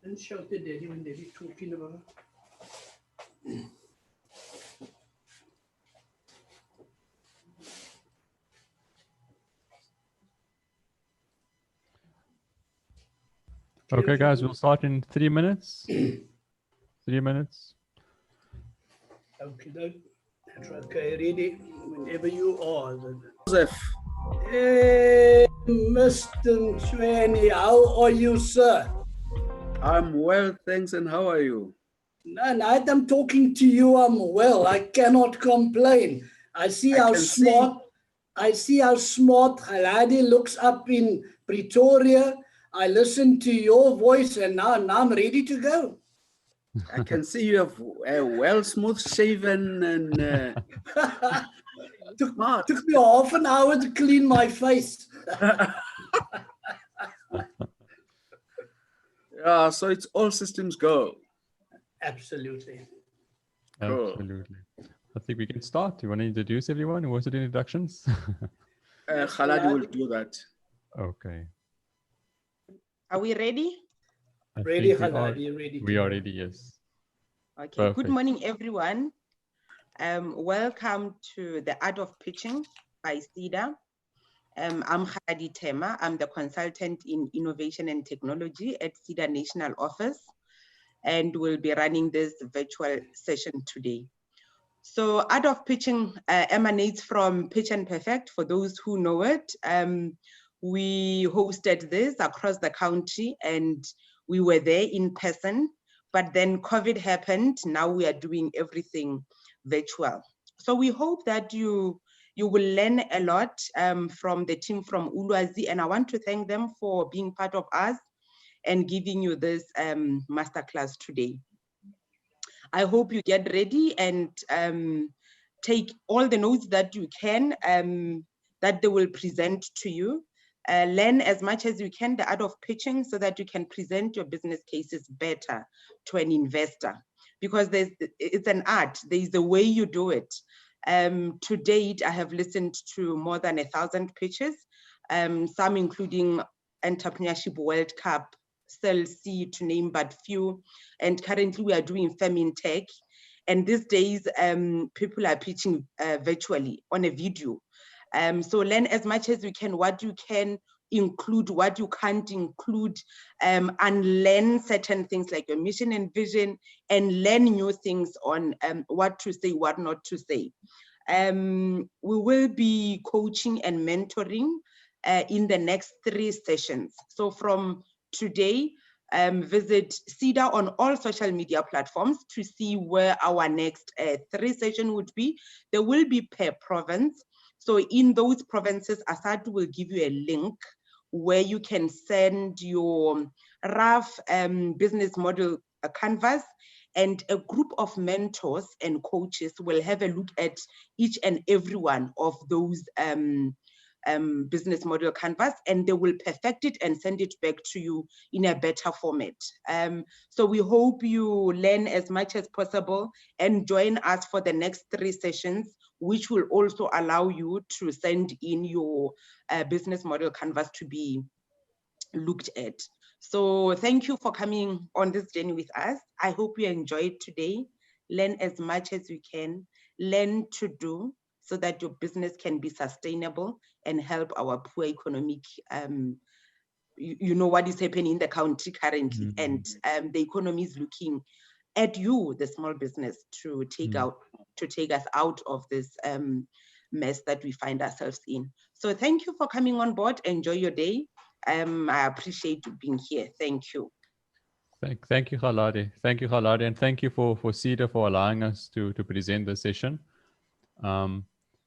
And shout at Daddy when Daddy talking about. Okay, guys, we'll start in 3 minutes. 3 minutes. Okay, that's okay. Ready whenever you are. Joseph. Hey, Mr. Shwani, how are you, sir? I'm well, thanks. And how are you? And I'm talking to you. I'm well. I cannot complain. I see how smart. I see how smart Haladi looks up in Pretoria. I listen to your voice, and now I'm ready to go. I can see you have a well smooth shaven and took me half an hour to clean my face. Yeah, so it's all systems go. Absolutely. Cool. Absolutely. I think we can start. You want to introduce everyone who wants to do introductions? Khaladi will do that. Okay. Are we ready? Ready, Khaladi, ready. We are ready, yes. Okay. Perfect. Good morning, everyone. Welcome to the Art of Pitching by SEDA. I'm Khaladi Tema. I'm the consultant in innovation and technology at SEDA National Office, and we'll be running this virtual session today. So Art of Pitching emanates from Pitch and Perfect, for those who know it. We hosted this across the country and we were there in person, but then COVID happened. Now we are doing everything virtual. So we hope that you will learn a lot from the team from Ulwazi, and I want to thank them for being part of us and giving you this masterclass today. I hope you get ready and take all the notes that you can, that they will present to you. Learn as much as you can the art of pitching so that you can present your business cases better to an investor, because it's an art. There's a way you do it. To date, I have listened to more than 1,000 pitches, some including Entrepreneurship World Cup, Cell C, to name but few. And currently we are doing FemInTech. And these days, people are pitching virtually on a video. So learn as much as you can, what you can include, what you can't include, and learn certain things like your mission and vision, and learn new things on what to say, what not to say. We will be coaching and mentoring in the next 3 sessions. So from today, visit SEDA on all social media platforms to see where our next 3 sessions would be. There will be per province. So in those provinces, Asad will give you a link where you can send your rough business model canvas, and a group of mentors and coaches will have a look at each and every one of those business model canvas, and they will perfect it and send it back to you in a better format. So we hope you learn as much as possible and join us for the next 3 sessions, which will also allow you to send in your business model canvas to be looked at. So thank you for coming on this journey with us. I hope you enjoyed today. Learn as much as you can, learn to do, so that your business can be sustainable and help our poor economic, you know what is happening in the country currently, and the economy is looking at you, the small business, to take us out of this mess that we find ourselves in. So thank you for coming on board. Enjoy your day. I appreciate you being here. Thank you. Thank you, Khaladi. Thank you, Khaladi, and thank you for SEDA for allowing us to present the session.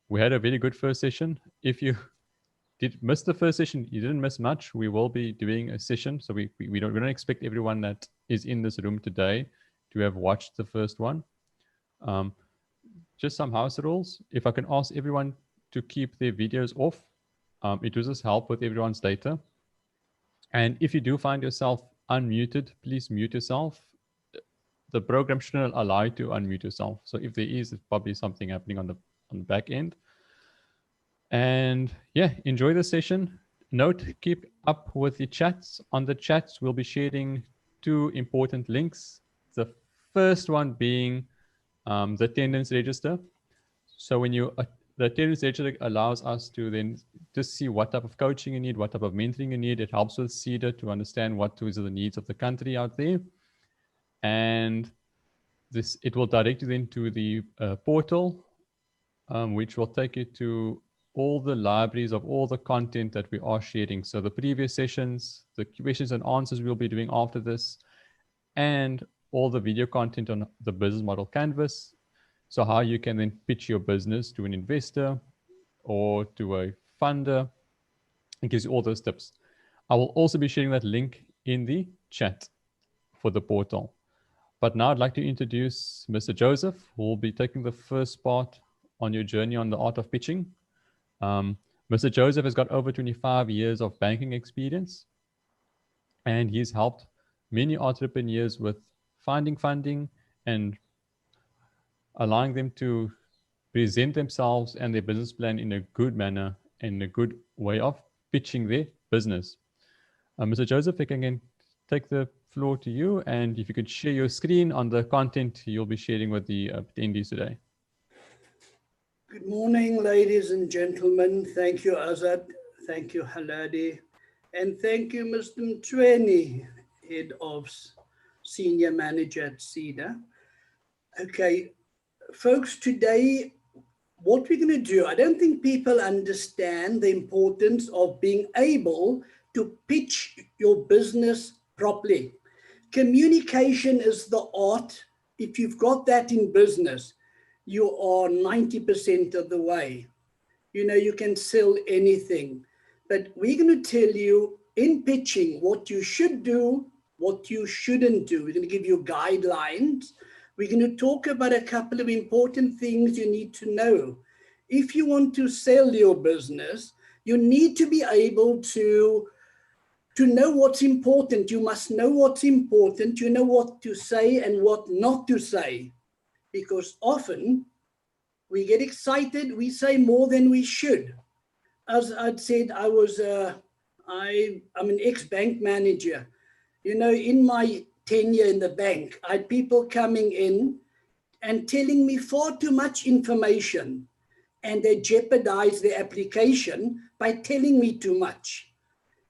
We had a very good first session. If you did miss the first session, you didn't miss much. We will be doing a session, so we don't expect everyone that is in this room today to have watched the first one. Just some house rules. If I can ask everyone to keep their videos off, it will just help with everyone's data. And if you do find yourself unmuted, please mute yourself. The program shouldn't allow you to unmute yourself. So if there is, it's probably something happening on the back end. And yeah, enjoy the session. Note, keep up with the chats. On the chats, we'll be sharing two important links. The first one being the attendance register. So when the attendance register allows us to then just see what type of coaching you need, what type of mentoring you need. It helps with SEDA to understand what are the needs of the country out there. And it will direct you then to the portal, which will take you to all the libraries of all the content that we are sharing. So the previous sessions, the questions and answers we'll be doing after this, and all the video content on the business model canvas. So how you can then pitch your business to an investor or to a funder. It gives you all those tips. I will also be sharing that link in the chat for the portal. But now I'd like to introduce Mr. Joseph, who will be taking the first part on your journey on the art of pitching. Mr. Joseph has got over 25 years of banking experience, and he's helped many entrepreneurs with finding funding and allowing them to present themselves and their business plan in a good manner, in a good way of pitching their business. Mr. Joseph, I can take the floor to you, and if you could share your screen on the content you'll be sharing with the attendees today. Good morning, ladies and gentlemen. Thank you, Azad. Thank you, Haladi. And thank you, Mr. Mtweni, Head of Senior Manager at SEDA. Okay, folks, today, what we're going to do, I don't think people understand the importance of being able to pitch your business properly. Communication is the art. If you've got that in business, you are 90% of the way. You know, you can sell anything. But we're going to tell you in pitching what you should do, what you shouldn't do. We're going to give you guidelines. We're going to talk about a couple of important things you need to know. If you want to sell your business, you need to be able to know what's important. You must know what's important. You know what to say and what not to say. Because often we get excited, we say more than we should. As I'd said, I'm an ex-bank manager. You know, in my tenure in the bank, I had people coming in and telling me far too much information, and they jeopardized their application by telling me too much.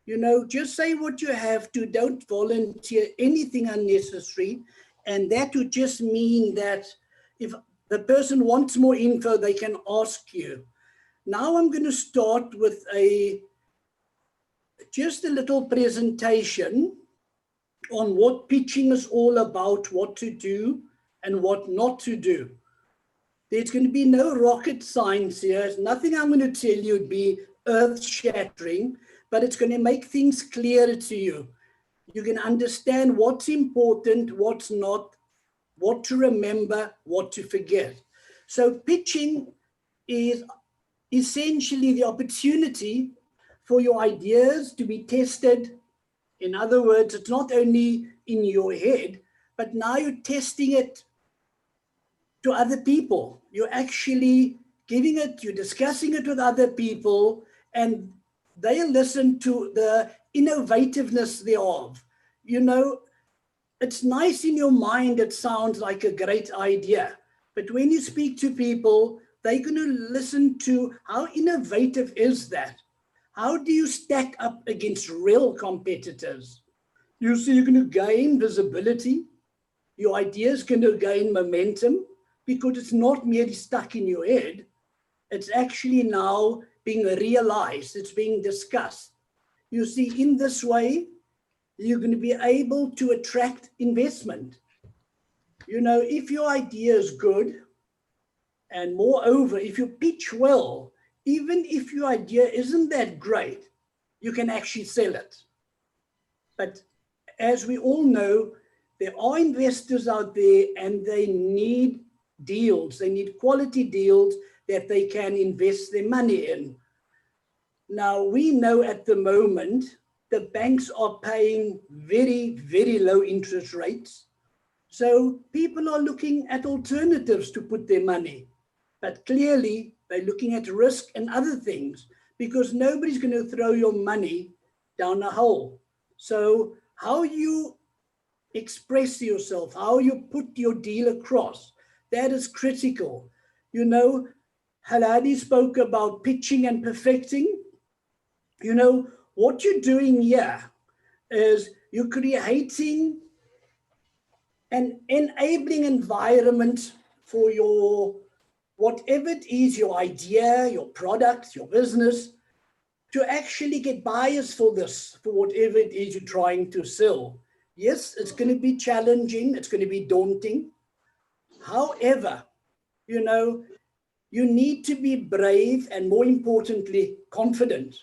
You know, just say what you have to, don't volunteer anything unnecessary. And that would just mean that if the person wants more info, they can ask you. Now I'm going to start with just a little presentation on what pitching is all about, what to do and what not to do. There's going to be no rocket science here. There's nothing I'm going to tell you would be earth-shattering, but it's going to make things clearer to you. You can understand what's important, what's not, what to remember, what to forget. So pitching is essentially the opportunity for your ideas to be tested. In other words, it's not only in your head, but now you're testing it to other people. You're actually giving it, you're discussing it with other people, and they listen to the innovativeness thereof. You know, it's nice in your mind, it sounds like a great idea, but when you speak to people, they're going to listen to how innovative is that? How do you stack up against real competitors? You see, you're going to gain visibility. Your idea is going to gain momentum because it's not merely stuck in your head. It's actually now being realized. It's being discussed. You see, in this way, you're going to be able to attract investment. You know, if your idea is good, and moreover, if you pitch well, even if your idea isn't that great, you can actually sell it. But as we all know, there are investors out there and they need deals. They need quality deals that they can invest their money in. Now, we know at the moment, the banks are paying very, very low interest rates. So people are looking at alternatives to put their money. But clearly, they're looking at risk and other things because nobody's going to throw your money down a hole. So how you express yourself, how you put your deal across, that is critical. You know, Haladi spoke about pitching and perfecting. You know, what you're doing here is you're creating an enabling environment for your, whatever it is, your idea, your product, your business, to actually get buyers for this, for whatever it is you're trying to sell. Yes, it's going to be challenging. It's going to be daunting. However, you know, you need to be brave and, more importantly, confident,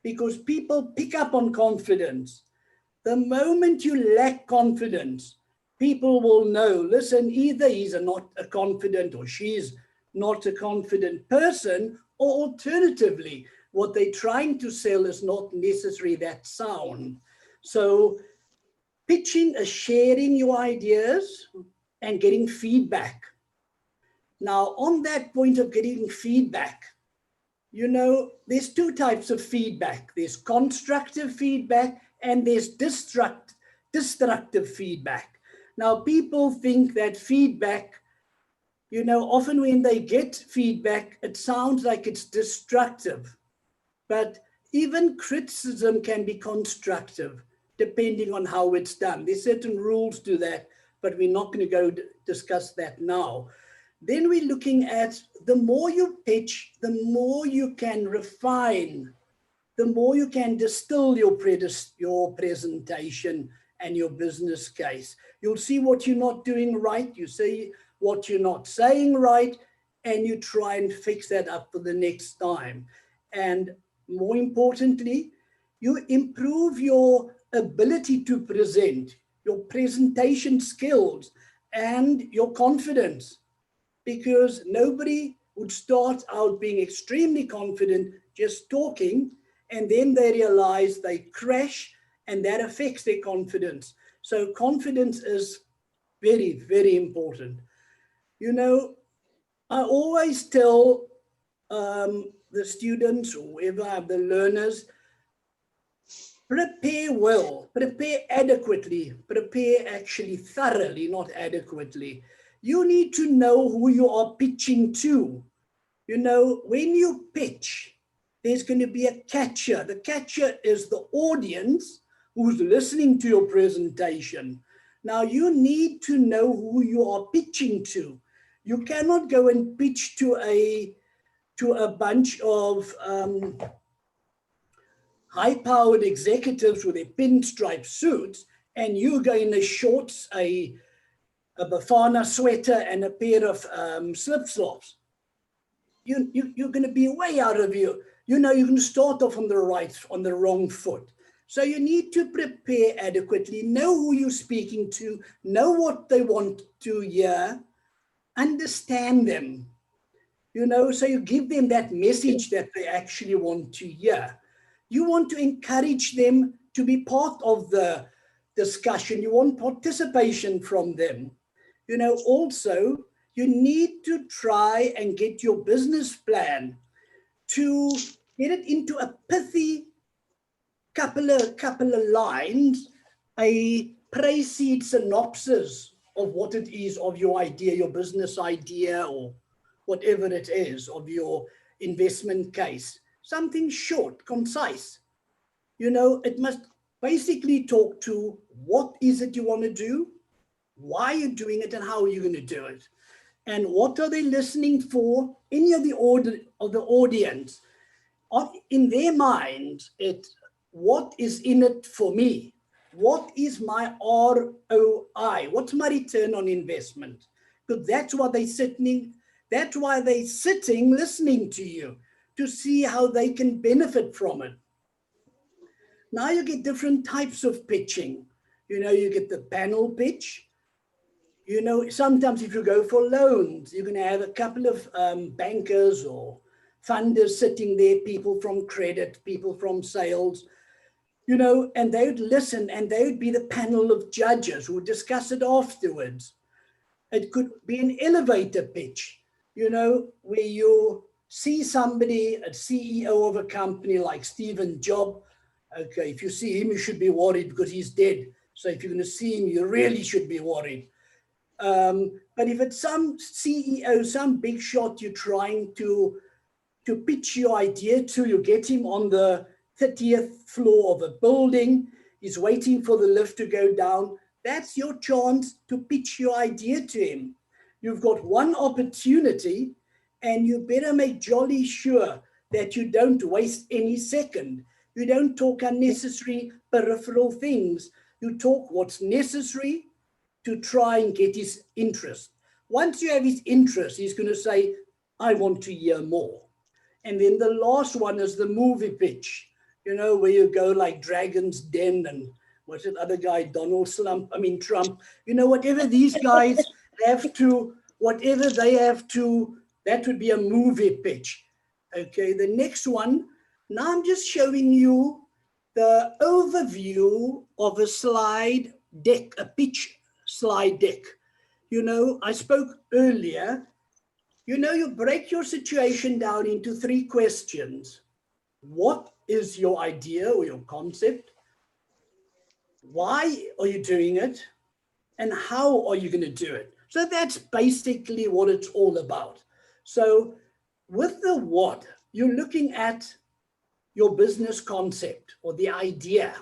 because people pick up on confidence. The moment you lack confidence, people will know, listen, either he's not a confident or she's not a confident person, or alternatively, what they're trying to sell is not necessarily that sound. So pitching is sharing your ideas and getting feedback. Now, on that point of getting feedback, you know, there's two types of feedback. There's constructive feedback and there's destructive feedback. Now, people think that feedback, you know, often when they get feedback, it sounds like it's destructive. But even criticism can be constructive, depending on how it's done. There's certain rules to that, but we're not going to go discuss that now. Then we're looking at the more you pitch, the more you can refine, the more you can distill your presentation and your business case. You'll see what you're not doing right, you see what you're not saying right, and you try and fix that up for the next time. And more importantly, you improve your ability to present, your presentation skills, and your confidence. Because nobody would start out being extremely confident, just talking, and then they realize they crash, and that affects their confidence. So confidence is very, very important. You know, I always tell the students or whoever, the learners, prepare well, prepare adequately, prepare actually thoroughly, not adequately. You need to know who you are pitching to. You know, when you pitch, there's going to be a catcher. The catcher is the audience who's listening to your presentation. Now, you need to know who you are pitching to. You cannot go and pitch to a bunch of high-powered executives with their pinstripe suits, and you go in a shorts, a Bafana sweater and a pair of slip-flops. You're going to be way out of you. You know, you're going to start off on the wrong foot. So you need to prepare adequately, know who you're speaking to, know what they want to hear, understand them. You know, so you give them that message that they actually want to hear. You want to encourage them to be part of the discussion. You want participation from them. You know, also, you need to try and get your business plan to get it into a pithy couple of lines, a pre-seed synopsis of what it is of your idea, your business idea, or whatever it is of your investment case. Something short, concise. You know, it must basically talk to what is it you want to do, why you're doing it, and how you're going to do it. And what are they listening for? Any of the audience, in their mind, what is in it for me? What is my ROI? What's my return on investment? Because that's why they're sitting listening to you, to see how they can benefit from it. Now you get different types of pitching. You know, you get the panel pitch. You know, sometimes if you go for loans, you're going to have a couple of bankers or funders sitting there, people from credit, people from sales, you know, and they would listen, and they would be the panel of judges who would discuss it afterwards. It could be an elevator pitch, you know, where you see somebody, a CEO of a company like Stephen Jobs. Okay, if you see him, you should be worried because he's dead. So if you're going to see him, you really should be worried. But if it's some CEO, some big shot you're trying to pitch your idea to, you get him on the 30th floor of a building, he's waiting for the lift to go down. That's your chance to pitch your idea to him. You've got one opportunity, and you better make jolly sure that you don't waste any second. You don't talk unnecessary peripheral things. You talk what's necessary to try and get his interest. Once you have his interest, he's going to say, I want to hear more. And then the last one is the movie pitch, you know, where you go like Dragon's Den and what's that other guy, Trump, you know, whatever these guys have to, whatever they have to, that would be a movie pitch. Okay, the next one, now I'm just showing you the overview of a slide deck, a pitch slide deck. You know, I spoke earlier, you know, you break your situation down into 3 questions. What is your idea or your concept? Why are you doing it? And how are you going to do it? So that's basically what it's all about. So with the what, you're looking at your business concept or the idea.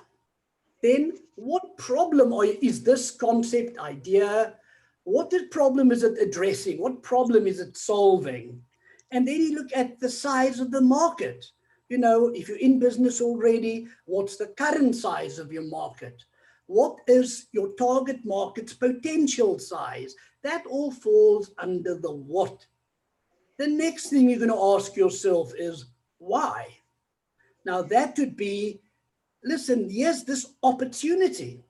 Then what problem is this concept, idea? What problem is it addressing? What problem is it solving? And then you look at the size of the market. You know, if you're in business already, what's the current size of your market? What is your target market's potential size? That all falls under the what. The next thing you're going to ask yourself is why? Now that would be, listen, here's this opportunity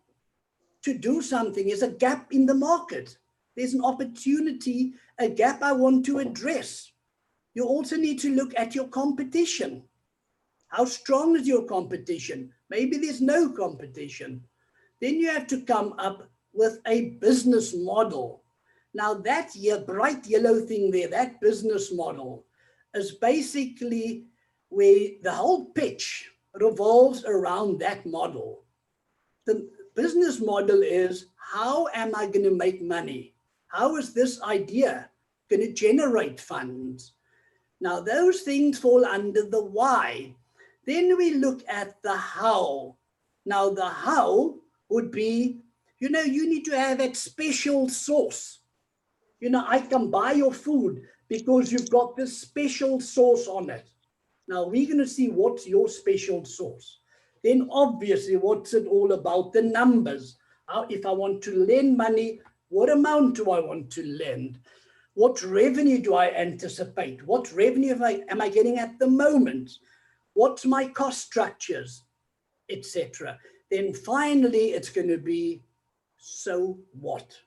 to do something. There's a gap in the market. There's an opportunity, a gap I want to address. You also need to look at your competition. How strong is your competition? Maybe there's no competition. Then you have to come up with a business model. Now that bright yellow thing there, that business model is basically where the whole pitch revolves around that model. The business model is, how am I going to make money? How is this idea going to generate funds? Now those things fall under the why. Then we look at the how. Now the how would be, you know, you need to have that special sauce. You know, I can buy your food because you've got this special sauce on it. Now we're going to see what's your special sauce. Then obviously what's it all about? The numbers. If I want to lend money, what amount do I want to lend? What revenue do I anticipate? What revenue am I getting at the moment? What's my cost structures, etc. Then finally, it's going to be, so what?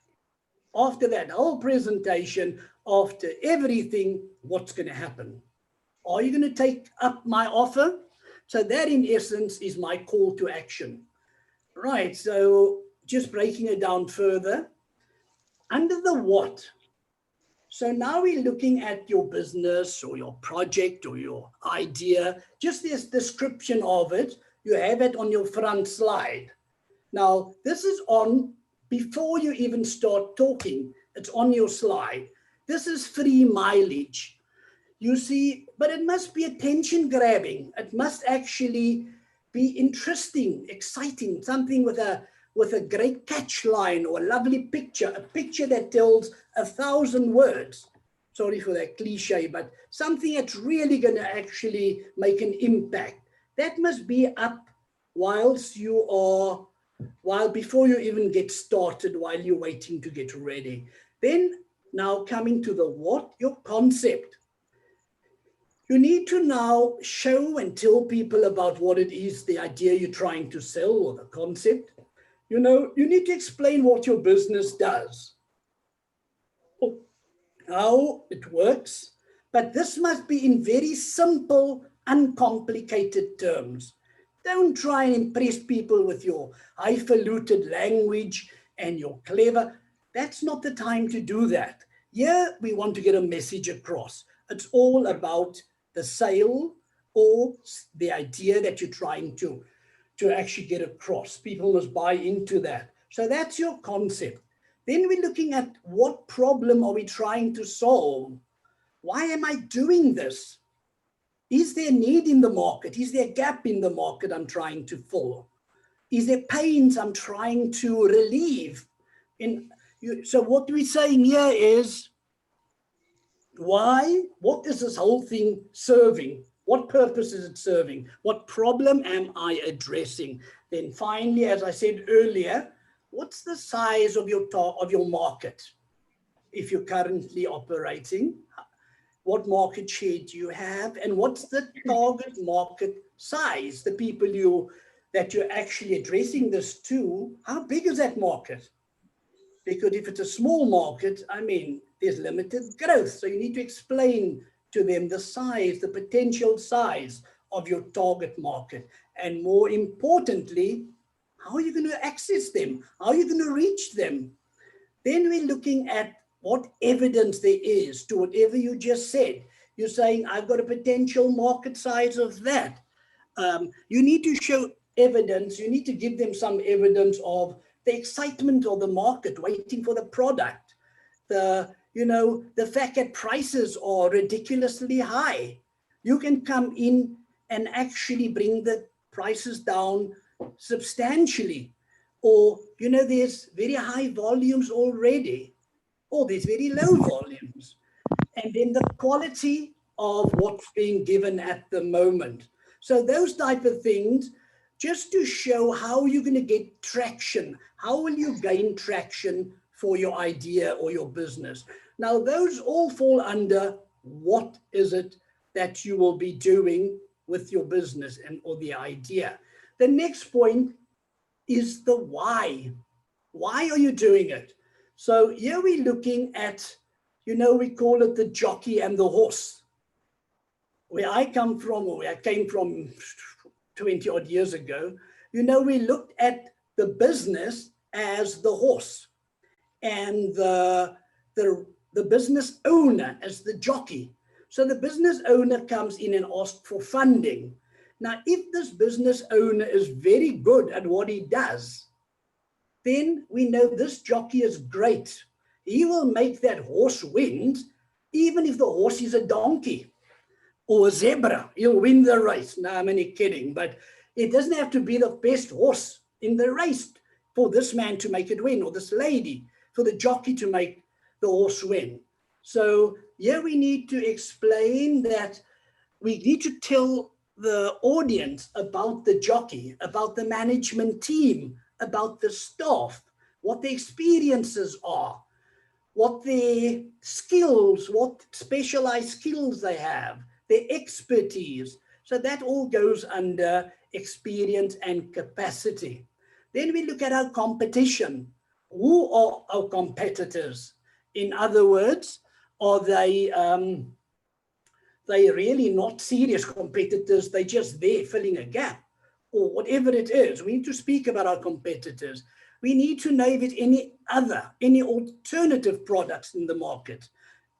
After that whole presentation, after everything, what's going to happen? Are you going to take up my offer? So that in essence is my call to action. Right, so just breaking it down further. Under the what, so now we're looking at your business or your project or your idea, just this description of it. You have it on your front slide. Now, this is on before you even start talking. It's on your slide. This is free mileage. You see, but it must be attention grabbing. It must actually be interesting, exciting, something with a great catch line or a lovely picture, a picture that tells 1,000 words. Sorry for that cliche, but something that's really going to actually make an impact. That must be up before you even get started, while you're waiting to get ready. Then now coming to the what, your concept. You need to now show and tell people about what it is, the idea you're trying to sell or the concept. You know, you need to explain what your business does, how it works, but this must be in very simple, uncomplicated terms. Don't try and impress people with your highfalutin language and your clever. That's not the time to do that. Here, we want to get a message across. It's all about the sale or the idea that you're trying to actually get across. People must buy into that. So that's your concept. Then we're looking at what problem are we trying to solve? Why am I doing this? Is there a need in the market? Is there a gap in the market I'm trying to fill? Is there pains I'm trying to relieve? So what we're saying here is, why? What is this whole thing serving? What purpose is it serving? What problem am I addressing? Then finally, as I said earlier, what's the size of your market? If you're currently operating, what market share do you have? And what's the target market size? The people that you're actually addressing this to, how big is that market? Because if it's a small market, I mean, there's limited growth. So you need to explain to them the size, the potential size of your target market. And more importantly, how are you going to access them? How are you going to reach them? Then we're looking at what evidence there is to whatever you just said. You're saying, I've got a potential market size of that. You need to show evidence. You need to give them some evidence of the excitement of the market, waiting for the product. The fact that prices are ridiculously high. You can come in and actually bring the prices down substantially. Or, there's very high volumes already, or there's very low volumes. And then the quality of what's being given at the moment. So those type of things, just to show how you're going to get traction. How will you gain traction for your idea or your business? Now, those all fall under what is it that you will be doing with your business or the idea. The next point is the why. Why are you doing it? So here we're looking at, we call it the jockey and the horse. Where I come from, or where I came from 20 odd years ago, we looked at the business as the horse and the business owner as the jockey. So the business owner comes in and asks for funding. Now, if this business owner is very good at what he does, then we know this jockey is great. He will make that horse win, even if the horse is a donkey or a zebra. He'll win the race. No, I'm only kidding. But it doesn't have to be the best horse in the race for this man to make it win, or this lady, for the jockey to make the horse win. So here we need to explain that we need to tell the audience about the jockey, about the management team, about the staff, what the experiences are, what their skills, what specialized skills they have, their expertise. So that all goes under experience and capacity. Then we look at our competition. Who are our competitors? In other words, are they really not serious competitors? They're just there filling a gap, or whatever it is. We need to speak about our competitors. We need to know if it's any alternative products in the market.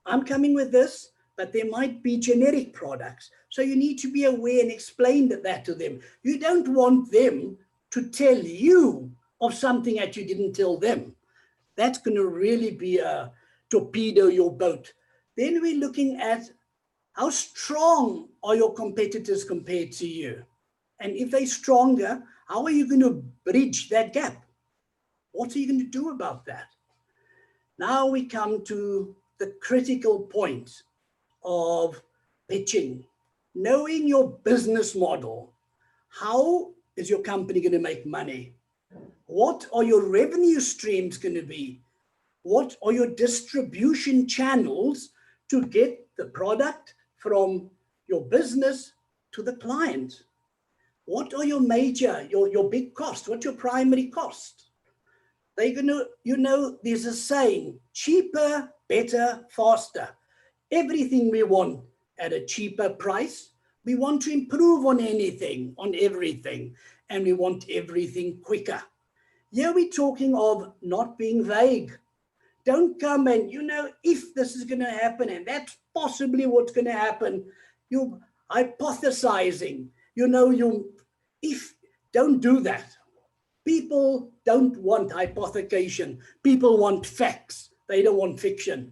I'm coming with this, but there might be generic products. So you need to be aware and explain that to them. You don't want them to tell you of something that you didn't tell them. That's going to really be a torpedo your boat. Then we're looking at how strong are your competitors compared to you? And if they're stronger, how are you going to bridge that gap? What are you going to do about that? Now we come to the critical point of pitching. Knowing your business model. How is your company going to make money? What are your revenue streams going to be? What are your distribution channels to get the product from your business to the client? What are your your big costs? What's your primary cost? They're going to, there's a saying, cheaper, better, faster. Everything we want at a cheaper price. We want to improve on anything, on everything, and we want everything quicker. Here we're talking of not being vague. Don't come and, if this is going to happen and that's possibly what's going to happen, you're hypothesizing, don't do that. People don't want hypothecation. People want facts. They don't want fiction.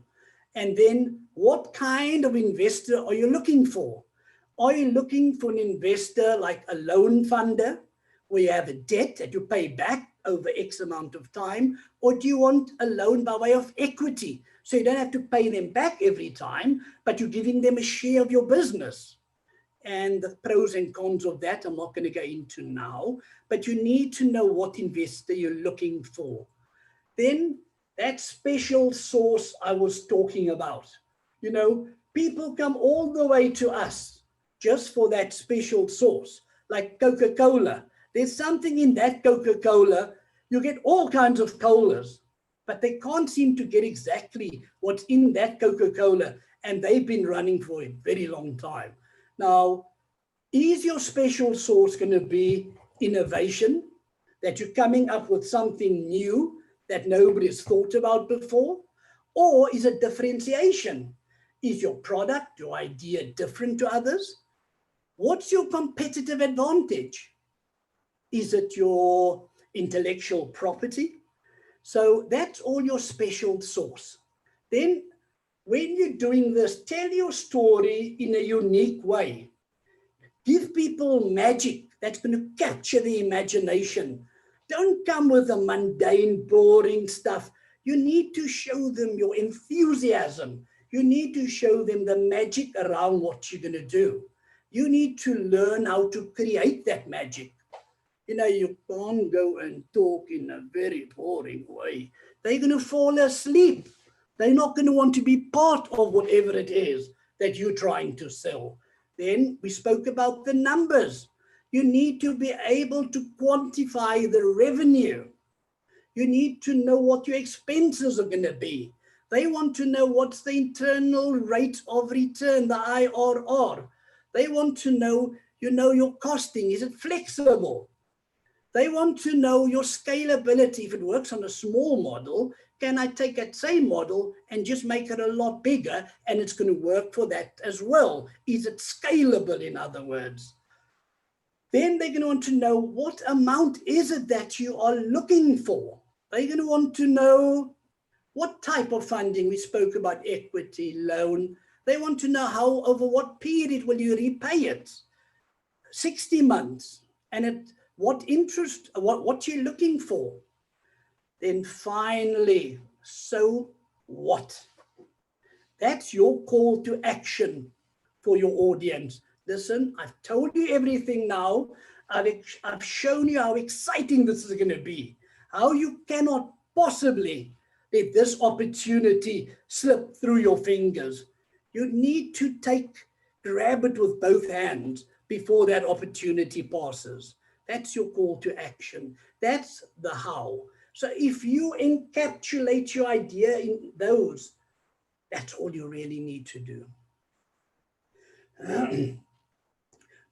And then what kind of investor are you looking for? Are you looking for an investor like a loan funder, where you have a debt that you pay back over X amount of time? Or do you want a loan by way of equity? So you don't have to pay them back every time, but you're giving them a share of your business. And the pros and cons of that, I'm not going to go into now, but you need to know what investor you're looking for. Then that special source I was talking about, people come all the way to us just for that special source, like Coca-Cola. There's something in that Coca-Cola. You get all kinds of colas, but they can't seem to get exactly what's in that Coca-Cola. And they've been running for a very long time. Now, is your special source going to be innovation, that you're coming up with something new that nobody's thought about before? Or is it differentiation? Is your product, your idea different to others? What's your competitive advantage? Is it your intellectual property? So that's all your special source. Then when you're doing this, tell your story in a unique way. Give people magic that's going to capture the imagination. Don't come with the mundane, boring stuff. You need to show them your enthusiasm. You need to show them the magic around what you're going to do. You need to learn how to create that magic. You can't go and talk in a very boring way. They're going to fall asleep. They're not going to want to be part of whatever it is that you're trying to sell. Then we spoke about the numbers. You need to be able to quantify the revenue. You need to know what your expenses are going to be. They want to know what's the internal rate of return, the IRR. They want to know, your costing. Is it flexible? They want to know your scalability. If it works on a small model, can I take that same model and just make it a lot bigger and it's going to work for that as well? Is it scalable, in other words? Then they're going to want to know what amount is it that you are looking for. They're going to want to know what type of funding. We spoke about equity, loan. They want to know over what period will you repay it? 60 months. And what interest, what you're looking for. Then finally, so what? That's your call to action for your audience. Listen, I've told you everything now. I've shown you how exciting this is going to be, how you cannot possibly let this opportunity slip through your fingers. You need to grab it with both hands before that opportunity passes. That's your call to action. That's the how. So if you encapsulate your idea in those, that's all you really need to do.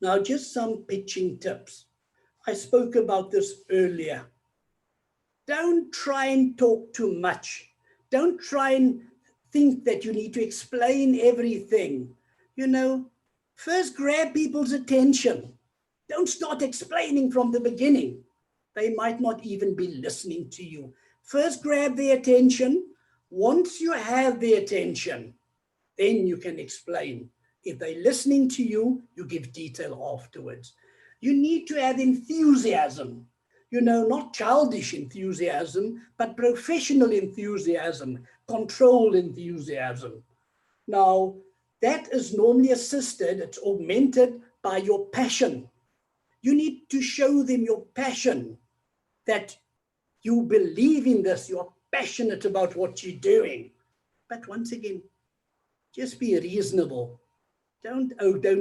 Now, just some pitching tips. I spoke about this earlier. Don't try and talk too much. Don't try and think that you need to explain everything. First grab people's attention. Don't start explaining from the beginning. They might not even be listening to you. First grab their attention. Once you have their attention, then you can explain. If they're listening to you, you give detail afterwards. You need to add enthusiasm. Not childish enthusiasm, but professional enthusiasm, controlled enthusiasm. Now, that is normally assisted, it's augmented by your passion. You need to show them your passion, that you believe in this, you're passionate about what you're doing. But once again, just be reasonable. Don't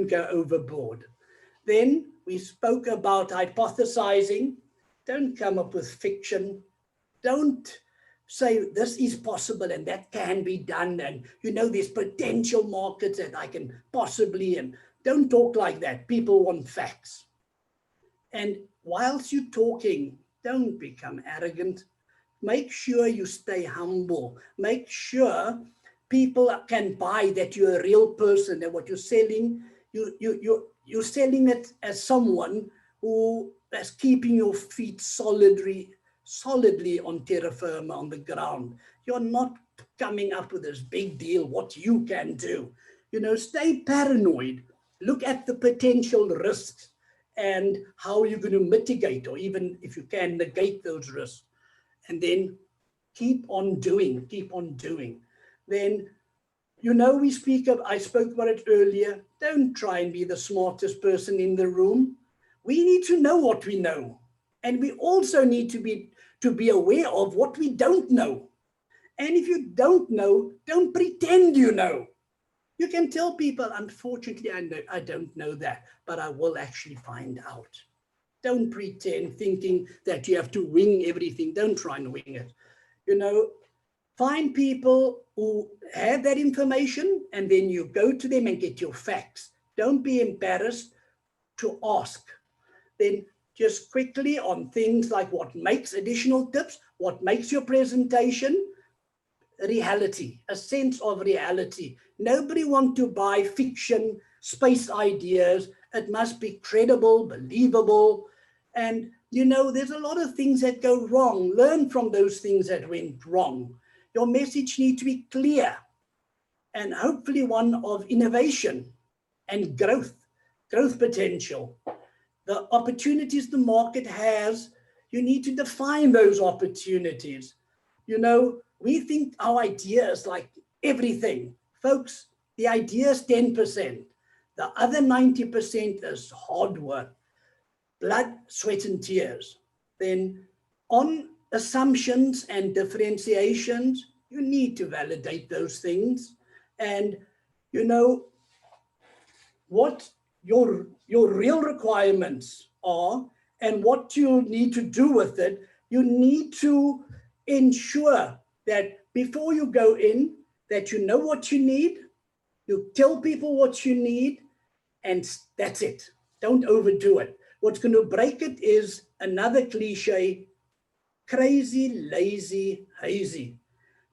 go overboard. Then we spoke about hypothesizing. Don't come up with fiction. Don't say this is possible and that can be done. And there's potential markets that I can possibly, and don't talk like that. People want facts. And whilst you're talking, don't become arrogant. Make sure you stay humble. Make sure people can buy that you're a real person and what you're selling, you're selling it as someone who is keeping your feet solidly on terra firma, on the ground. You're not coming up with this big deal, what you can do. You know, stay paranoid. Look at the potential risks and how you're going to mitigate, or even if you can, negate those risks. And then keep on doing. Then, you know, I spoke about it earlier. Don't try and be the smartest person in the room. We need to know what we know. And we also need to be aware of what we don't know. And if you don't know, don't pretend you know. You can tell people, unfortunately, I don't know that, but I will actually find out. Don't pretend thinking that you have to wing everything. Don't try and wing it. You know, find people who have that information, and then you go to them and get your facts. Don't be embarrassed to ask. Then just quickly on things like what makes additional tips, what makes your presentation, reality, a sense of reality. Nobody wants to buy fiction, space ideas. It must be credible, believable. And, you know, there's a lot of things that go wrong. Learn from those things that went wrong. Your message needs to be clear and hopefully one of innovation and growth potential. The opportunities the market has, you need to define those opportunities. You know, we think our idea is like everything. Folks, the idea is 10%. The other 90% is hard work, blood, sweat, and tears. Then on assumptions and differentiations, you need to validate those things. And, you know, what your real requirements are and what you need to do with it, you need to ensure that before you go in, that you know what you need, you tell people what you need, and that's it. Don't overdo it. What's going to break it is another cliche, crazy, lazy, hazy.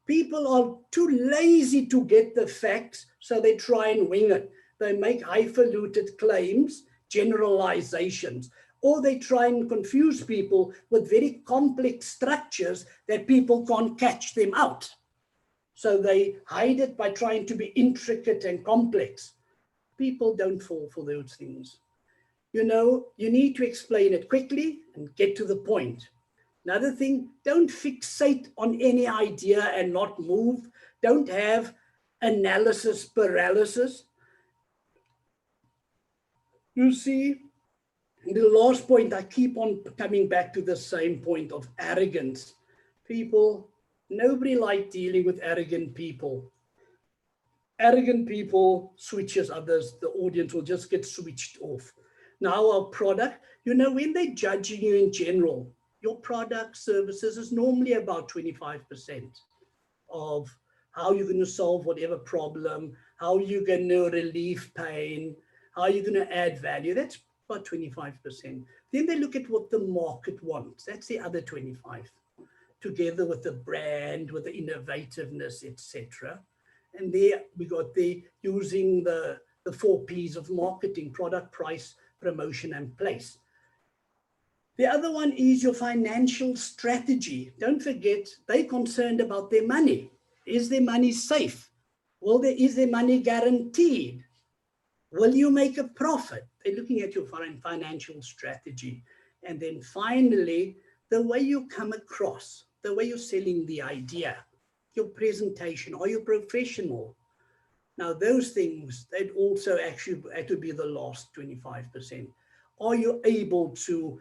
People are too lazy to get the facts, so they try and wing it. They make highfalutin claims, generalizations, or they try and confuse people with very complex structures that people can't catch them out. So they hide it by trying to be intricate and complex. People don't fall for those things. You know, you need to explain it quickly and get to the point. Another thing, don't fixate on any idea and not move. Don't have analysis paralysis. You see, the last point, I keep on coming back to the same point of arrogance. People, nobody likes dealing with arrogant people. Arrogant people switches others. The audience will just get switched off. Now our product, you know, when they're judging you in general, your product services is normally about 25% of how you're going to solve whatever problem, how you're going to relieve pain, how you're going to add value. That's about 25%. Then they look at what the market wants. That's the other 25, together with the brand, with the innovativeness, etc. And there we got using the 4 Ps of marketing: product, price, promotion, and place. The other one is your financial strategy. Don't forget, they're concerned about their money. Is their money safe? Is their money guaranteed? Will you make a profit? They're looking at your financial strategy. And then finally, the way you come across, the way you're selling the idea, your presentation. Are you professional? Now, those things, they'd also actually have to be the last 25%. Are you able to,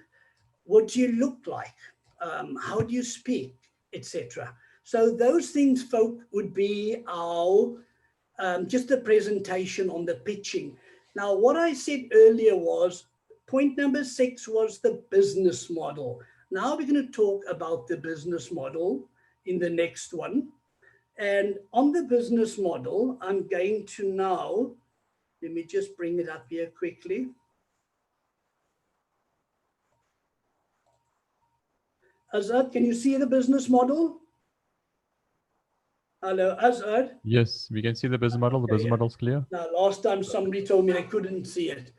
what do you look like? How do you speak, etc. So those things, folk, would be our, just a presentation on the pitching. Now, what I said earlier was, point number 6 was the business model. Now we're going to talk about the business model in the next one. And on the business model, I'm going to now, let me just bring it up here quickly. Azad, can you see the business model? Hello, Azad. Yes, we can see the business model. The business model is clear. Now, last time somebody told me they couldn't see it.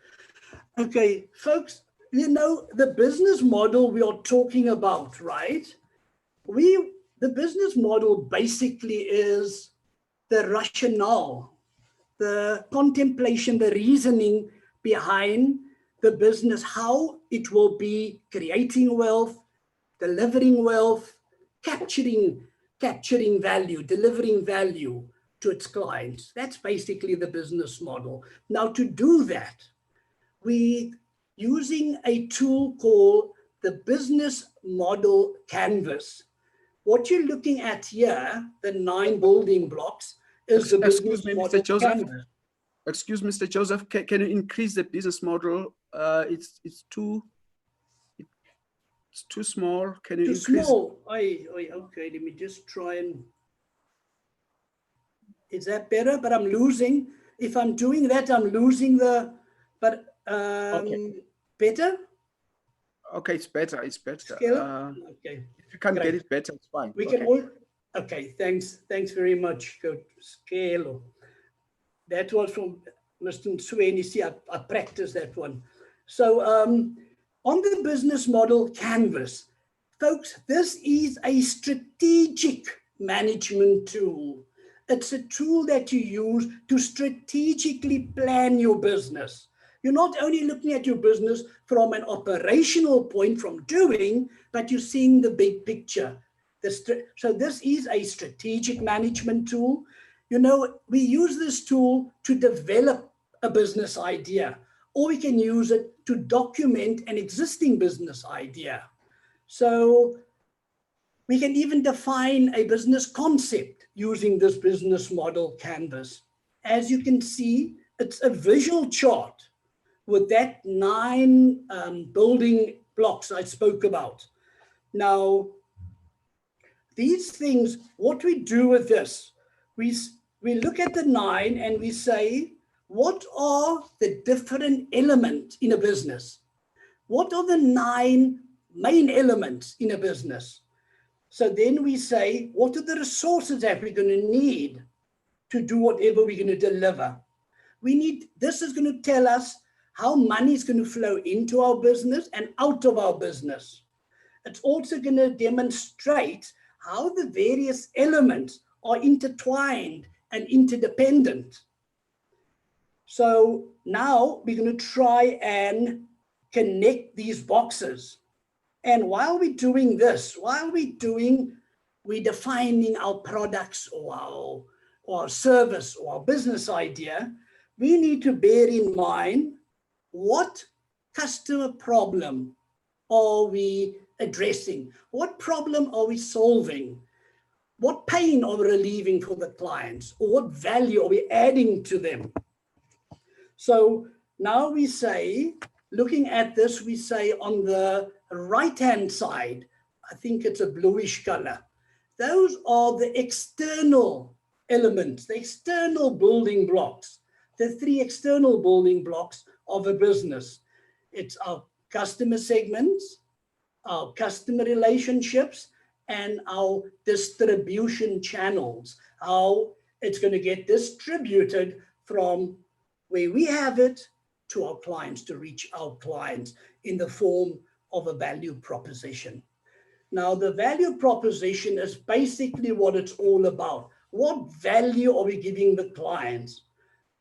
Okay, folks, you know, the business model we are talking about, right? The business model basically is the rationale, the contemplation, the reasoning behind the business, how it will be creating wealth, delivering wealth, capturing value, delivering value to its clients. That's basically the business model. Now, to do that, we using a tool called the business model canvas. What you're looking at here, the 9 building blocks, is the business model canvas. Excuse me, Mr. Joseph, can you increase the business model? It's too small. Can you increase? Too small. Okay, let me just try and. Is that better? But I'm losing. If I'm doing that, I'm losing the. But okay. Better. Okay, it's better. It's better. Scale? Okay. If you can't get it better, it's fine. We can all. Okay. Thanks. Thanks very much. Go to scale. That was from Mr. Nsweni. See, I practiced that one. So on the business model canvas, folks, this is a strategic management tool. It's a tool that you use to strategically plan your business. You're not only looking at your business from an operational point from doing, but you're seeing the big picture. So this is a strategic management tool. You know, we use this tool to develop a business idea, or we can use it to document an existing business idea. So we can even define a business concept using this business model canvas. As you can see, it's a visual chart with that 9 building blocks I spoke about. Now, these things, what we do with this, we look at the 9 and we say, what are the different elements in a business? What are the 9 main elements in a business? So then we say, what are the resources that we're going to need to do whatever we're going to deliver? This is going to tell us how money is going to flow into our business and out of our business. It's also going to demonstrate how the various elements are intertwined and interdependent. So now we're going to try and connect these boxes. And while we're doing this, we're defining our products or our service or our business idea, we need to bear in mind what customer problem are we addressing? What problem are we solving? What pain are we relieving for the clients? Or what value are we adding to them? So now we say, looking at this, we say on the right-hand side, I think it's a bluish color. Those are the external elements, the external building blocks, the 3 external building blocks of a business. It's our customer segments, our customer relationships, and our distribution channels, how it's going to get distributed from where we have it to our clients, to reach our clients in the form of a value proposition. Now, the value proposition is basically what it's all about. What value are we giving the clients?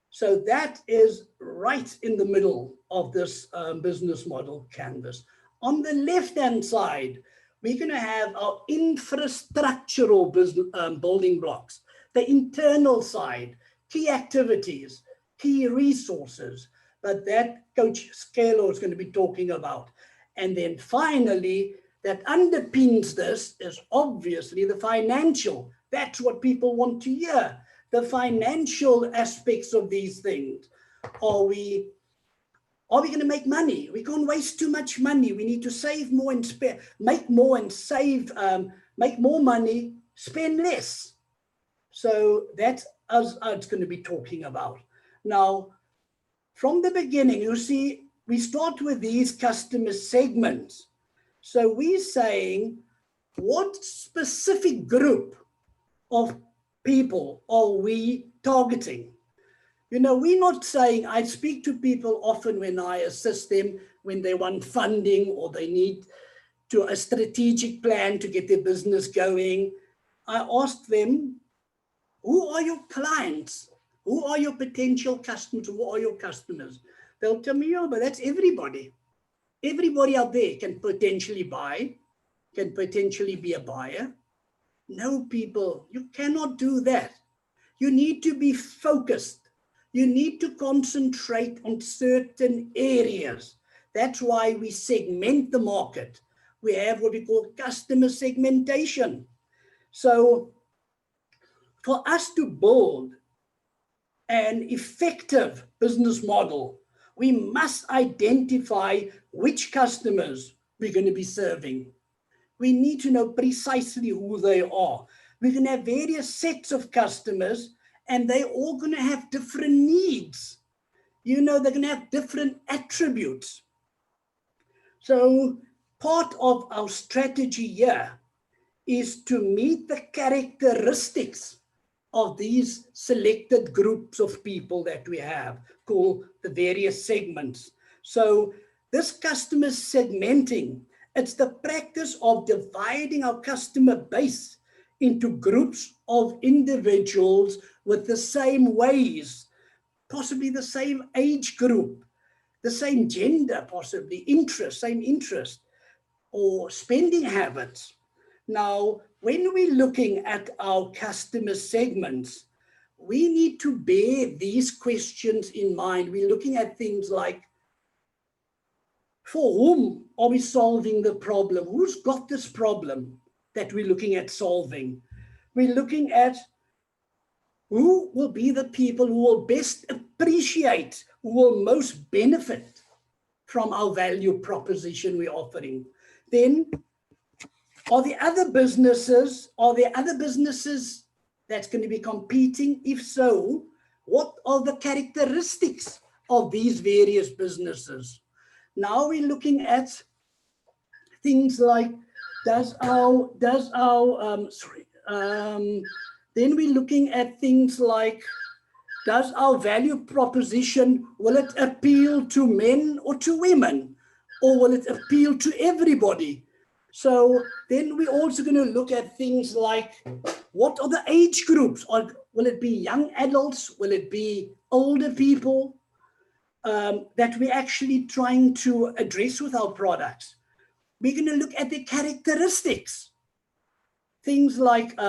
So that is right in the middle of this business model canvas. On the left-hand side, we're going to have our infrastructural building blocks, the internal side, key activities, key resources, but that Coach Scalo is going to be talking about. And then finally, that underpins this is obviously the financial. That's what people want to hear, the financial aspects of these things. Are we going to make money? We can't waste too much money. We need to save more and spare, make more and save, make more money, spend less. So that's us it's going to be talking about. Now, from the beginning, you see, we start with these customer segments. So we're saying what specific group of people are we targeting? You know, we're not saying, I speak to people often when I assist them, when they want funding or they need a strategic plan to get their business going. I ask them, who are your clients? Who are your potential customers? Who are your customers? They'll tell me, oh, but that's everybody. Everybody out there can potentially buy, can potentially be a buyer. No, people, you cannot do that. You need to be focused. You need to concentrate on certain areas. That's why we segment the market. We have what we call customer segmentation. So for us to build an effective business model, we must identify which customers we're going to be serving. We need to know precisely who they are. We're going to have various sets of customers, and they're all going to have different needs. You know, they're going to have different attributes. So part of our strategy here is to meet the characteristics of these selected groups of people that we have, called the various segments. So this customer segmenting, it's the practice of dividing our customer base into groups of individuals with the same ways, possibly the same age group, the same gender, possibly interest, same interest, or spending habits. Now, when we're looking at our customer segments, we need to bear these questions in mind. We're looking at things like, for whom are we solving the problem? Who's got this problem that we're looking at solving? We're looking at who will be the people who will best appreciate, who will most benefit from our value proposition we're offering. Then, are there other businesses that's going to be competing? If so, what are the characteristics of these various businesses? Now we're looking at things like, then we're looking at things like, does our value proposition, will it appeal to men or to women? Or will it appeal to everybody? So then we're also going to look at things like, what are the age groups? Or will it be young adults? Will it be older people that we're actually trying to address with our products? We're going to look at the characteristics. Things like,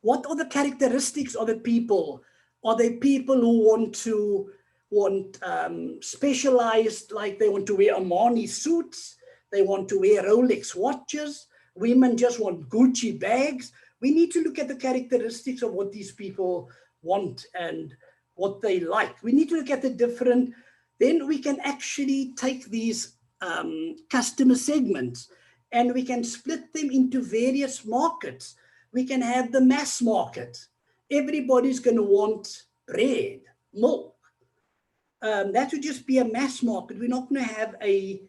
what are the characteristics of the people? Are they people who want specialized, like they want to wear Armani suits? They want to wear Rolex watches. Women just want Gucci bags. We need to look at the characteristics of what these people want and what they like. We need to look at the different, then we can actually take these customer segments and we can split them into various markets. We can have the mass market. Everybody's going to want bread, milk. That would just be a mass market. We're not going to have a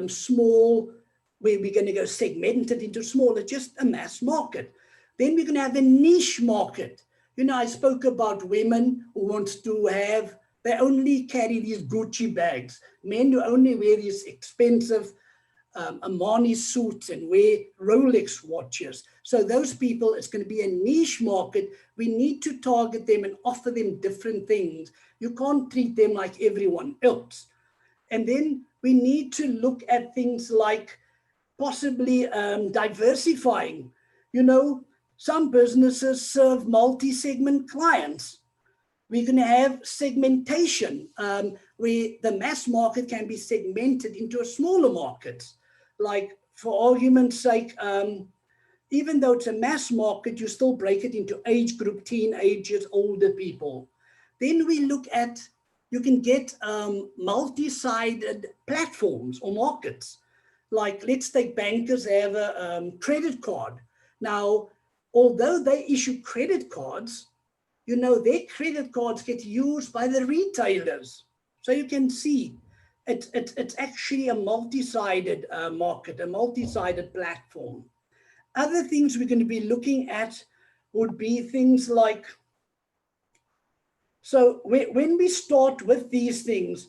small, where we're going to go segmented into smaller, just a mass market. Then we're going to have a niche market. You know, I spoke about women who want to have, they only carry these Gucci bags. Men who only wear these expensive Armani suits and wear Rolex watches. So those people, it's going to be a niche market. We need to target them and offer them different things. You can't treat them like everyone else. And then we need to look at things like possibly diversifying. You know, some businesses serve multi-segment clients. We're going to have segmentation where the mass market can be segmented into a smaller market. Like, for argument's sake, even though it's a mass market, you still break it into age group, teenagers, older people. Then we look at, you can get multi-sided platforms or markets. Like, let's take bankers have a credit card. Now, although they issue credit cards, you know, their credit cards get used by the retailers. So you can see it's actually a multi-sided market, a multi-sided platform. Other things we're going to be looking at would be things like, so when we start with these things,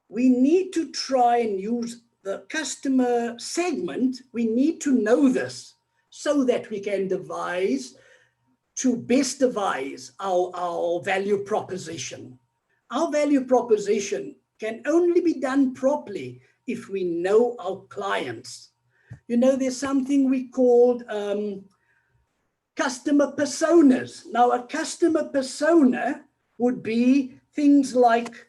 we need to try and use the customer segment. We need to know this so that we can best devise our value proposition. Our value proposition can only be done properly if we know our clients. You know, there's something we called customer personas. Now, a customer persona would be things like,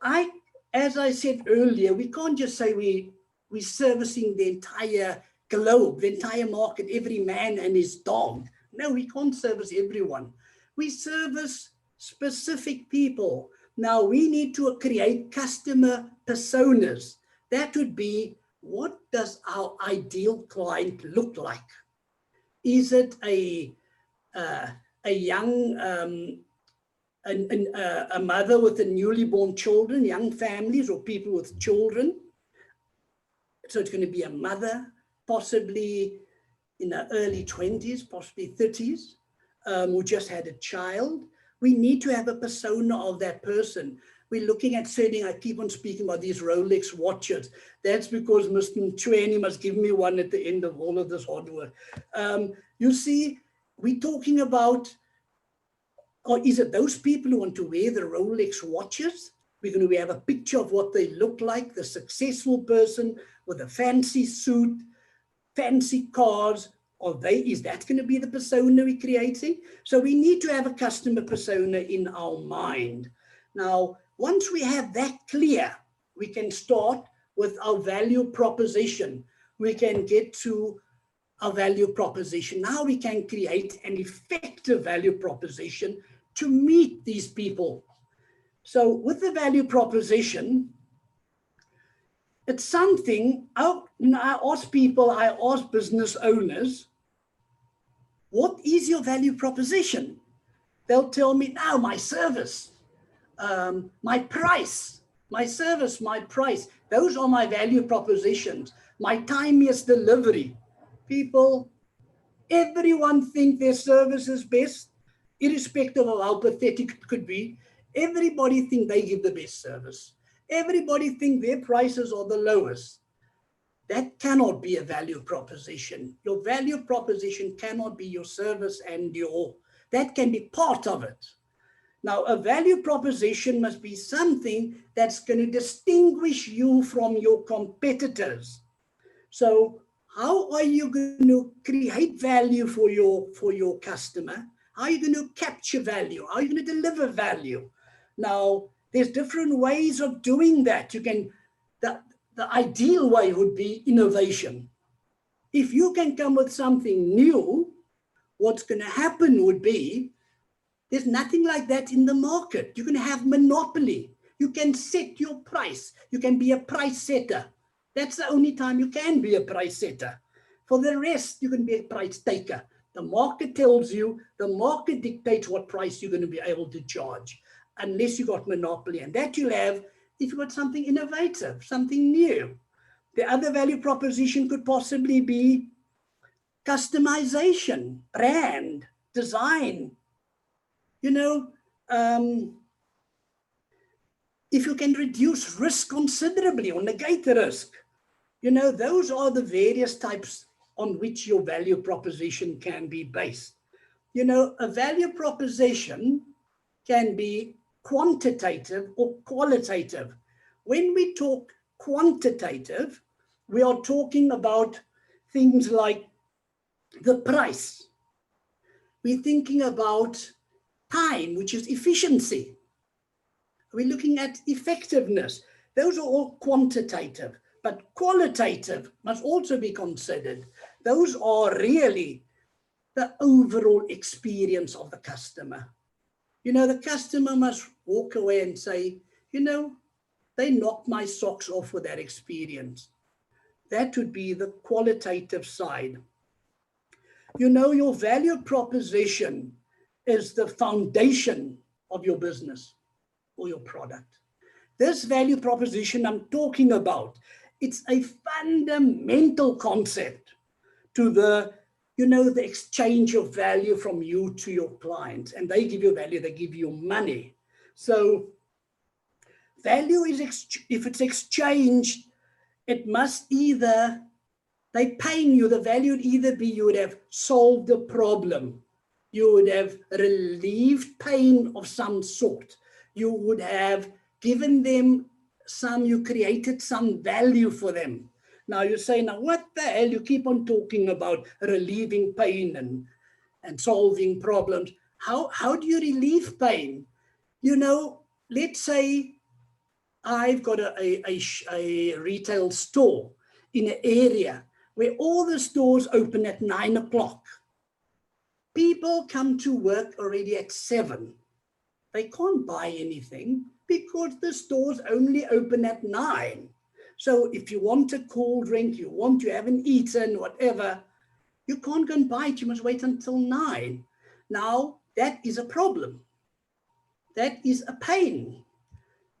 as I said earlier, we can't just say we're servicing the entire globe, the entire market, every man and his dog. No, we can't service everyone. We service specific people. Now, we need to create customer personas. That would be, what does our ideal client look like? Is it a young, a mother with a newly born children, young families or people with children? So it's going to be a mother, possibly in her early 20s, possibly 30s, who just had a child. We need to have a persona of that person. We're looking at setting, I keep on speaking about these Rolex watches. That's because Mr. Mchweni must give me one at the end of all of this hard work. You see, we're talking about, or is it those people who want to wear the Rolex watches? We're going to have a picture of what they look like, the successful person with a fancy suit, fancy cars. Is that going to be the persona we're creating? So we need to have a customer persona in our mind. Now, once we have that clear, we can start with our value proposition. We can get to our value proposition. Now we can create an effective value proposition to meet these people. So with the value proposition, it's something, I ask people, I ask business owners, what is your value proposition? They'll tell me, now my service, my price, my service, my price. Those are my value propositions. My timeliest delivery. People, everyone think their service is best, irrespective of how pathetic it could be. Everybody think they give the best service. Everybody think their prices are the lowest. That cannot be a value proposition. Your value proposition cannot be your service and that can be part of it. Now, a value proposition must be something that's going to distinguish you from your competitors. So how are you going to create value for your customer? How are you going to capture value? How are you going to deliver value? Now, there's different ways of doing that. The ideal way would be innovation. If you can come with something new, what's going to happen would be, there's nothing like that in the market. You're going to have monopoly. You can set your price. You can be a price setter. That's the only time you can be a price setter. For the rest, you can be a price taker. The market tells you, the market dictates what price you're going to be able to charge, unless you got monopoly. And that you'll have if you've got something innovative, something new. The other value proposition could possibly be customization, brand, design. You know, if you can reduce risk considerably or negate the risk, you know, those are the various types on which your value proposition can be based. You know, a value proposition can be quantitative or qualitative. When we talk quantitative, we are talking about things like the price. We're thinking about time, which is efficiency. We're looking at effectiveness. Those are all quantitative, but qualitative must also be considered. Those are really the overall experience of the customer. You know, the customer must walk away and say, you know, they knocked my socks off with that experience. That would be the qualitative side. You know, your value proposition is the foundation of your business or your product. This value proposition I'm talking about, it's a fundamental concept to the, the exchange of value from you to your clients. And they give you value, they give you money. So value is, if it's exchanged, it must either, they're paying you, the value would either be you would have solved the problem, you would have relieved pain of some sort, you would have given them you created some value for them. Now you say, now what the hell, you keep on talking about relieving pain and solving problems. How do you relieve pain? Let's say I've got a retail store in an area where all the stores open at 9 o'clock. People come to work already at 7. They can't buy anything because the stores only open at 9. So if you want a cold drink, you haven't eaten, whatever, you can't go and buy it. You must wait until 9. Now, that is a problem. That is a pain.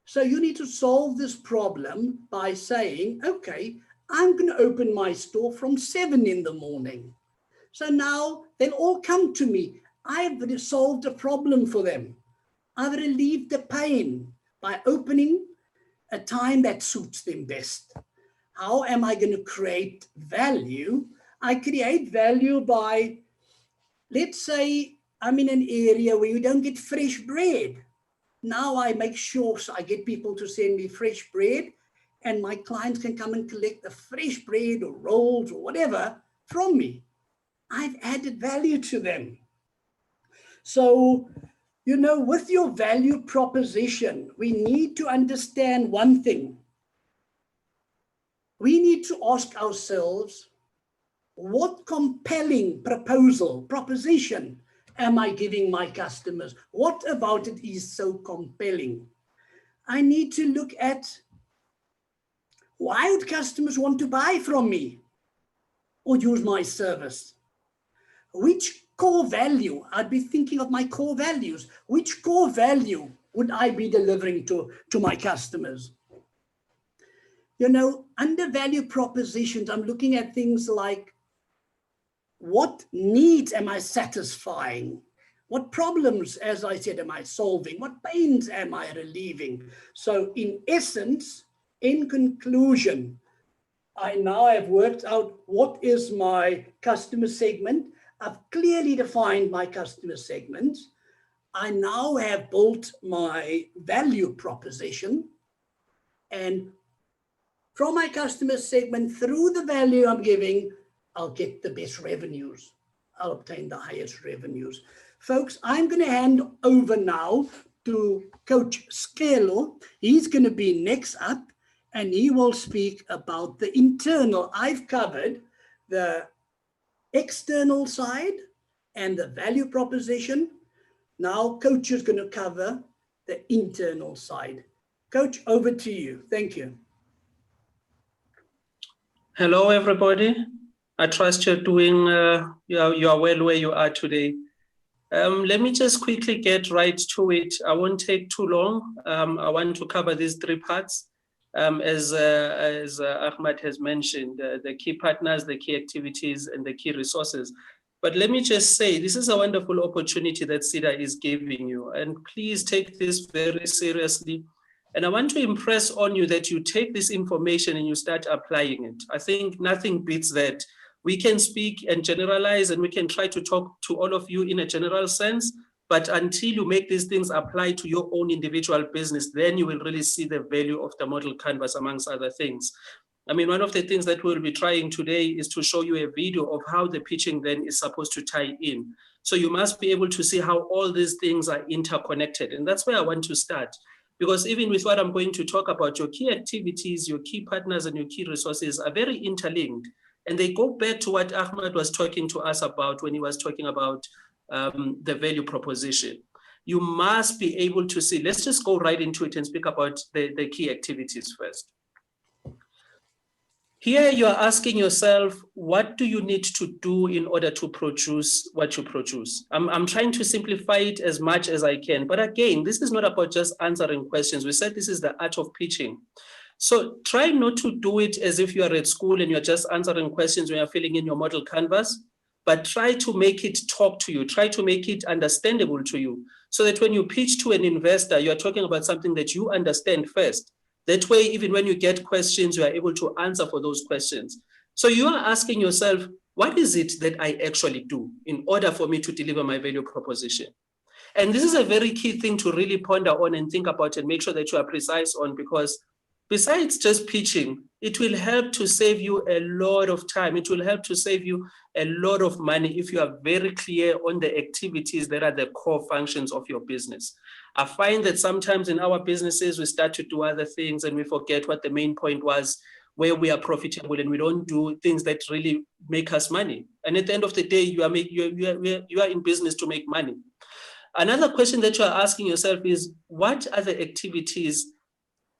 So you need to solve this problem by saying, okay, I'm going to open my store from 7 in the morning. So now they'll all come to me. I've solved a problem for them. I've relieved the pain by opening a time that suits them best. How am I going to create value? I create value by, let's say I'm in an area where you don't get fresh bread. Now I make sure, so I get people to send me fresh bread, and my clients can come and collect the fresh bread or rolls or whatever from me. I've added value to them. So, with your value proposition, we need to understand one thing. We need to ask ourselves, what compelling proposition am I giving my customers? What about it is so compelling? I need to look at, why would customers want to buy from me or use my service? Which core value? I'd be thinking of my core values. Which core value would I be delivering to my customers? Under value propositions, I'm looking at things like, what needs am I satisfying? What problems, as I said, am I solving? What pains am I relieving? So in essence, in conclusion, I now have worked out what is my customer segment. I've clearly defined my customer segments. I now have built my value proposition. And from my customer segment, through the value I'm giving, I'll get the best revenues. I'll obtain the highest revenues. Folks, I'm going to hand over now to Coach Skelo. He's going to be next up, and he will speak about the internal. I've covered the external side and the value proposition. Now, Coach is going to cover the internal side. Coach, over to you. Thank you. Hello, everybody. I trust you're doing, you are well where you are today. Let me just quickly get right to it. I won't take too long. I want to cover these 3 parts. As Ahmad has mentioned, the key partners, the key activities, and the key resources. But let me just say, this is a wonderful opportunity that SEDA is giving you. And please take this very seriously. And I want to impress on you that you take this information and you start applying it. I think nothing beats that. We can speak and generalize, and we can try to talk to all of you in a general sense, but until you make these things apply to your own individual business, then you will really see the value of the model canvas, amongst other things. I mean, one of the things that we'll be trying today is to show you a video of how the pitching then is supposed to tie in. So you must be able to see how all these things are interconnected. And that's where I want to start. Because even with what I'm going to talk about, your key activities, your key partners, and your key resources are very interlinked. And they go back to what Ahmad was talking to us about when he was talking about the value proposition. You must be able to see, let's just go right into it and speak about the key activities first. Here you are asking yourself, what do you need to do in order to produce what you produce? I'm trying to simplify it as much as I can. But again, this is not about just answering questions. We said this is the art of pitching. So try not to do it as if you are at school and you're just answering questions when you're filling in your model canvas, but try to make it talk to you. Try to make it understandable to you so that when you pitch to an investor, you're talking about something that you understand first. That way, even when you get questions, you are able to answer for those questions. So you are asking yourself, what is it that I actually do in order for me to deliver my value proposition? And this is a very key thing to really ponder on and think about and make sure that you are precise on, because besides just pitching, it will help to save you a lot of time. It will help to save you a lot of money if you are very clear on the activities that are the core functions of your business. I find that sometimes in our businesses, we start to do other things and we forget what the main point was, where we are profitable, and we don't do things that really make us money. And at the end of the day, you are in business to make money. Another question that you are asking yourself is, what are the activities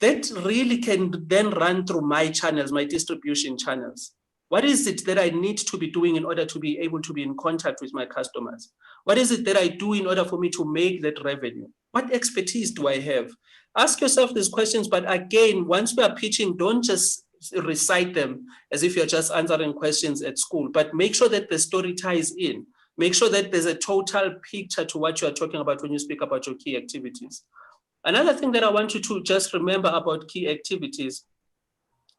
that really can then run through my channels, my distribution channels? What is it that I need to be doing in order to be able to be in contact with my customers? What is it that I do in order for me to make that revenue? What expertise do I have? Ask yourself these questions, but again, once we are pitching, don't just recite them as if you're just answering questions at school, but make sure that the story ties in. Make sure that there's a total picture to what you are talking about when you speak about your key activities. Another thing that I want you to just remember about key activities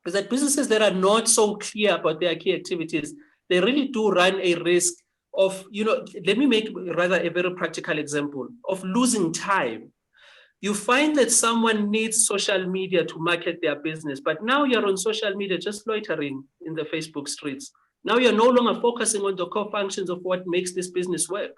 is that businesses that are not so clear about their key activities, they really do run a risk of, let me make rather a very practical example of losing time. You find that someone needs social media to market their business, but now you're on social media just loitering in the Facebook streets. Now you're no longer focusing on the core functions of what makes this business work.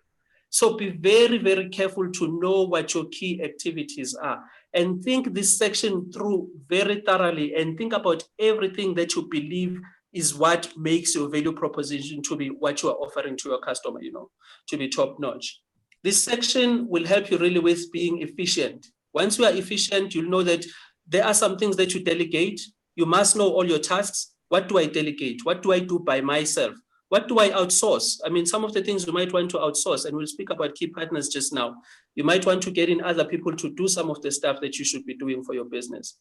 So be very, very careful to know what your key activities are and think this section through very thoroughly and think about everything that you believe is what makes your value proposition to be what you are offering to your customer, to be top notch. This section will help you really with being efficient. Once you are efficient, you'll know that there are some things that you delegate. You must know all your tasks. What do I delegate? What do I do by myself? What do I outsource? I mean, some of the things you might want to outsource, and we'll speak about key partners just now. You might want to get in other people to do some of the stuff that you should be doing for your business.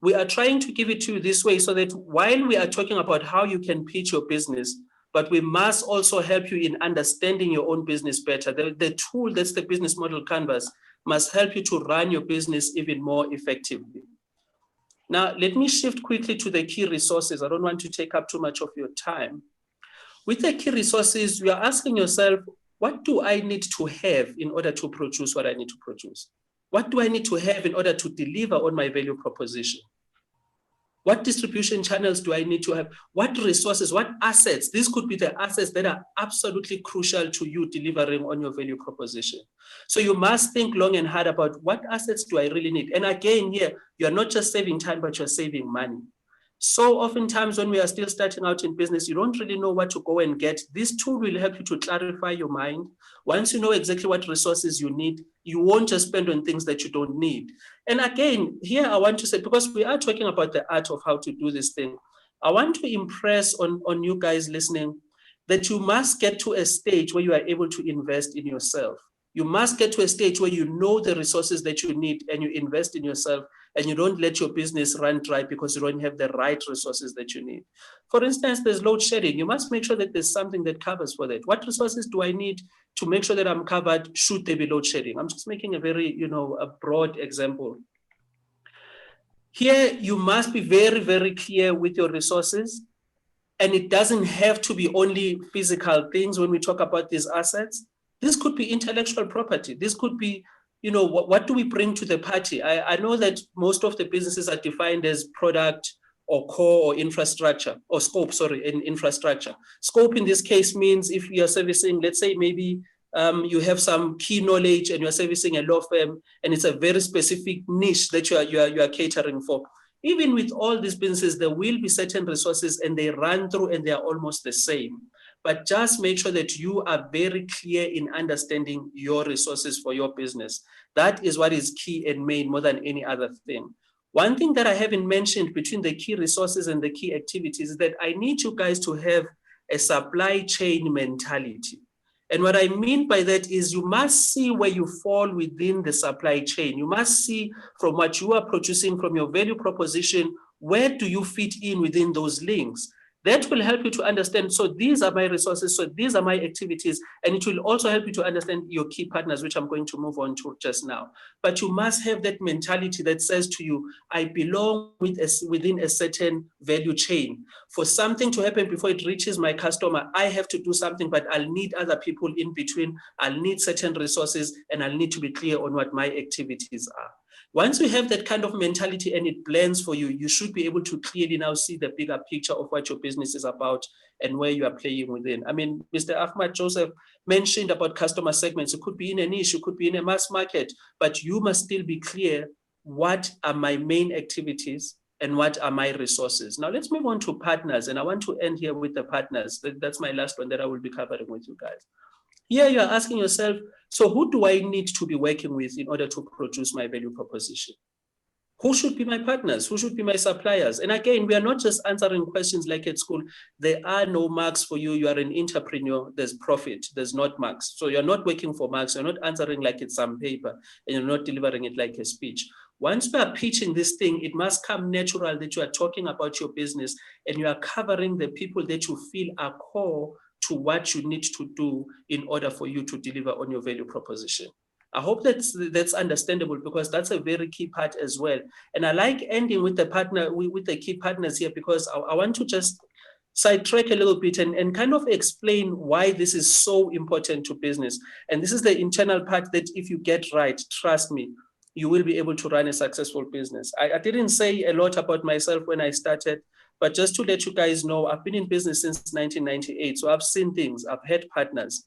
We are trying to give it to you this way so that while we are talking about how you can pitch your business, but we must also help you in understanding your own business better. The tool that's the business model canvas must help you to run your business even more effectively. Now, let me shift quickly to the key resources. I don't want to take up too much of your time. With the key resources, you are asking yourself, what do I need to have in order to produce what I need to produce? What do I need to have in order to deliver on my value proposition? What distribution channels do I need to have? What resources, what assets? These could be the assets that are absolutely crucial to you delivering on your value proposition. So you must think long and hard about what assets do I really need? And again, here, you're not just saving time, but you're saving money. So oftentimes when we are still starting out in business, you don't really know what to go and get. This tool will help you to clarify your mind. Once you know exactly what resources you need, you won't just spend on things that you don't need. And again, here I want to say, because we are talking about the art of how to do this thing, I want to impress on you guys listening that you must get to a stage where you are able to invest in yourself. You must get to a stage where you know the resources that you need and you invest in yourself, and you don't let your business run dry because you don't have the right resources that you need. For instance, there's load shedding. You must make sure that there's something that covers for that. What resources do I need to make sure that I'm covered should there be load shedding? I'm just making a very, a broad example. Here, you must be very, very clear with your resources. And it doesn't have to be only physical things when we talk about these assets. This could be intellectual property. This could be, what do we bring to the party? I know that most of the businesses are defined as product or core or infrastructure, or scope, in infrastructure. Scope in this case means if you're servicing, let's say maybe you have some key knowledge and you're servicing a law firm and it's a very specific niche that you are catering for. Even with all these businesses, there will be certain resources and they run through and they are almost the same. But just make sure that you are very clear in understanding your resources for your business. That is what is key and main more than any other thing. One thing that I haven't mentioned between the key resources and the key activities is that I need you guys to have a supply chain mentality. And what I mean by that is you must see where you fall within the supply chain. You must see from what you are producing, from your value proposition, where do you fit in within those links? That will help you to understand, so these are my resources, so these are my activities, and it will also help you to understand your key partners, which I'm going to move on to just now. But you must have that mentality that says to you, I belong within a certain value chain. For something to happen before it reaches my customer, I have to do something, but I'll need other people in between. I'll need certain resources, and I'll need to be clear on what my activities are. Once you have that kind of mentality and it blends for you, you should be able to clearly now see the bigger picture of what your business is about and where you are playing within. I mean, Mr. Ahmad Joseph mentioned about customer segments. It could be in a niche, it could be in a mass market, but you must still be clear, what are my main activities and what are my resources? Now let's move on to partners. And I want to end here with the partners. That's my last one that I will be covering with you guys. Here you're asking yourself, so who do I need to be working with in order to produce my value proposition? Who should be my partners? Who should be my suppliers? And again, we are not just answering questions like at school. There are no marks for you. You are an entrepreneur. There's profit. There's not marks. So you're not working for marks. You're not answering like it's some paper, and you're not delivering it like a speech. Once we are pitching this thing, it must come natural that you are talking about your business and you are covering the people that you feel are core to what you need to do in order for you to deliver on your value proposition. I hope that's understandable, because that's a very key part as well. And I like ending with the partner, with the key partners here, because I want to just sidetrack a little bit and kind of explain why this is so important to business. And this is the internal part that if you get right, trust me, you will be able to run a successful business. I didn't say a lot about myself when I started, but just to let you guys know, I've been in business since 1998. So I've seen things, I've had partners.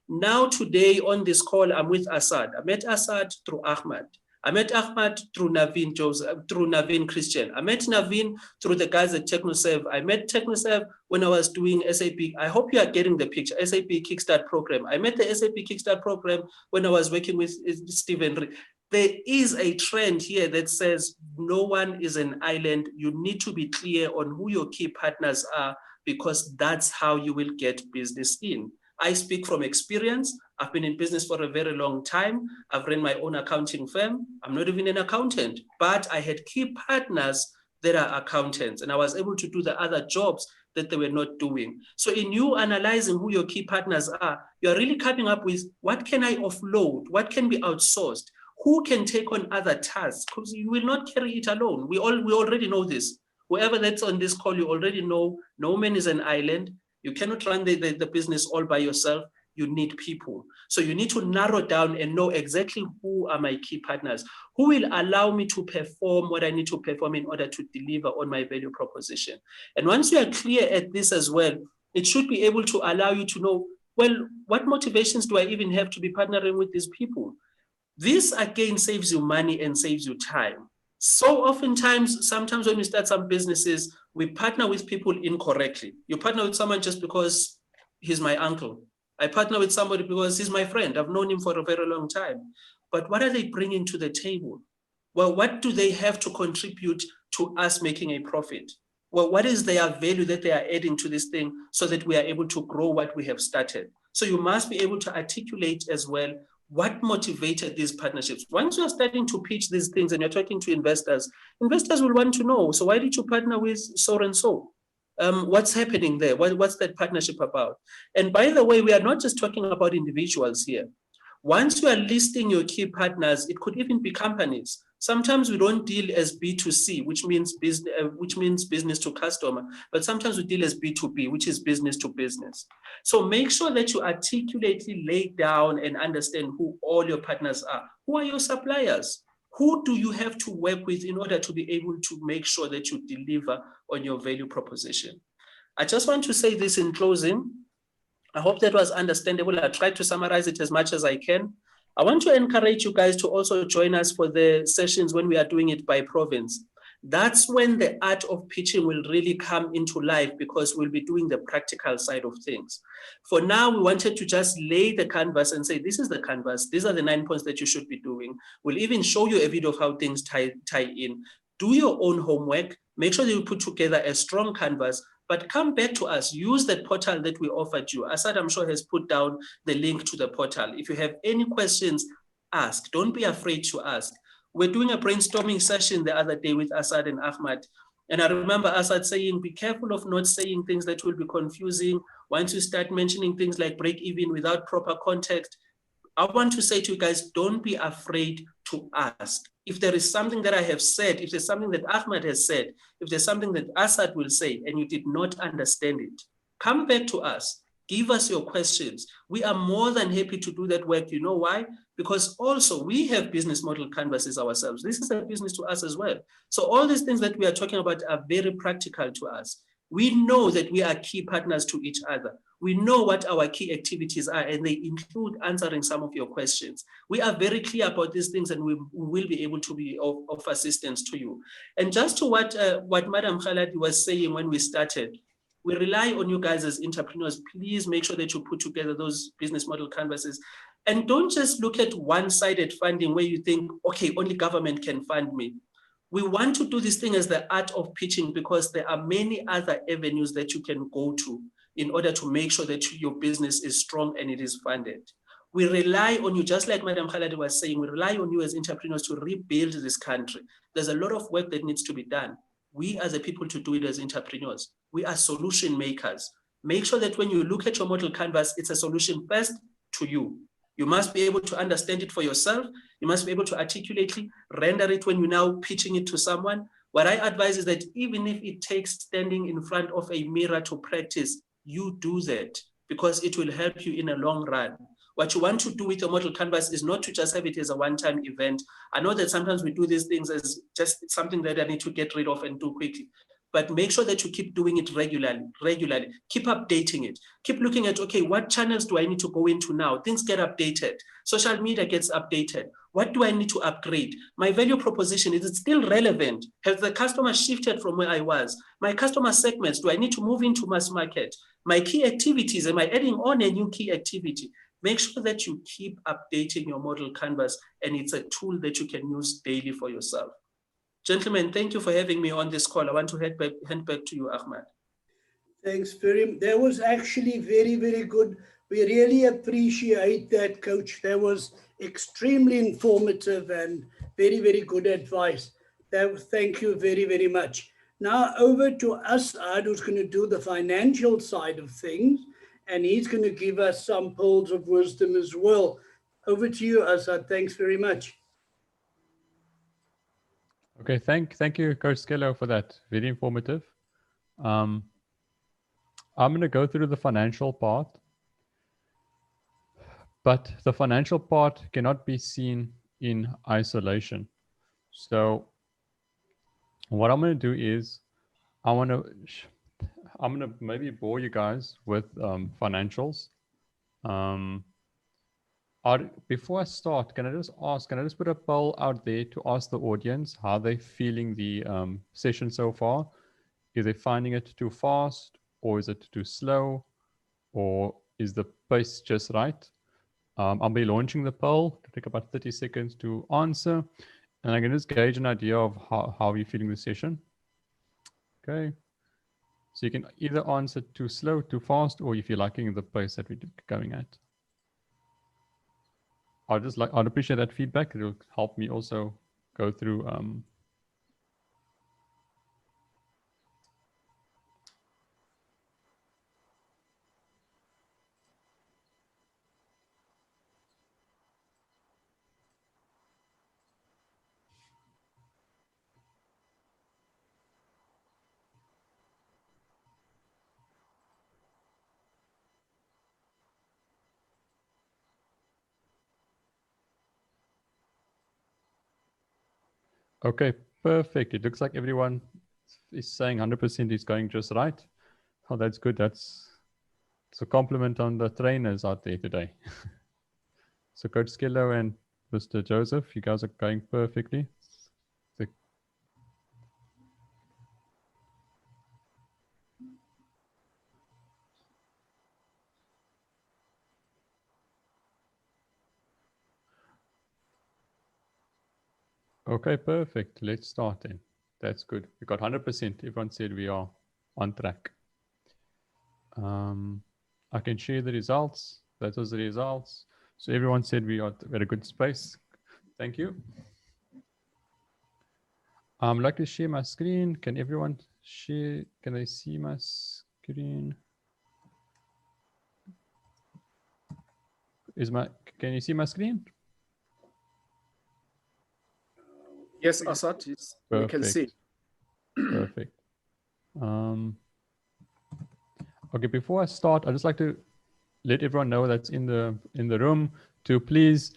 Now today on this call, I'm with Assad. I met Assad through Ahmad. I met Ahmad through Naveen Joseph, through Naveen Christian. I met Naveen through the guys at TechnoServe. I met TechnoServe when I was doing SAP. I hope you are getting the picture, SAP Kickstart program. I met the SAP Kickstart program when I was working with Stephen. There is a trend here that says no one is an island. You need to be clear on who your key partners are, because that's how you will get business in. I speak from experience. I've been in business for a very long time. I've run my own accounting firm. I'm not even an accountant, but I had key partners that are accountants, and I was able to do the other jobs that they were not doing. So in you analyzing who your key partners are, you're really coming up with, what can I offload? What can be outsourced? Who can take on other tasks? Because you will not carry it alone. We already know this. Whoever that's on this call, you already know no man is an island. You cannot run the business all by yourself. You need people. So you need to narrow down and know exactly who are my key partners, who will allow me to perform what I need to perform in order to deliver on my value proposition. And once you are clear at this as well, it should be able to allow you to know, well, what motivations do I even have to be partnering with these people? This again saves you money and saves you time. So oftentimes, sometimes when we start some businesses, we partner with people incorrectly. You partner with someone just because he's my uncle. I partner with somebody because he's my friend. I've known him for a very long time. But what are they bringing to the table? Well, what do they have to contribute to us making a profit? Well, what is their value that they are adding to this thing so that we are able to grow what we have started? So you must be able to articulate as well what motivated these partnerships. Once you're starting to pitch these things and you're talking to investors, investors will want to know, so why did you partner with so and so? What's happening there? What's that partnership about? And by the way, we are not just talking about individuals here. Once you are listing your key partners, it could even be companies. Sometimes we don't deal as B2C, which means business to customer, but sometimes we deal as B2B, which is business to business. So make sure that you articulately lay down and understand who all your partners are. Who are your suppliers? Who do you have to work with in order to be able to make sure that you deliver on your value proposition? I just want to say this in closing. I hope that was understandable. I tried to summarize it as much as I can. I want to encourage you guys to also join us for the sessions when we are doing it by province. That's when the art of pitching will really come into life, because we'll be doing the practical side of things. For now, we wanted to just lay the canvas and say, this is the canvas. These are the 9 points that you should be doing. We'll even show you a video of how things tie in. do your own homework, make sure that you put together a strong canvas, but come back to us, use that portal that we offered you. Asad, I'm sure, has put down the link to the portal. If you have any questions, ask. Don't be afraid to ask. We're doing a brainstorming session the other day with Asad and Ahmad. And I remember Asad saying, be careful of not saying things that will be confusing. Once you start mentioning things like break even without proper context, I want to say to you guys, don't be afraid to ask. If there is something that I have said, if there's something that Ahmad has said, if there's something that Asad will say and you did not understand it, come back to us. Give us your questions. We are more than happy to do that work. You know why? Because also we have business model canvases ourselves. This is a business to us as well. So all these things that we are talking about are very practical to us. We know that we are key partners to each other. We know what our key activities are, and they include answering some of your questions. We are very clear about these things, and we will be able to be of assistance to you. And just to what Madam Khaladi was saying when we started, we rely on you guys as entrepreneurs. Please make sure that you put together those business model canvases. And don't just look at one-sided funding where you think, okay, only government can fund me. We want to do this thing as the art of pitching because there are many other avenues that you can go to in order to make sure that your business is strong and it is funded. We rely on you, just like Madam Khaladi was saying, we rely on you as entrepreneurs to rebuild this country. There's a lot of work that needs to be done. We are the people to do it as entrepreneurs. We are solution makers. Make sure that when you look at your model canvas, it's a solution first to you. You must be able to understand it for yourself. You must be able to articulately render it when you're now pitching it to someone. What I advise is that even if it takes standing in front of a mirror to practice, you do that because it will help you in a long run. What you want to do with your model canvas is not to just have it as a one-time event. I know that sometimes we do these things as just something that I need to get rid of and do quickly. But make sure that you keep doing it regularly. Keep updating it. Keep looking at, okay, what channels do I need to go into now? Things get updated. Social media gets updated. What do I need to upgrade? My value proposition, is it still relevant? Has the customer shifted from where I was? My customer segments, do I need to move into mass market? My key activities, am I adding on a new key activity? Make sure that you keep updating your model canvas, and it's a tool that you can use daily for yourself. Gentlemen, thank you for having me on this call. I want to hand back to you, Ahmad. Thanks very much. That was actually very, very good. We really appreciate that, Coach. That was extremely informative and very, very good advice. Thank you very, very much. Now over to Asad, who's going to do the financial side of things, and he's going to give us some pearls of wisdom as well. Over to you, Asad. Thanks very much. Okay, thank you, Coach Skello, for that. Very informative. I'm going to go through the financial part, but the financial part cannot be seen in isolation. So what I'm going to do is I'm going to maybe bore you guys with financials. Before I start, can I just put a poll out there to ask the audience how they're feeling the session so far? Is they finding it too fast, or is it too slow, or is the pace just right? I'll be launching the poll. It'll take about 30 seconds to answer, and I can just gauge an idea of how you're feeling the session. Okay. So you can either answer too slow, too fast, or if you're liking the pace that we're going at. I'd appreciate that feedback. It'll help me also go through Okay, perfect. It looks like everyone is saying 100% is going just right. Oh, that's good. It's a compliment on the trainers out there today. So Coach Skello and Mr. Joseph, you guys are going perfectly. Okay, perfect. Let's start then. That's good. We got 100%. Everyone said we are on track. I can share the results. That was the results. So everyone said we are at a good space. Thank you. I'd like to share my screen. Can everyone share? Can I see my screen? Can you see my screen? Yes, Asad, we can see. Perfect. Okay, before I start, I'd just like to let everyone know that's in the room to please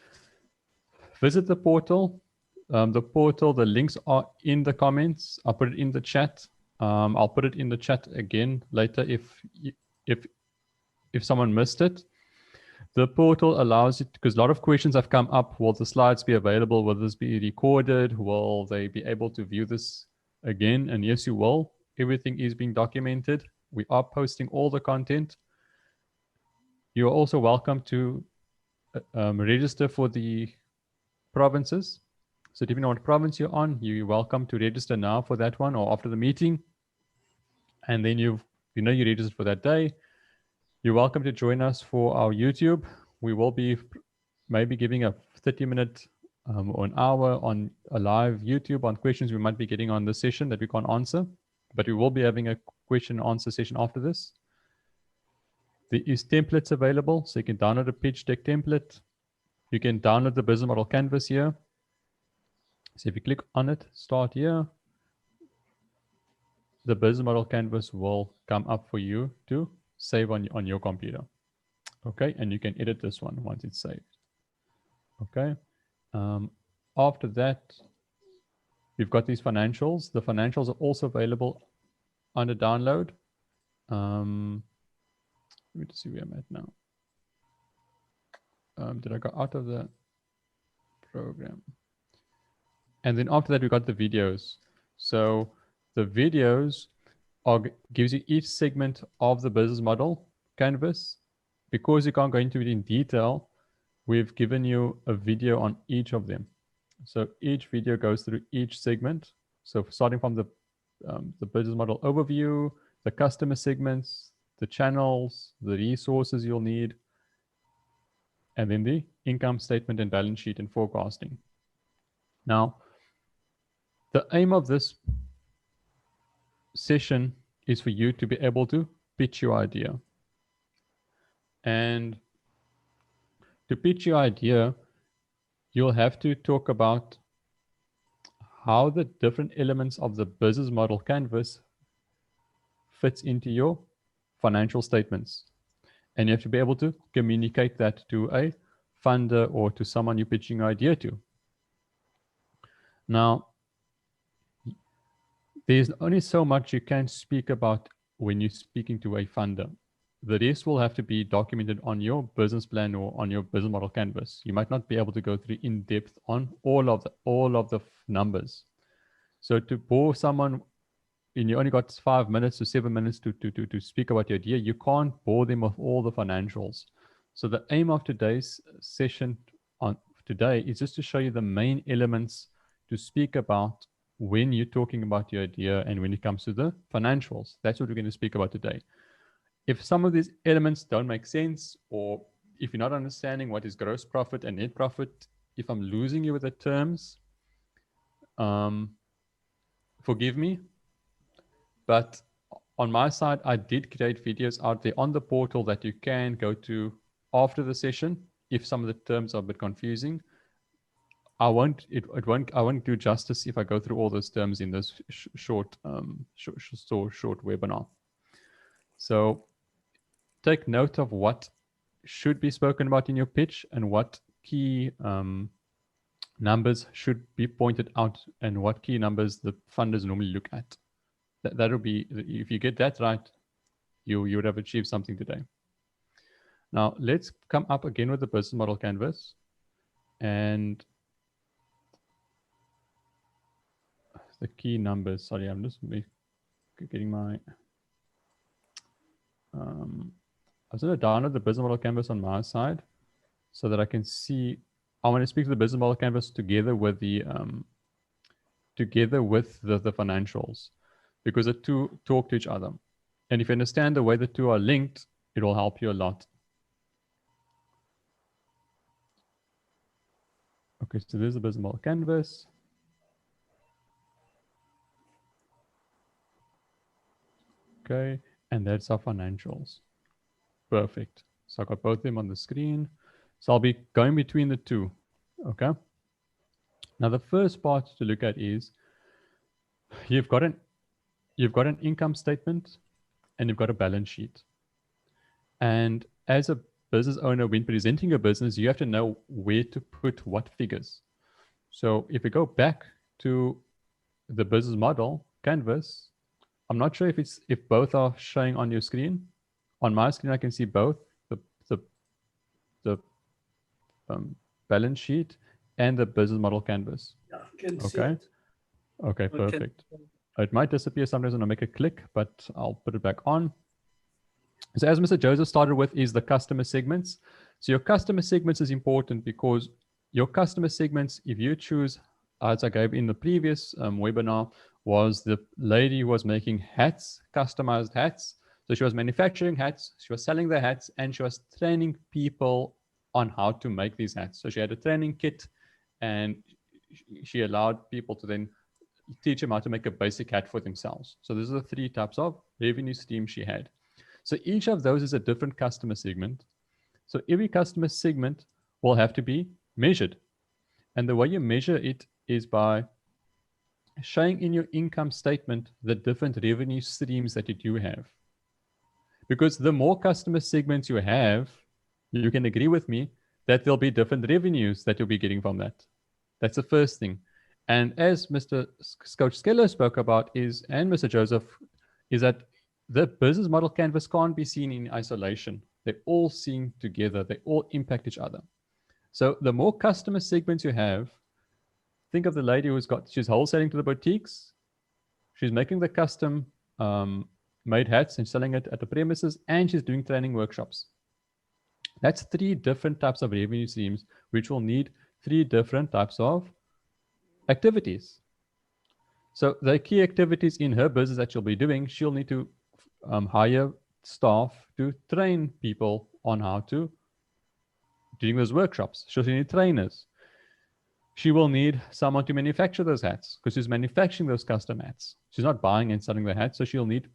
visit the portal. The links are in the comments. I'll put it in the chat. I'll put it in the chat again later if someone missed it. The portal allows it, because a lot of questions have come up. Will the slides be available? Will this be recorded? Will they be able to view this again? And yes, you will. Everything is being documented. We are posting all the content. You are also welcome to register for the provinces. So if you know what province you're on, you're welcome to register now for that one or after the meeting. And then you registered for that day. You're welcome to join us for our YouTube. We will be maybe giving a 30-minute or an hour on a live YouTube on questions we might be getting on this session that we can't answer. But we will be having a question and answer session after this. There is templates available, so you can download a pitch deck template. You can download the business model canvas here. So if you click on it, start here, the business model canvas will come up for you to save on your computer. Okay, and you can edit this one once it's saved. Okay, after that, we've got these financials. The financials are also available under download. Let me just see where I'm at now. Did I go out of the program? And then after that, we got the videos. So the videos gives you each segment of the business model canvas. Because you can't go into it in detail, we've given you a video on each of them. So each video goes through each segment. So starting from the business model overview, the customer segments, the channels, the resources you'll need, and then the income statement and balance sheet and forecasting. Now, the aim of this session is for you to be able to pitch your idea. And to pitch your idea, you'll have to talk about how the different elements of the business model canvas fits into your financial statements. And you have to be able to communicate that to a funder or to someone you're pitching your idea to. Now, there's only so much you can speak about when you're speaking to a funder. The rest will have to be documented on your business plan or on your business model canvas. You might not be able to go through in depth on all of the numbers. So to bore someone, and you only got 5 minutes to 7 minutes to speak about your idea, you can't bore them with all the financials. So the aim of today's session today is just to show you the main elements to speak about when you're talking about your idea and when it comes to the financials. That's what we're going to speak about today. If some of these elements don't make sense, or if you're not understanding what is gross profit and net profit, if I'm losing you with the terms, forgive me. But on my side, I did create videos out there on the portal that you can go to after the session if some of the terms are a bit confusing. I won't do justice if I go through all those terms in this short webinar. So take note of what should be spoken about in your pitch and what key numbers should be pointed out and what key numbers the funders normally look at. That'll be, if you get that right, you would have achieved something today. Now let's come up again with the business model canvas, and the key numbers. Sorry, I'm just getting my. I was going to download the business model canvas on my side so that I can see. I want to speak to the business model canvas together with the together with the financials, because the two talk to each other. And if you understand the way the two are linked, it will help you a lot. Okay, so there's the business model canvas. Okay, and that's our financials. Perfect. So I got both of them on the screen. So I'll be going between the two. Okay. Now the first part to look at is you've got an income statement and you've got a balance sheet. And as a business owner, when presenting a business, you have to know where to put what figures. So if we go back to the business model canvas, I'm not sure if both are showing on your screen. On my screen, I can see both the balance sheet and the business model canvas. Yeah, I can see Okay. it. Okay, perfect. It might disappear sometimes when I make a click, but I'll put it back on. So as Mr. Joseph started with is the customer segments. So your customer segments is important because your customer segments, if you choose, as I gave in the previous webinar, was the lady who was making hats, customized hats. So she was manufacturing hats, she was selling the hats, and she was training people on how to make these hats. So she had a training kit, and she allowed people to then teach them how to make a basic hat for themselves. So these are the three types of revenue streams she had. So each of those is a different customer segment. So every customer segment will have to be measured. And the way you measure it is by showing in your income statement the different revenue streams that you do have. Because the more customer segments you have, you can agree with me that there'll be different revenues that you'll be getting from that. That's the first thing. And as Mr. Coach Skeller spoke about and Mr. Joseph, is that the business model canvas can't be seen in isolation. They're all seen together. They all impact each other. So the more customer segments you have, think of the lady she's wholesaling to the boutiques. She's making the custom made hats and selling it at the premises, and she's doing training workshops. That's three different types of revenue streams, which will need three different types of activities. So the key activities in her business that she'll be doing, she'll need to hire staff to train people on how to doing those workshops. She'll need trainers. She will need someone to manufacture those hats because she's manufacturing those custom hats. She's not buying and selling the hats, so she'll need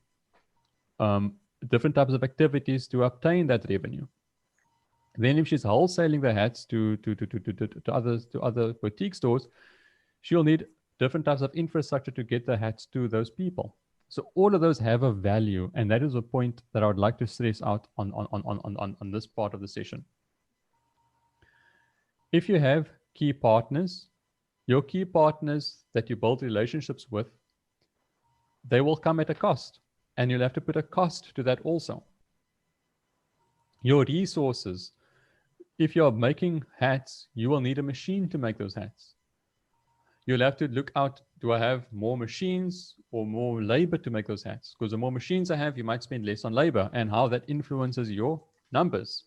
different types of activities to obtain that revenue. Then if she's wholesaling the hats to other boutique stores, she'll need different types of infrastructure to get the hats to those people. So all of those have a value, and that is a point that I would like to stress out on this part of the session. If you have key partners, your key partners that you build relationships with, they will come at a cost, and you'll have to put a cost to that also. Your resources, if you're making hats, you will need a machine to make those hats. You'll have to look out, do I have more machines or more labor to make those hats? Because the more machines I have, you might spend less on labor, and how that influences your numbers.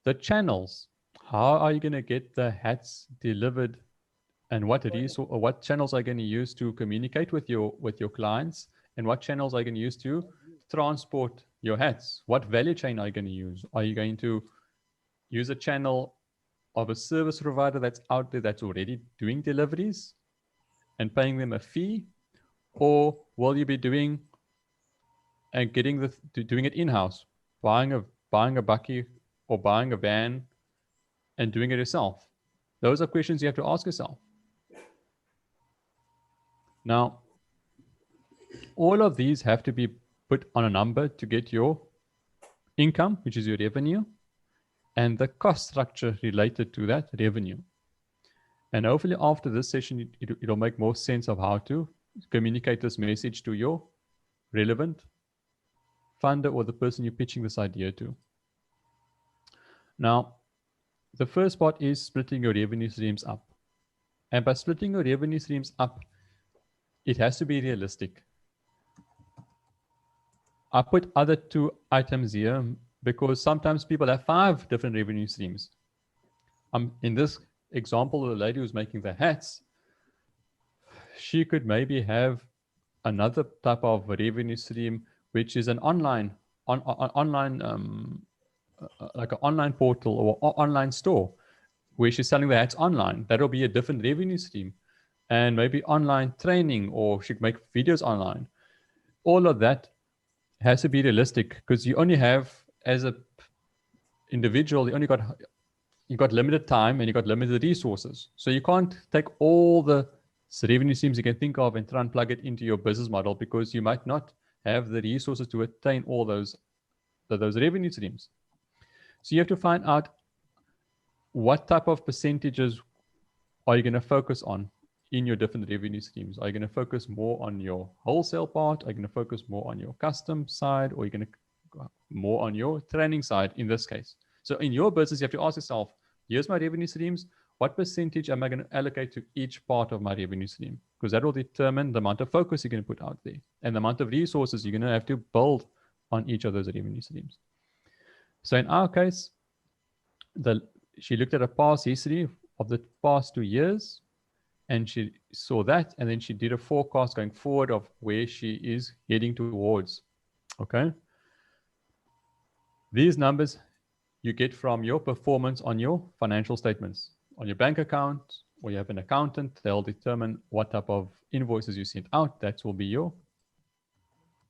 The channels, how are you going to get the hats delivered, and what channels are you going to use to communicate with your clients, and what channels are you going to use to transport your hats? What value chain are you going to use? Are you going to use a channel of a service provider that's out there that's already doing deliveries and paying them a fee, or will you be doing it in-house, buying a bakkie or buying a van and doing it yourself? Those are questions you have to ask yourself. Now, all of these have to be put on a number to get your income, which is your revenue, and the cost structure related to that revenue. And hopefully after this session, it'll make more sense of how to communicate this message to your relevant funder or the person you're pitching this idea to. Now, the first part is splitting your revenue streams up. And by splitting your revenue streams up, it has to be realistic. I put other two items here because sometimes people have 5 different revenue streams. In this example, the lady who's making the hats, she could maybe have another type of revenue stream, which is an online, like an online portal or online store, where she's selling the hats online. That'll be a different revenue stream. And maybe online training, or she could make videos online. All of that has to be realistic, because you only have, as a individual, you got limited time and you got limited resources. So you can't take all the revenue streams you can think of and try and plug it into your business model, because you might not have the resources to attain all those revenue streams. So you have to find out what type of percentages are you going to focus on in your different revenue streams. Are you going to focus more on your wholesale part? Are you going to focus more on your custom side? Or are you going to go more on your training side in this case? So in your business, you have to ask yourself, here's my revenue streams. What percentage am I going to allocate to each part of my revenue stream? Because that will determine the amount of focus you're going to put out there and the amount of resources you're going to have to build on each of those revenue streams. So in our case, she looked at a past history of the past 2 years, and she saw that, and then she did a forecast going forward of where she is heading towards. Okay. These numbers you get from your performance on your financial statements, on your bank account, or you have an accountant. They'll determine what type of invoices you sent out. That will be your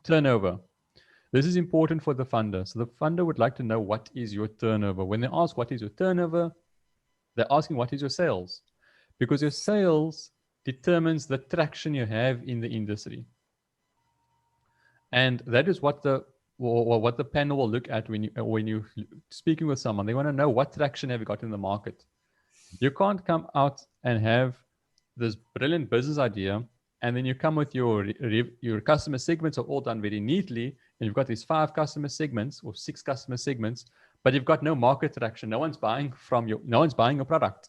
turnover. This is important for the funder. So the funder would like to know, what is your turnover? When they ask what is your turnover, they're asking what is your sales, because your sales determines the traction you have in the industry. And that is what the panel will look at when you're speaking with someone. They want to know, what traction have you got in the market? You can't come out and have this brilliant business idea, and then you come with your customer segments are all done very neatly, and you've got these 5 customer segments or 6 customer segments, but you've got no market traction. No one's buying from you. No one's buying a product.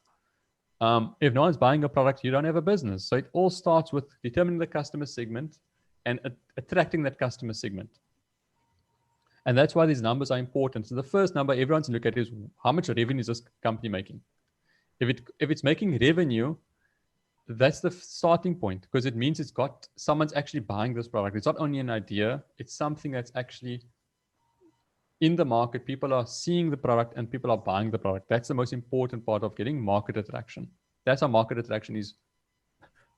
If no one's buying a product, you don't have a business. So it all starts with determining the customer segment and attracting that customer segment. And that's why these numbers are important. So the first number everyone's look at is, how much revenue is this company making? If it's making revenue, that's the starting point, because it means someone's actually buying this product. It's not only an idea, it's something that's actually in the market. People are seeing the product and people are buying the product. That's the most important part of getting market attraction. That's how market attraction is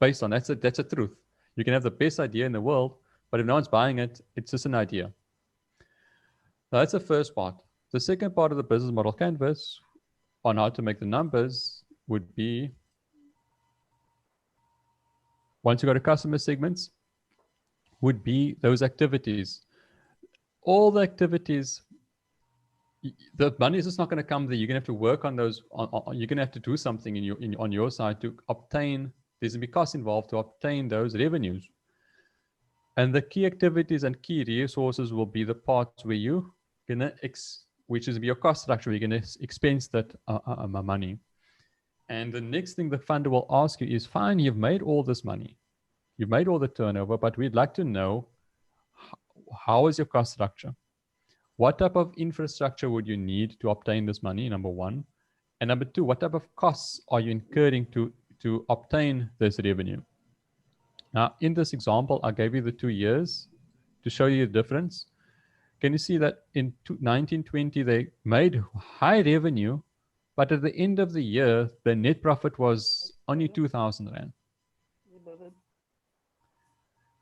based on. That's a truth. You can have the best idea in the world, but if no one's buying it, it's just an idea. Now, that's the first part. The second part of the business model canvas on how to make the numbers would be, once you go to customer segments, would be those activities. All the activities, the money is just not going to come there. You're going to have to work on those. You're going to have to do something on your side to obtain. There's going to be costs involved to obtain those revenues. And the key activities and key resources will be the parts where you're going to, which is your cost structure. You're going to expense that money. And the next thing the funder will ask you is, fine, you've made all this money. You've made all the turnover, but we'd like to know, how is your cost structure? What type of infrastructure would you need to obtain this money, number one? And number two, what type of costs are you incurring to obtain this revenue? Now, in this example, I gave you the 2 years to show you the difference. Can you see that in 1920, they made high revenue, but at the end of the year, the net profit was only 2,000 Rand.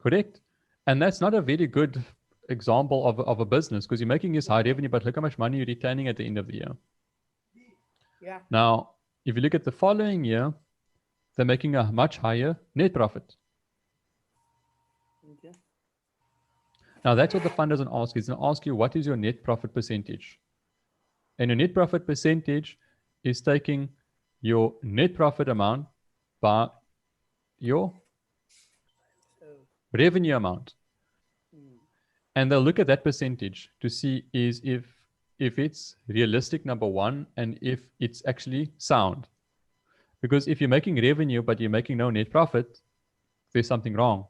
Correct? And that's not a very good example of a business, because you're making this high revenue, but look how much money you're retaining at the end of the year. Yeah. Now, if you look at the following year, they're making a much higher net profit. Okay. Now, that's what the fund doesn't ask. It's going to ask you, what is your net profit percentage? And your net profit percentage is taking your net profit amount by your revenue amount. And they'll look at that percentage to see if it's realistic, number one, and if it's actually sound. Because if you're making revenue, but you're making no net profit, there's something wrong.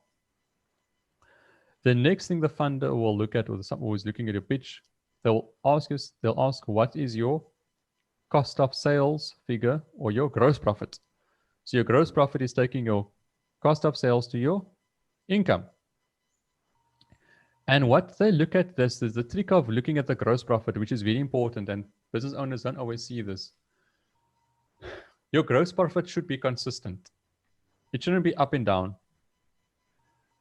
The next thing the funder will look at, or someone who's looking at your pitch, they'll ask what is your cost of sales figure or your gross profit. So your gross profit is taking your cost of sales to your income. And what they look at this is the trick of looking at the gross profit, which is very important, and business owners don't always see this. Your gross profit should be consistent. It shouldn't be up and down.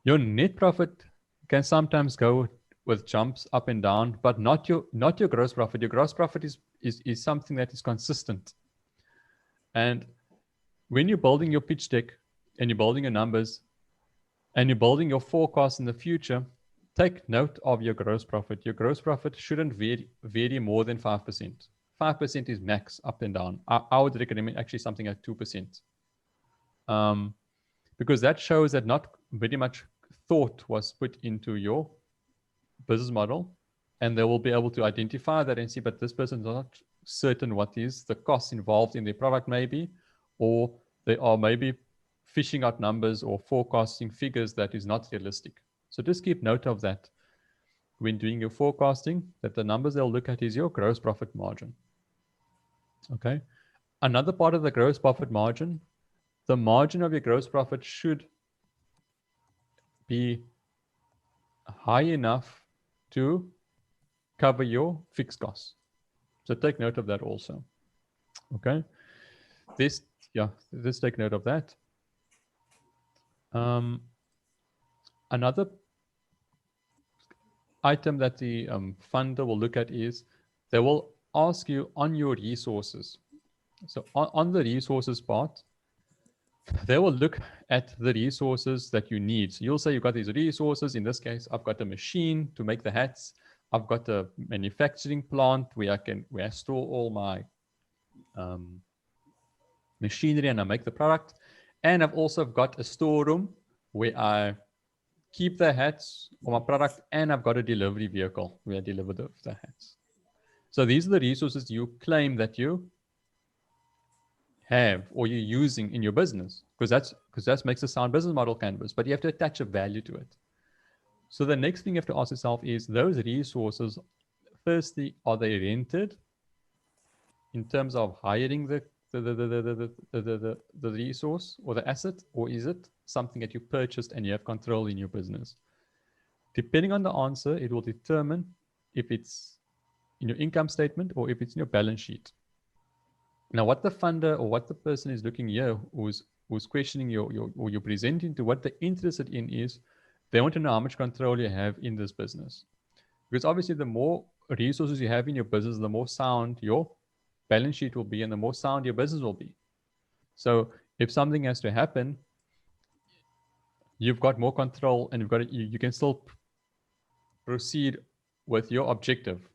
Your net profit can sometimes go with jumps up and down, but not your gross profit. Your gross profit is something that is consistent. And when you're building your pitch deck and you're building your numbers and you're building your forecast in the future, take note of your gross profit. Your gross profit shouldn't vary more than 5%. 5% is max up and down. I would recommend actually something like 2%. Because that shows that not very much thought was put into your business model, and they will be able to identify that and see, but this person is not certain what is the cost involved in their product maybe, or they are maybe fishing out numbers or forecasting figures that is not realistic. So just keep note of that when doing your forecasting, that the numbers they'll look at is your gross profit margin. Okay. Another part of the gross profit margin, the margin of your gross profit should be high enough to cover your fixed costs. So take note of that also. Okay. Let's take note of that. Another item that the funder will look at is they will ask you on your resources. So on the resources part, they will look at the resources that you need. So you'll say you've got these resources. In this case, I've got a machine to make the hats. I've got a manufacturing plant where I store all my machinery and I make the product. And I've also got a storeroom where I keep the hats or my product, and I've got a delivery vehicle where I deliver the hats. So these are the resources you claim that you have or you're using in your business, because that makes a sound business model canvas, but you have to attach a value to it. So the next thing you have to ask yourself is, those resources, firstly, are they rented in terms of hiring the resource or the asset, or is it something that you purchased and you have control in your business? Depending on the answer, it will determine if it's in your income statement or if it's in your balance sheet. Now, what the funder or what the person is looking here, who's questioning you or you're presenting to, what they're interested in is they want to know how much control you have in this business. Because obviously the more resources you have in your business, the more sound your balance sheet will be and the more sound your business will be. So if something has to happen, you've got more control and you can still proceed with your objective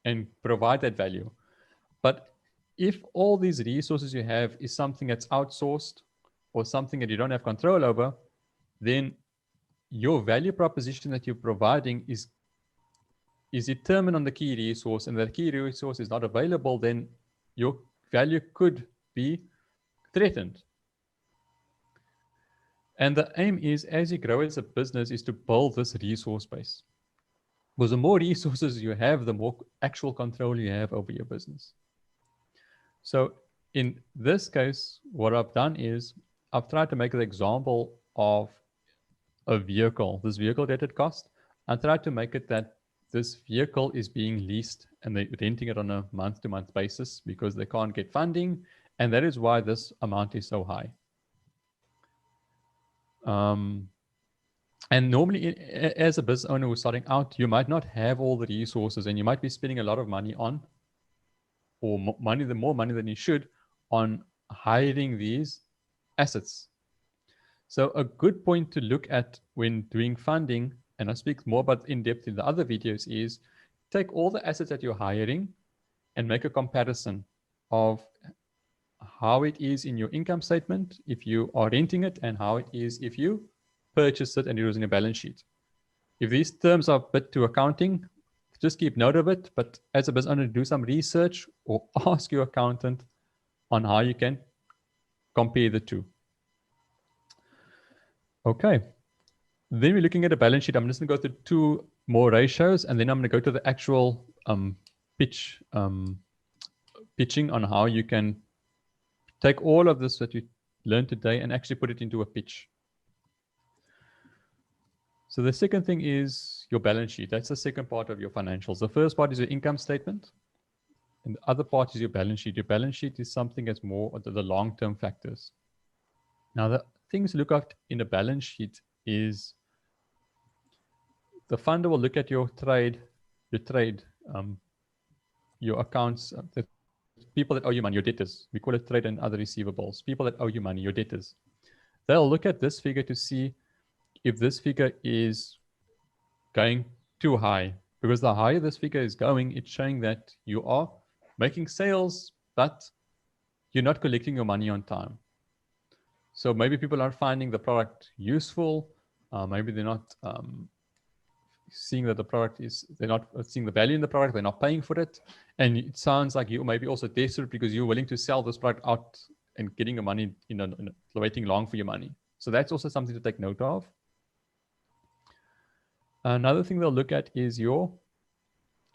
and provide that value. But if all these resources you have is something that's outsourced or something that you don't have control over, then your value proposition that you're providing is determined on the key resource, and that key resource is not available, then your value could be threatened. And the aim is, as you grow as a business, is to build this resource base. Because the more resources you have, the more actual control you have over your business. So in this case, what I've done is I've tried to make an example of a vehicle, this vehicle rated cost. I tried to make it that this vehicle is being leased and they're renting it on a month-to-month basis because they can't get funding. And that is why this amount is so high. And normally, as a business owner who's starting out, you might not have all the resources and you might be spending a lot of money on, or more money than you should, on hiring these assets. So a good point to look at when doing funding, and I speak more about in depth in the other videos, is take all the assets that you're hiring and make a comparison of how it is in your income statement if you are renting it and how it is if you purchase it and you're using a balance sheet. If these terms are a bit to accounting, just keep note of it. But as a business owner, do some research or ask your accountant on how you can compare the two. Okay. Then we're looking at a balance sheet. I'm just going to go through two more ratios, and then I'm going to go to the actual pitching on how you can take all of this that you learned today and actually put it into a pitch. So the second thing is your balance sheet. That's the second part of your financials. The first part is your income statement. And the other part is your balance sheet. Your balance sheet is something that's more of the long-term factors. Now, the things to look at in a balance sheet is the funder will look at your trade, your accounts, the people that owe you money, your debtors. We call it trade and other receivables. People that owe you money, your debtors. They'll look at this figure to see if this figure is going too high. Because the higher this figure is going, it's showing that you are making sales, but you're not collecting your money on time. So maybe people aren't finding the product useful. Maybe they're not seeing that the product is, they're not seeing the value in the product. They're not paying for it. And it sounds like you may be also desperate because you're willing to sell this product out and getting the money, waiting long for your money. So that's also something to take note of. Another thing they'll look at is your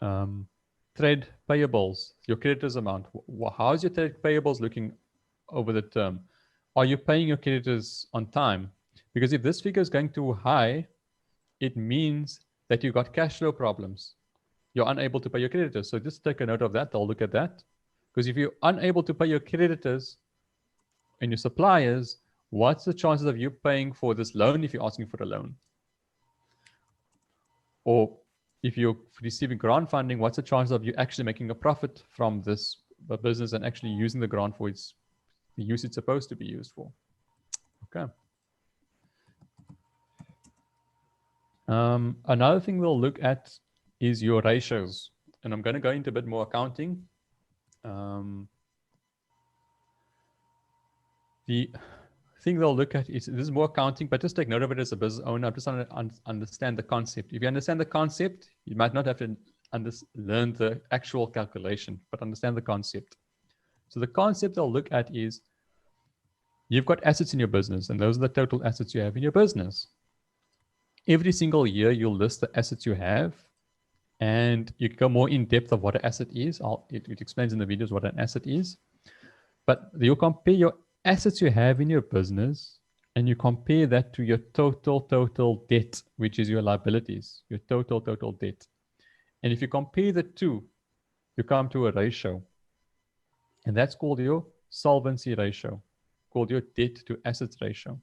trade payables, your creditors amount. How is your trade payables looking over the term? Are you paying your creditors on time? Because if this figure is going too high, it means that you've got cash flow problems. You're unable to pay your creditors. So just take a note of that. They'll look at that. Because if you're unable to pay your creditors and your suppliers, what's the chances of you paying for this loan if you're asking for a loan? Or if you're receiving grant funding, what's the chance of you actually making a profit from this business and actually using the grant for the use it's supposed to be used for? Okay. Another thing we'll look at is your ratios. And I'm going to go into a bit more accounting. The thing they'll look at is, this is more accounting, but just take note of it as a business owner. Just understand the concept. If you understand the concept, you might not have to learn the actual calculation, but understand the concept. So the concept they'll look at is, you've got assets in your business, and those are the total assets you have in your business. Every single year, you'll list the assets you have, and you can go more in depth of what an asset is. It explains in the videos what an asset is. But you'll compare your assets you have in your business, and you compare that to your total debt, which is your liabilities, your total debt. And if you compare the two, you come to a ratio. And that's called your solvency ratio, called your debt to assets ratio.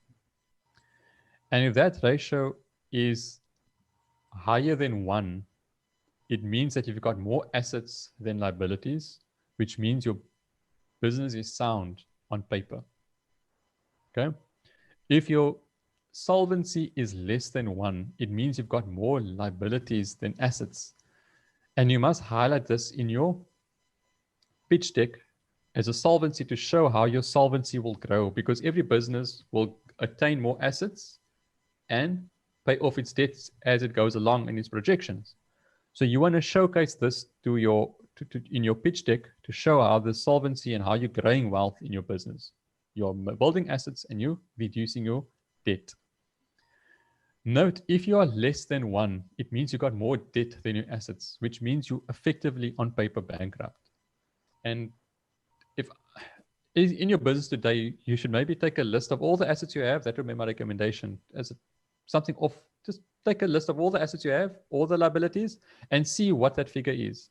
And if that ratio is higher than 1, it means that you've got more assets than liabilities, which means your business is sound on paper. Okay. If your solvency is less than 1, it means you've got more liabilities than assets. And you must highlight this in your pitch deck as a solvency to show how your solvency will grow, because every business will attain more assets and pay off its debts as it goes along in its projections. So you want to showcase this to in your pitch deck to show how the solvency and how you're growing wealth in your business. You're building assets and you're reducing your debt. Note, if you are less than 1, it means you've got more debt than your assets, which means you're effectively on paper bankrupt. And if in your business today, you should maybe take a list of all the assets you have. That would be my recommendation. As something off, just take a list of all the assets you have, all the liabilities, and see what that figure is.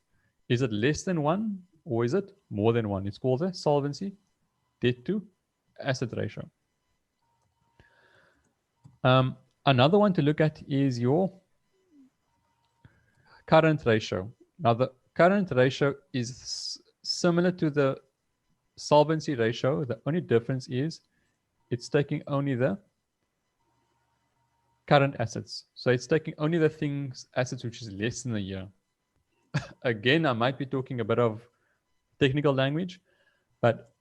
Is it less than 1 or is it more than 1? It's called the solvency debt to asset ratio. Another one to look at is your current ratio. Now, the current ratio is similar to the solvency ratio. The only difference is it's taking only the current assets. So it's taking only the assets which is less than a year. Again, I might be talking a bit of technical language, but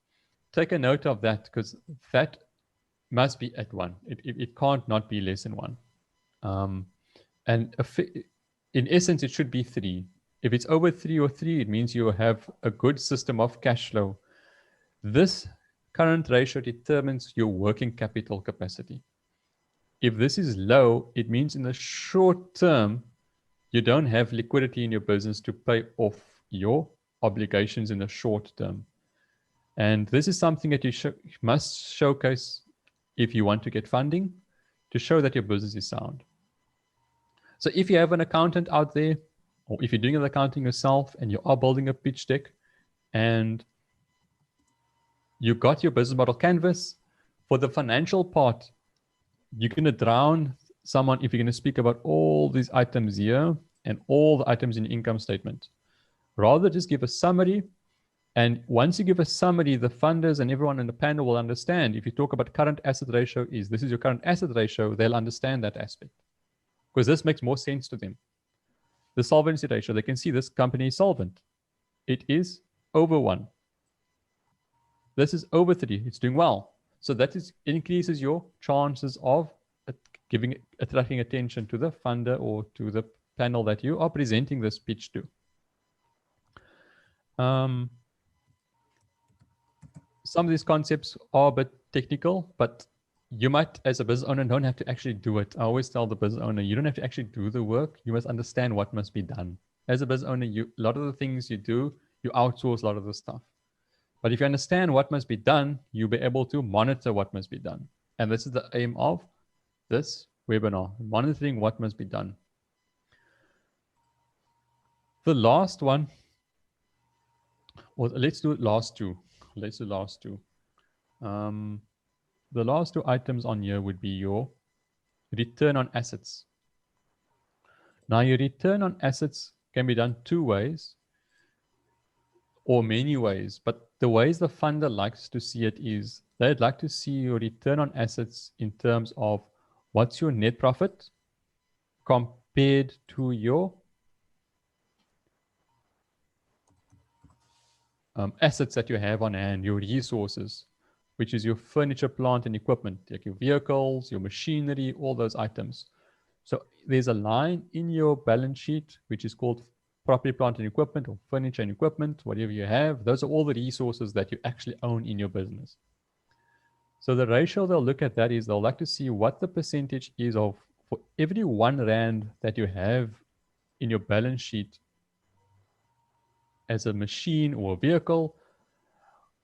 take a note of that, because that must be at 1. It can't not be less than 1. And in essence, it should be 3. If it's over 3 or 3, it means you have a good system of cash flow. This current ratio determines your working capital capacity. If this is low, it means in the short term, you don't have liquidity in your business to pay off your obligations in the short term. And this is something that you must showcase if you want to get funding, to show that your business is sound. So if you have an accountant out there, or if you're doing the accounting yourself and you are building a pitch deck and you got your business model canvas, for the financial part, you're going to drown someone if you're going to speak about all these items here and all the items in your income statement. Rather just give a summary. And once you give a summary, the funders and everyone in the panel will understand. If you talk about current asset ratio this is your current asset ratio, they'll understand that aspect because this makes more sense to them. The solvency ratio, they can see this company is solvent. It is over 1. This is over 3. It's doing well. So that increases your chances of attracting attention to the funder or to the panel that you are presenting this pitch to. Some of these concepts are a bit technical, but you might, as a business owner, don't have to actually do it. I always tell the business owner, you don't have to actually do the work. You must understand what must be done. As a business owner, a lot of the things you do, you outsource a lot of the stuff. But if you understand what must be done, you'll be able to monitor what must be done. And this is the aim of this webinar, monitoring what must be done. The last one, well, let's do last two. Let's do last two. The last two items on here would be your return on assets. Now, your return on assets can be done 2 ways or many ways, but the ways the funder likes to see it is they'd like to see your return on assets in terms of what's your net profit compared to your assets that you have on hand, your resources, which is your furniture, plant, and equipment, like your vehicles, your machinery, all those items. So there's a line in your balance sheet, which is called property, plant, and equipment, or furniture and equipment, whatever you have. Those are all the resources that you actually own in your business. So the ratio they'll look at that is they'll like to see what the percentage is of, for every 1 rand that you have in your balance sheet as a machine or a vehicle,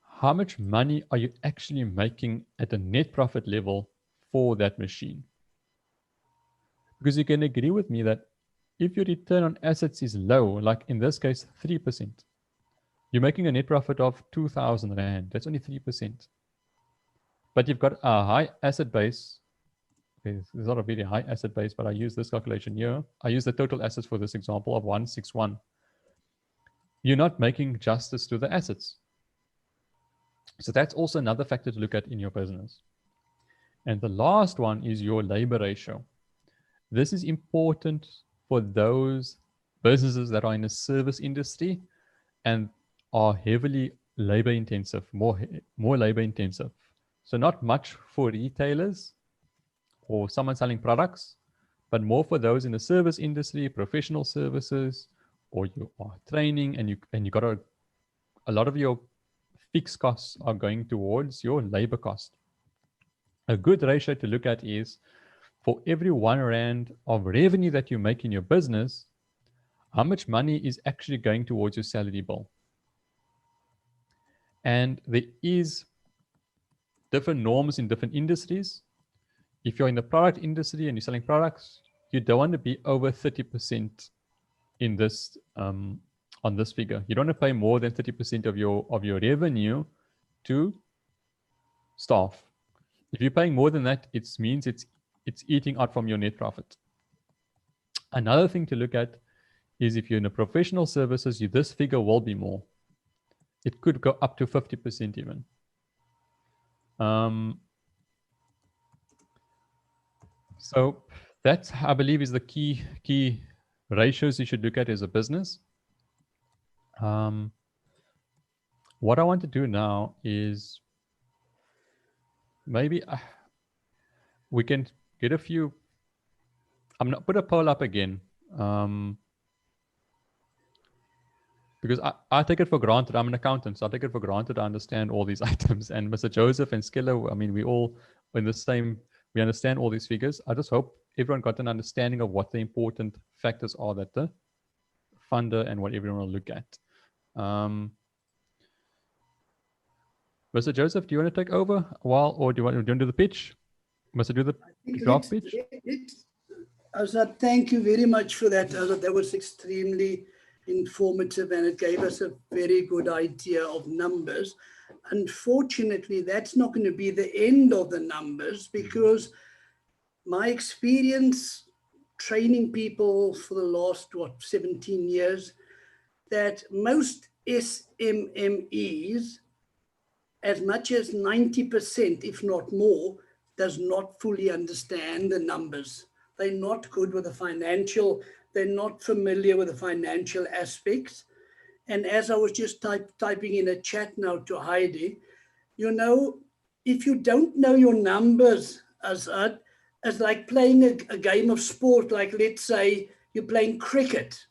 how much money are you actually making at a net profit level for that machine? Because you can agree with me that if your return on assets is low, like in this case, 3%, you're making a net profit of 2,000 Rand. That's only 3%. But you've got a high asset base. Okay, it's not a very high asset base, but I use this calculation here. I use the total assets for this example of 161. You're not making justice to the assets. So that's also another factor to look at in your business. And the last one is your labor ratio. This is important for those businesses that are in the service industry and are heavily labor intensive, more labor intensive. So not much for retailers or someone selling products, but more for those in the service industry, professional services, or you are training and you got a lot of your fixed costs are going towards your labor cost. A good ratio to look at is for every 1 Rand of revenue that you make in your business, how much money is actually going towards your salary bill. And there is different norms in different industries. If you're in the product industry and you're selling products, you don't want to be over 30% in this on this figure. You don't want to pay more than 30% of your revenue to staff. If you're paying more than that, it means it's eating out from your net profit. Another thing to look at is if you're in a professional services, this figure will be more. It could go up to 50% even. So that, I believe, is the key ratios you should look at as a business. What I want to do now is maybe we can get a few. I'm not put a poll up again because I take it for granted. I'm an accountant, so I take it for granted I understand all these items. And Mr. Joseph and Skilla, I mean, we all in the same. We understand all these figures. I just hope everyone got an understanding of what the important factors are that the funder and what everyone will look at. Mr. Joseph, do you want to take over a while, or do you want to do the pitch? Must I do the graph pitch? Azad, thank you very much for that, Azad. That was extremely informative and it gave us a very good idea of numbers. Unfortunately, that's not going to be the end of the numbers, because my experience training people for the last, 17 years, that most SMMEs, as much as 90%, if not more, does not fully understand the numbers. They're not good with the financial, they're not familiar with the financial aspects. And as I was just typing in a chat now to Heidi, you know, if you don't know your numbers, Azad, it's like playing a game of sport, like let's say you're playing cricket.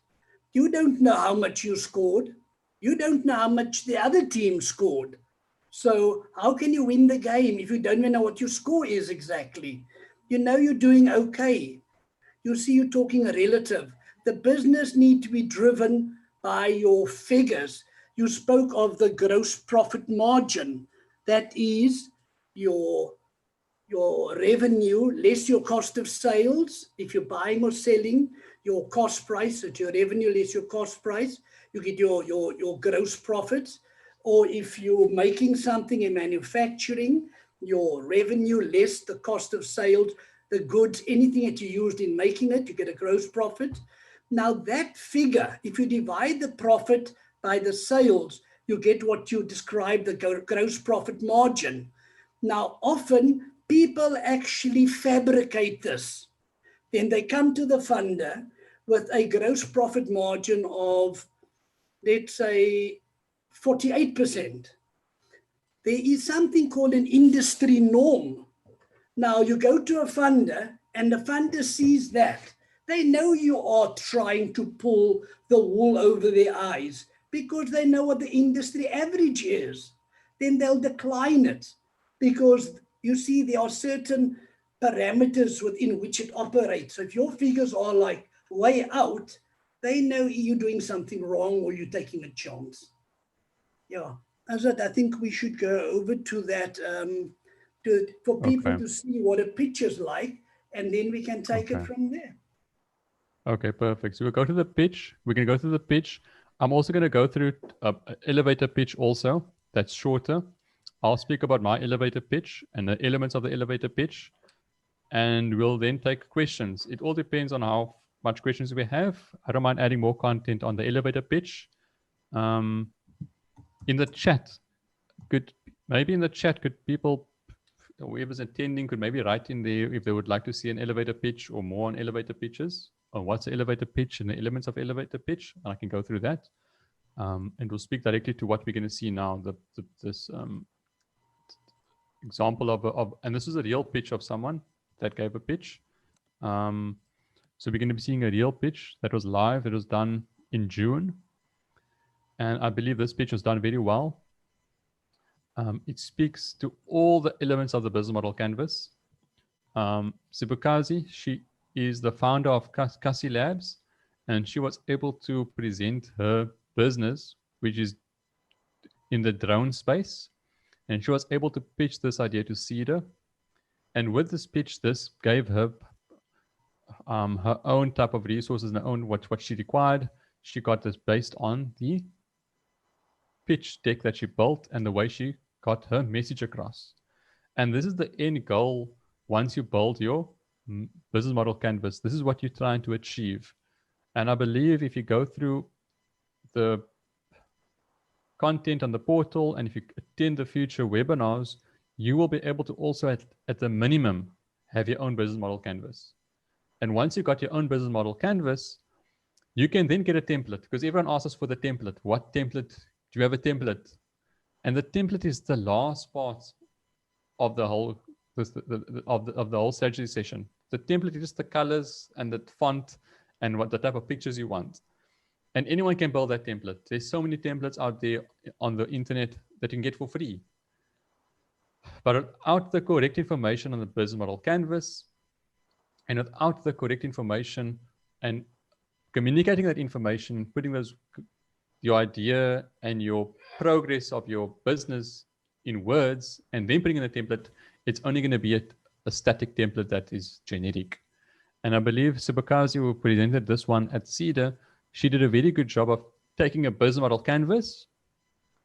You don't know how much you scored. You don't know how much the other team scored. So how can you win the game if you don't even know what your score is exactly? You know you're doing okay. You see, you're talking a relative. The business need to be driven by your figures. You spoke of the gross profit margin. That is your revenue less your cost of sales. If you're buying or selling, your cost price, so your revenue less your cost price, you get your gross profits. Or if you're making something in manufacturing, your revenue less the cost of sales, the goods, anything that you used in making it, you get a gross profit. Now that figure, if you divide the profit by the sales, you get what you describe the gross profit margin. Now, often people actually fabricate this. Then they come to the funder with a gross profit margin of, let's say, 48%. There is something called an industry norm. Now, you go to a funder and the funder sees that. They know you are trying to pull the wool over their eyes because they know what the industry average is. Then they'll decline it because, you see, there are certain parameters within which it operates. So if your figures are like way out, they know you're doing something wrong or you're taking a chance. Yeah, Azad, I think we should go over to that for people to see what a picture's like, and then we can take it from there. Okay, perfect. So we'll go to the pitch. We're going to go through the pitch. I'm also going to go through an elevator pitch also. That's shorter. I'll speak about my elevator pitch and the elements of the elevator pitch, and we'll then take questions. It all depends on how much questions we have. I don't mind adding more content on the elevator pitch. In the chat, could people, whoever's attending, could maybe write in there if they would like to see an elevator pitch or more on elevator pitches, or what's the elevator pitch and the elements of elevator pitch, and I can go through that. And we'll speak directly to what we're going to see now. This example of, and this is a real pitch of someone that gave a pitch. So we're going to be seeing a real pitch that was live. It was done in June. And I believe this pitch was done very well. It speaks to all the elements of the business model canvas. Sibukazi, she is the founder of Kasi Labs, and she was able to present her business, which is in the drone space. And she was able to pitch this idea to SEDA. And with this pitch, this gave her her own type of resources and her own what she required. She got this based on the pitch deck that she built and the way she got her message across. And this is the end goal. Once you build your business model canvas, this is what you're trying to achieve. And I believe if you go through the content on the portal and if you attend the future webinars, you will be able to also at the minimum have your own business model canvas. And once you got your own business model canvas, you can then get a template, because everyone asks us for the template. What template? Do you have a template? And the template is the last part of the whole of the whole strategy session. The template is just the colors and the font and what the type of pictures you want. And anyone can build that template. There's so many templates out there on the internet that you can get for free. But without the correct information on the business model canvas, and without the correct information and communicating that information, putting your idea and your progress of your business in words, and then putting in a template, it's only going to be a static template that is generic. And I believe Subakazi, who presented this one at SEDA, she did a very good job of taking a business model canvas,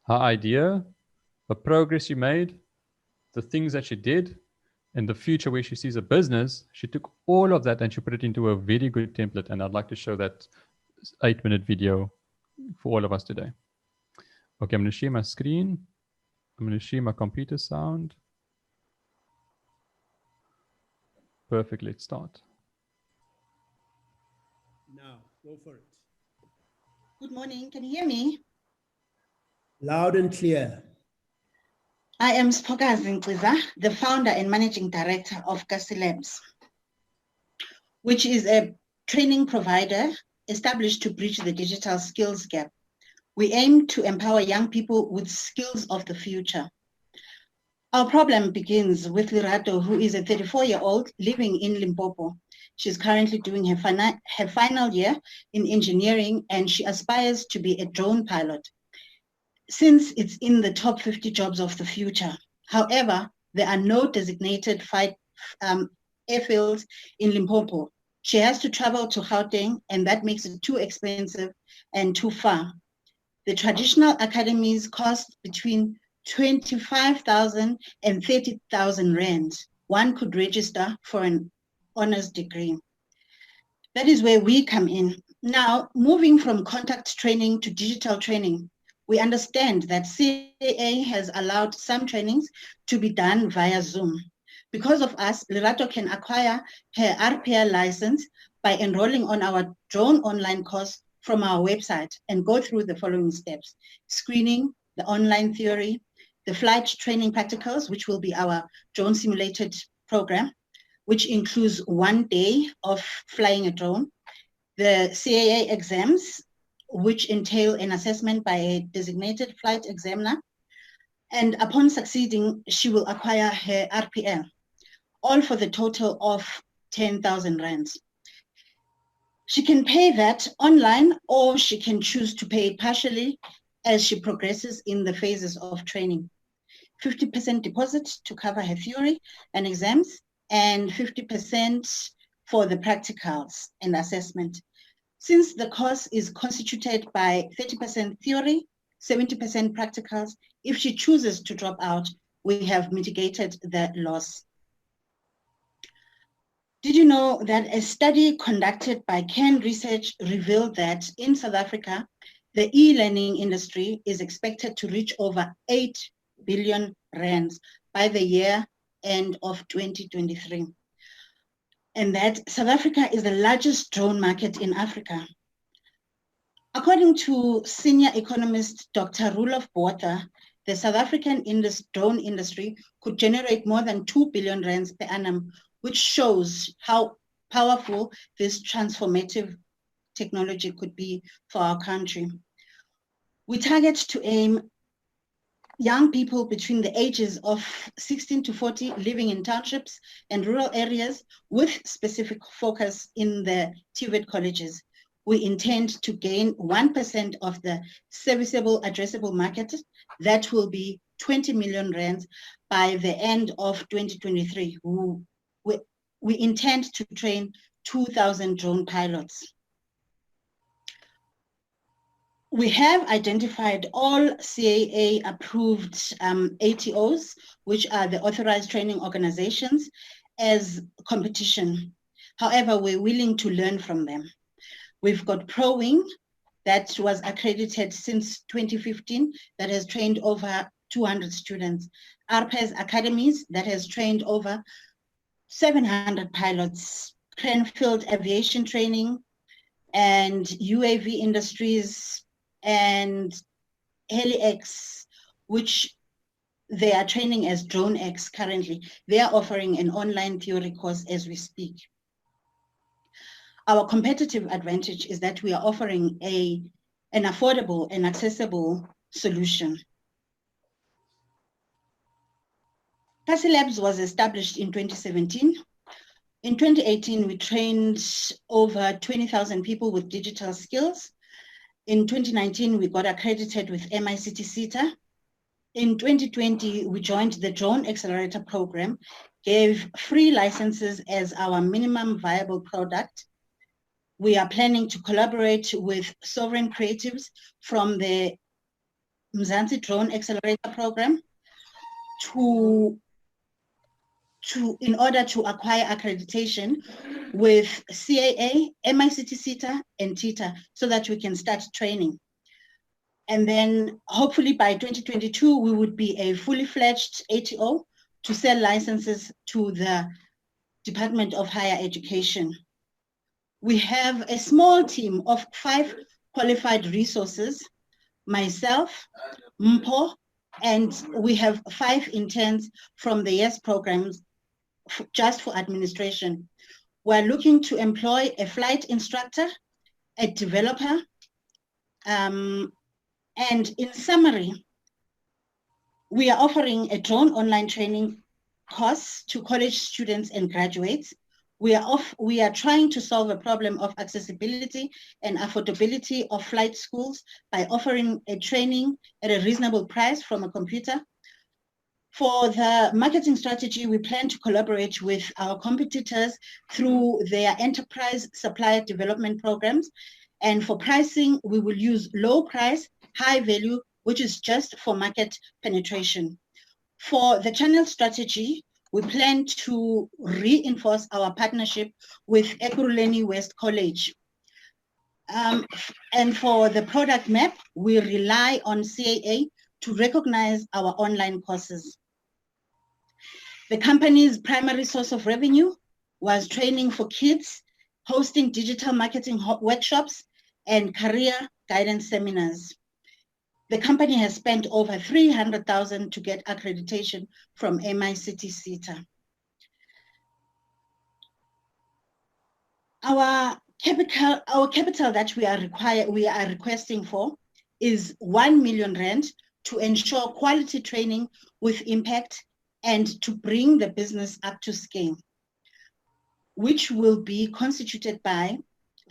her idea, the progress she made, the things that she did, and the future where she sees a business. She took all of that and she put it into a very good template. And I'd like to show that 8-minute video for all of us today. Okay, I'm going to share my screen. I'm going to share my computer sound. Perfect, let's start. Now, go for it. Good morning, can you hear me? Loud and clear. I am Spokazi Nkwiza, the founder and managing director of Kasi Labs, which is a training provider established to bridge the digital skills gap. We aim to empower young people with skills of the future. Our problem begins with Lerato, who is a 34-year-old living in Limpopo. She's currently doing her final year in engineering, and she aspires to be a drone pilot, since it's in the top 50 jobs of the future. However, there are no designated airfields in Limpopo. She has to travel to Gauteng, and that makes it too expensive and too far. The traditional academies cost between 25,000 and 30,000 rand. One could register for an honors degree. That is where we come in. Now, moving from contact training to digital training, we understand that CAA has allowed some trainings to be done via Zoom. Because of us, Lerato can acquire her RPA license by enrolling on our drone online course from our website and go through the following steps: screening, the online theory, the flight training practicals, which will be our drone simulated program, which includes 1 day of flying a drone, the CAA exams, which entail an assessment by a designated flight examiner, and upon succeeding, she will acquire her RPL, all for the total of 10,000 rands. She can pay that online, or she can choose to pay partially as she progresses in the phases of training. 50% deposit to cover her theory and exams, and 50% for the practicals and assessment. Since the course is constituted by 30% theory, 70% practicals, if she chooses to drop out, we have mitigated the loss. Did you know that a study conducted by Ken Research revealed that in South Africa, the e-learning industry is expected to reach over 8 billion rands by the year end of 2023. And that South Africa is the largest drone market in Africa. According to senior economist Dr. Roelof Botha, the South African drone industry could generate more than 2 billion rands per annum, which shows how powerful this transformative technology could be for our country. We target to aim young people between the ages of 16 to 40 living in townships and rural areas with specific focus in the TVET colleges. We intend to gain 1% of the serviceable addressable market. That will be 20 million rands by the end of 2023. We intend to train 2,000 drone pilots. We have identified all CAA approved ATOs, which are the authorized training organizations, as competition. However, we're willing to learn from them. We've got ProWing that was accredited since 2015 that has trained over 200 students. ARPA's Academies that has trained over 700 pilots, Cranfield Aviation Training, and UAV Industries, and HeliX, which they are training as DroneX currently. They are offering an online theory course as we speak. Our competitive advantage is that we are offering an affordable and accessible solution. Kasi Labs was established in 2017. In 2018, we trained over 20,000 people with digital skills. In 2019, we got accredited with MICT SETA. In 2020, we joined the Drone Accelerator Program, gave free licenses as our minimum viable product. We are planning to collaborate with sovereign creatives from the Mzansi Drone Accelerator Program in order to acquire accreditation with CAA, MICT SETA, and TITA so that we can start training. And then hopefully by 2022, we would be a fully fledged ATO to sell licenses to the Department of Higher Education. We have a small team of 5 qualified resources, myself, Mpo, and we have 5 interns from the YES programs just for administration. We're looking to employ a flight instructor, a developer, and in summary, we are offering a drone online training course to college students and graduates. We are trying to solve a problem of accessibility and affordability of flight schools by offering a training at a reasonable price from a computer. For the marketing strategy, we plan to collaborate with our competitors through their enterprise supplier development programs. And for pricing, we will use low price, high value, which is just for market penetration. For the channel strategy, we plan to reinforce our partnership with Ekurhuleni West College. And for the product map, we rely on CAA to recognize our online courses. The company's primary source of revenue was training for kids, hosting digital marketing workshops, and career guidance seminars. The company has spent over 300,000 to get accreditation from MICT SETA. Our capital that we are requesting for is 1 million rand to ensure quality training with impact and to bring the business up to scale, which will be constituted by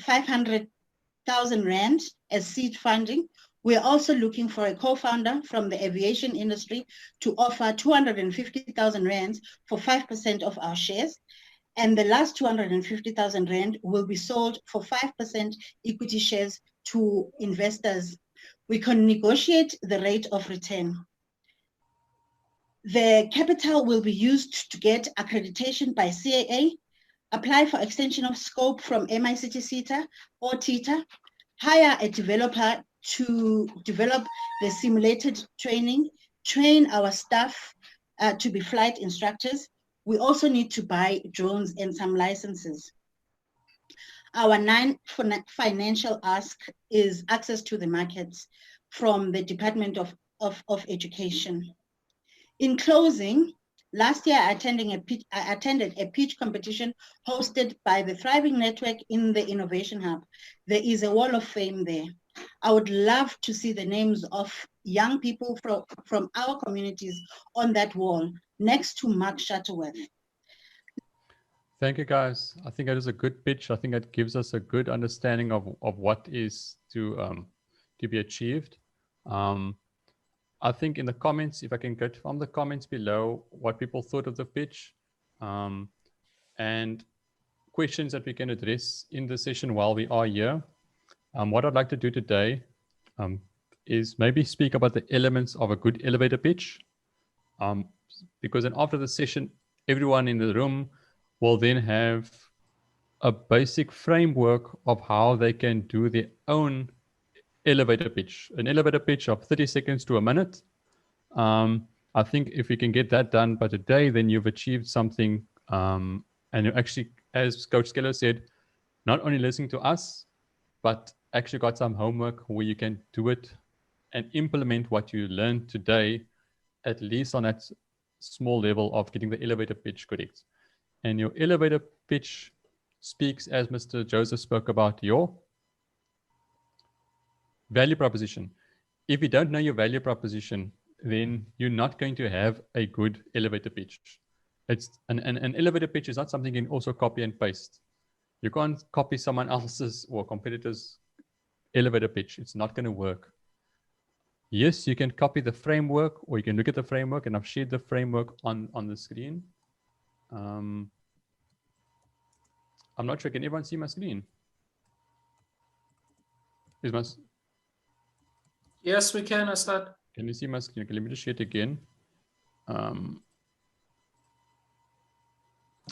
500,000 rand as seed funding. We're also looking for a co-founder from the aviation industry to offer 250,000 rand for 5% of our shares. And the last 250,000 rand will be sold for 5% equity shares to investors. We can negotiate the rate of return. The capital will be used to get accreditation by CAA, apply for extension of scope from MICT SETA or TITA, hire a developer to develop the simulated training, train our staff to be flight instructors. We also need to buy drones and some licenses. Our non-financial ask is access to the markets from the Department of Education. In closing, last year I attended a pitch competition hosted by the Thriving Network in the Innovation Hub. There is a wall of fame there. I would love to see the names of young people from our communities on that wall next to Mark Shuttleworth. Thank you, guys. I think that is a good pitch. I think that gives us a good understanding of what is to be achieved. I think in the comments, if I can get from the comments below what people thought of the pitch and questions that we can address in the session while we are here. What I'd like to do today is maybe speak about the elements of a good elevator pitch. Because then after the session, everyone in the room will then have a basic framework of how they can do their own elevator pitch, an elevator pitch of 30 seconds to a minute. I think if we can get that done by today, then you've achieved something. And you actually, as Coach Keller said, not only listening to us, but actually got some homework where you can do it and implement what you learned today, at least on that small level of getting the elevator pitch correct. And your elevator pitch speaks, as Mr. Joseph spoke about, your value proposition. If you don't know your value proposition, then you're not going to have a good elevator pitch. It's an elevator pitch is not something you can also copy and paste. You can't copy someone else's or competitor's elevator pitch. It's not going to work. Yes, you can copy the framework, or you can look at the framework, and I've shared the framework on the screen. I'm not sure, can everyone see my screen? Yes, we can, Asad. Can you see my screen? Okay, let me just share it again.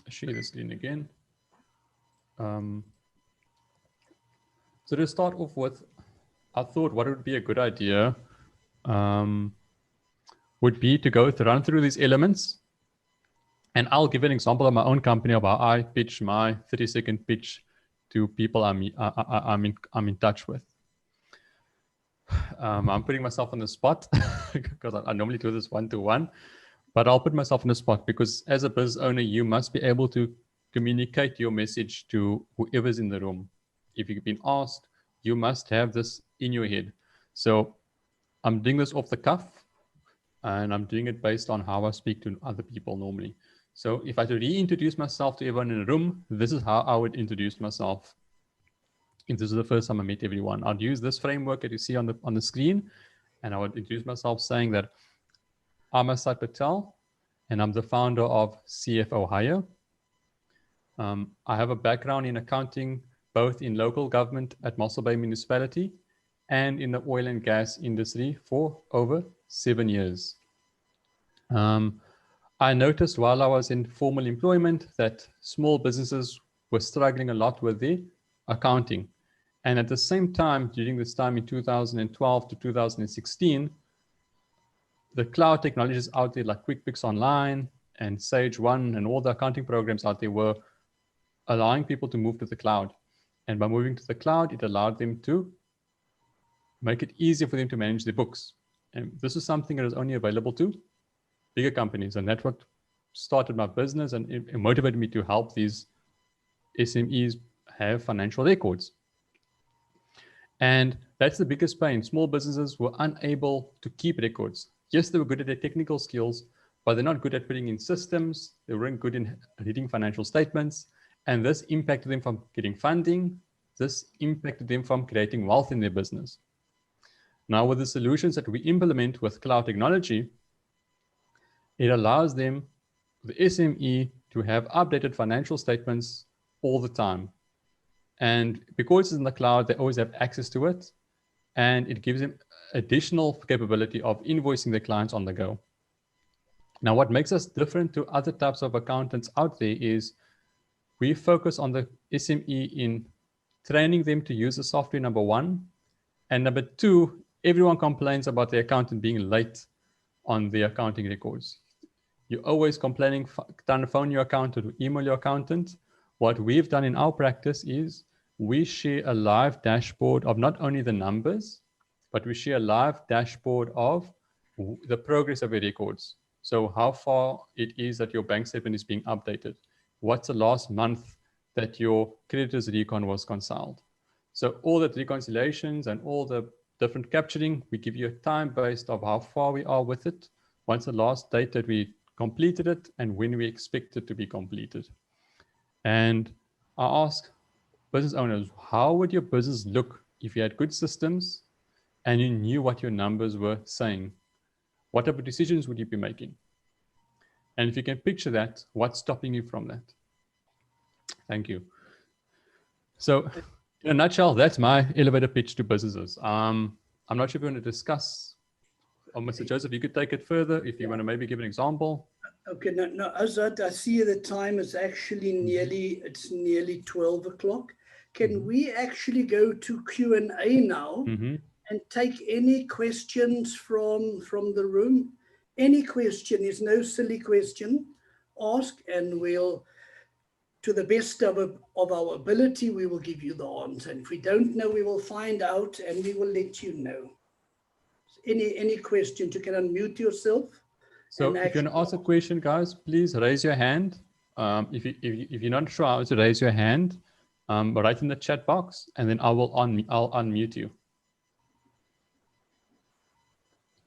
Share the screen again. So to start off with, I thought what would be a good idea would be to run through these elements. And I'll give an example of my own company of how I pitch my 30-second pitch to people I'm in touch with. I'm putting myself on the spot because I normally do this one-to-one, but I'll put myself on the spot because as a business owner, you must be able to communicate your message to whoever's in the room. If you've been asked, you must have this in your head. So I'm doing this off the cuff, and I'm doing it based on how I speak to other people normally. So if I had to reintroduce myself to everyone in the room, this is how I would introduce myself. If this is the first time I meet everyone, I'd use this framework that you see on the screen, and I would introduce myself saying that I'm Asad Patel, and I'm the founder of CFO Hire. I have a background in accounting, both in local government at Mossel Bay Municipality and in the oil and gas industry for over 7 years. I noticed while I was in formal employment that small businesses were struggling a lot with their accounting. And at the same time, during this time in 2012 to 2016, the cloud technologies out there like QuickBooks Online and Sage 1 and all the accounting programs out there were allowing people to move to the cloud. And by moving to the cloud, it allowed them to make it easier for them to manage their books. And this is something that is only available to bigger companies. And that's what started my business, and it motivated me to help these SMEs have financial records. And that's the biggest pain. Small businesses were unable to keep records. Yes, they were good at their technical skills, but they're not good at putting in systems. They weren't good in reading financial statements. And this impacted them from getting funding. This impacted them from creating wealth in their business. Now, with the solutions that we implement with cloud technology, it allows them, the SME, to have updated financial statements all the time. And because it's in the cloud, they always have access to it. And it gives them additional capability of invoicing their clients on the go. Now, what makes us different to other types of accountants out there is we focus on the SME in training them to use the software, number one. And number two, everyone complains about the accountant being late on the accounting records. You're always complaining, trying to phone your accountant or email your accountant. What we've done in our practice is we share a live dashboard of not only the numbers, but we share a live dashboard of the progress of your records. So how far it is that your bank statement is being updated. What's the last month that your creditors recon was consulted. So all the reconciliations and all the different capturing, we give you a time based of how far we are with it. Once the last date that we completed it and when we expect it to be completed. And I ask business owners, how would your business look if you had good systems and you knew what your numbers were saying? What type of decisions would you be making? And if you can picture that, what's stopping you from that? Thank you. So in a nutshell, that's my elevator pitch to businesses. I'm not sure if you want to discuss, or Mr. Joseph, you could take it further if you want to maybe give an example. Okay, no, Azad, I see the time is actually nearly 12 o'clock. Can we actually go to Q&A now and take any questions from the room? Any question, there's no silly question. Ask and we'll, to the best of our ability, we will give you the answer. And if we don't know, we will find out and we will let you know. Any questions, you can unmute yourself. So if you want to ask a question, guys, please raise your hand. If you're not sure how to raise your hand, write in the chat box, and then I'll unmute you.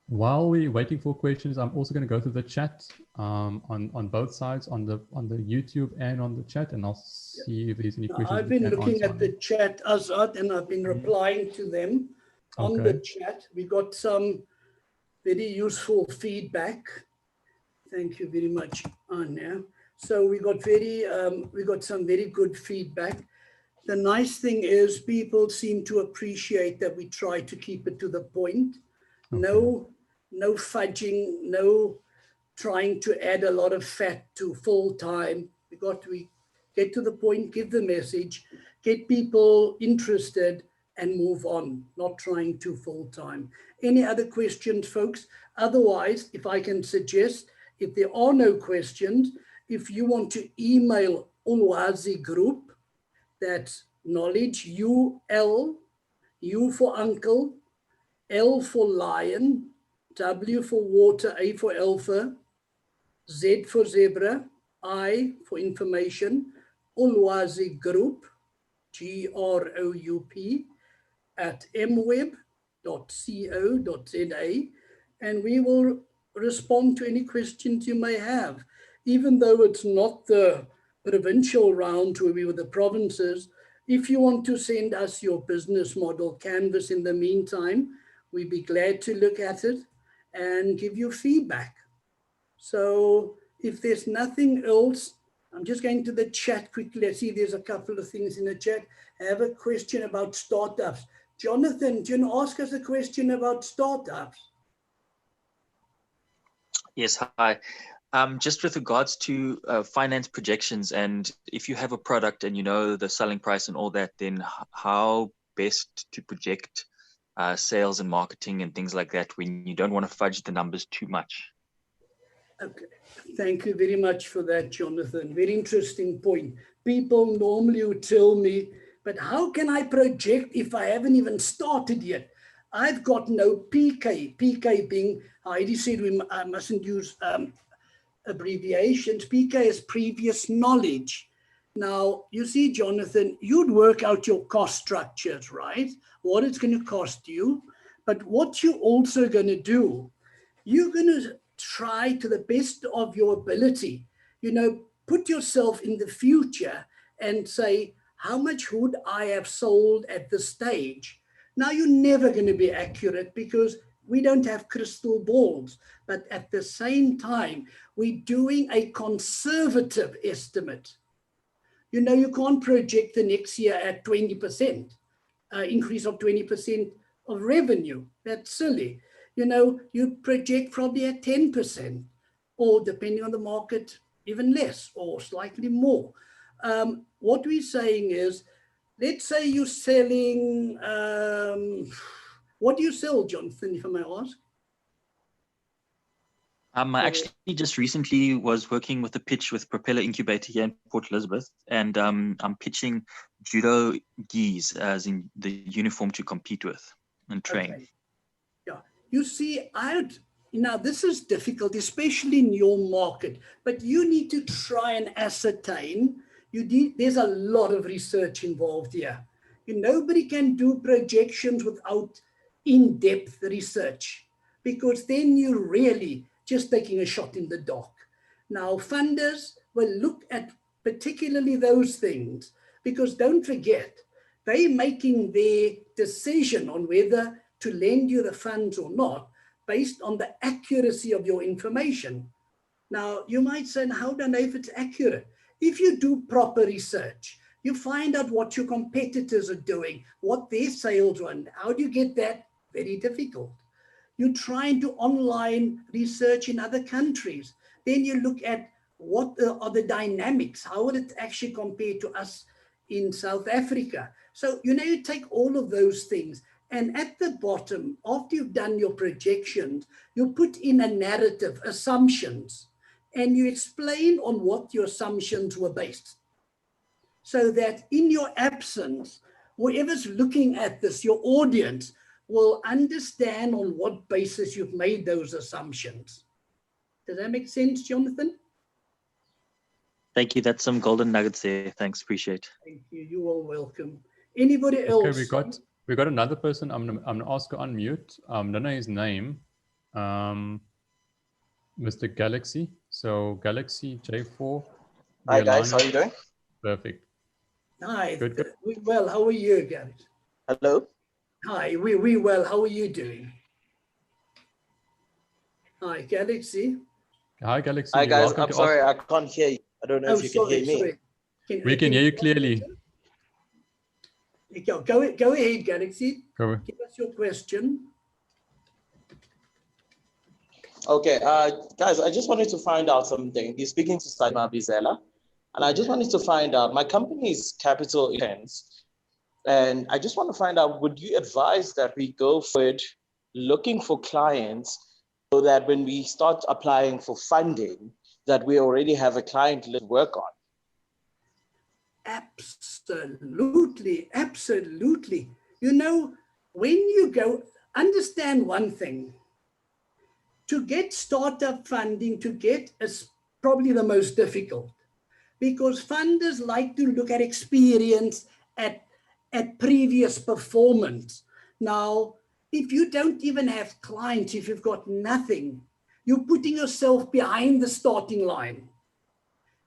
While we're waiting for questions, I'm also going to go through the chat on both sides, on the YouTube and on the chat, and I'll see if there's any questions. I've been looking at the chat, Azad, and I've been replying to them on the chat. We got some Very useful feedback. Thank you very much, Anya. So we got some very good feedback. The nice thing is people seem to appreciate that we try to keep it to the point. Okay. No fudging, no trying to add a lot of fat to full time. We get to the point, give the message, get people interested and move on, not trying to full time. Any other questions, folks? Otherwise, if I can suggest, if there are no questions, if you want to email Ulwazi Group, that's knowledge, U-L, U for uncle, L for lion, W for water, A for alpha, Z for zebra, I for information, Ulwazi Group, Group, at mweb.co.za, and we will respond to any questions you may have. Even though it's not the provincial round where we were the provinces, if you want to send us your business model canvas in the meantime, we'd be glad to look at it and give you feedback. So if there's nothing else, I'm just going to the chat quickly. I see there's a couple of things in the chat. I have a question about startups. Jonathan, do you want to ask us a question about startups? Yes, hi. Just with regards to finance projections, and if you have a product and you know the selling price and all that, then how best to project sales and marketing and things like that when you don't want to fudge the numbers too much? Okay, thank you very much for that, Jonathan. Very interesting point. People normally would tell me, but how can I project if I haven't even started yet? I've got no PK. PK being, Heidi said I mustn't use abbreviations. PK is previous knowledge. Now, you see, Jonathan, you'd work out your cost structures, right? What it's going to cost you. But what you're also going to do, you're going to try to the best of your ability, put yourself in the future and say, how much would I have sold at this stage? Now, you're never going to be accurate because we don't have crystal balls, but at the same time, we're doing a conservative estimate. You can't project the next year at 20%, increase of 20% of revenue. That's silly. You project probably at 10%, or depending on the market, even less or slightly more. What we're saying is, let's say you're selling, what do you sell, Jonathan, if I may ask? I actually just recently was working with a pitch with Propeller Incubator here in Port Elizabeth, and I'm pitching judo gis as in the uniform to compete with and train. Okay. Yeah, you see, now this is difficult, especially in your market, but you need to try and ascertain. There's a lot of research involved here. Nobody can do projections without in-depth research, because then you're really just taking a shot in the dark. Now, funders will look at particularly those things, because don't forget, they're making their decision on whether to lend you the funds or not based on the accuracy of your information. Now, you might say, how do I know if it's accurate? If you do proper research, you find out what your competitors are doing, what their sales are, and how do you get that? Very difficult. You try and do online research in other countries. Then you look at what are the dynamics, how will it actually compare to us in South Africa? So, you take all of those things, and at the bottom, after you've done your projections, you put in a narrative, assumptions, and you explain on what your assumptions were based. So that in your absence, whoever's looking at this, your audience, will understand on what basis you've made those assumptions. Does that make sense, Jonathan? Thank you. That's some golden nuggets there. Thanks. Appreciate. Thank you. You are welcome. Anybody else? Okay, we got another person. I'm gonna ask to unmute. Don't know his name. Mr. Galaxy. So Galaxy J4. Hi guys, how are you doing? Perfect. Hi. Good. Well, how are you, guys? Hello. Hi. We well. How are you doing? Hi, Galaxy. Hi, Galaxy. Hi You're guys, welcome I'm to sorry, ask. I can't hear you. I don't know if you can hear me. We can hear you clearly. Go ahead, Galaxy. Go. Give us your question. Okay, guys, I just wanted to find out something. You're speaking to Saima Bizela, and I just wanted to find out, my company is Capital Events, and I just want to find out, would you advise that we go forward looking for clients so that when we start applying for funding, that we already have a client list to work on? Absolutely, absolutely. You know, when you go, understand one thing. To get startup funding, to get is probably the most difficult, because funders like to look at experience, at previous performance. Now, if you don't even have clients, if you've got nothing, you're putting yourself behind the starting line.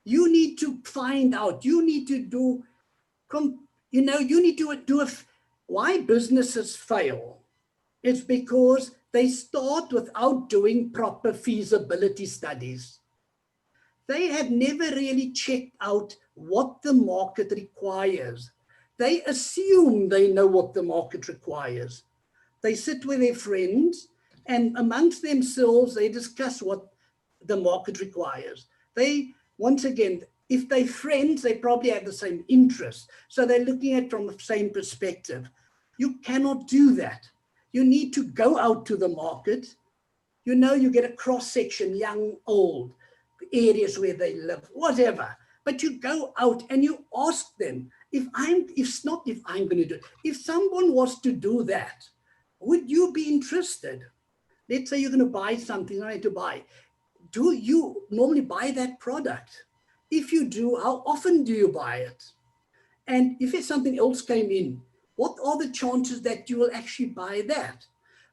You need to find out, you need to do, you need to do why businesses fail. It's because they start without doing proper feasibility studies. They have never really checked out what the market requires. They assume they know what the market requires. They sit with their friends and amongst themselves, they discuss what the market requires. They, once again, if they're friends, they probably have the same interests. So they're looking at it from the same perspective. You cannot do that. You need to go out to the market. You know, you get a cross-section, young, old, areas where they live, whatever. But you go out and you ask them, if I'm going to do it, if someone was to do that, would you be interested? Let's say you're going to buy something, I need to buy. Do you normally buy that product? If you do, how often do you buy it? And if it's something else came in, what are the chances that you will actually buy that?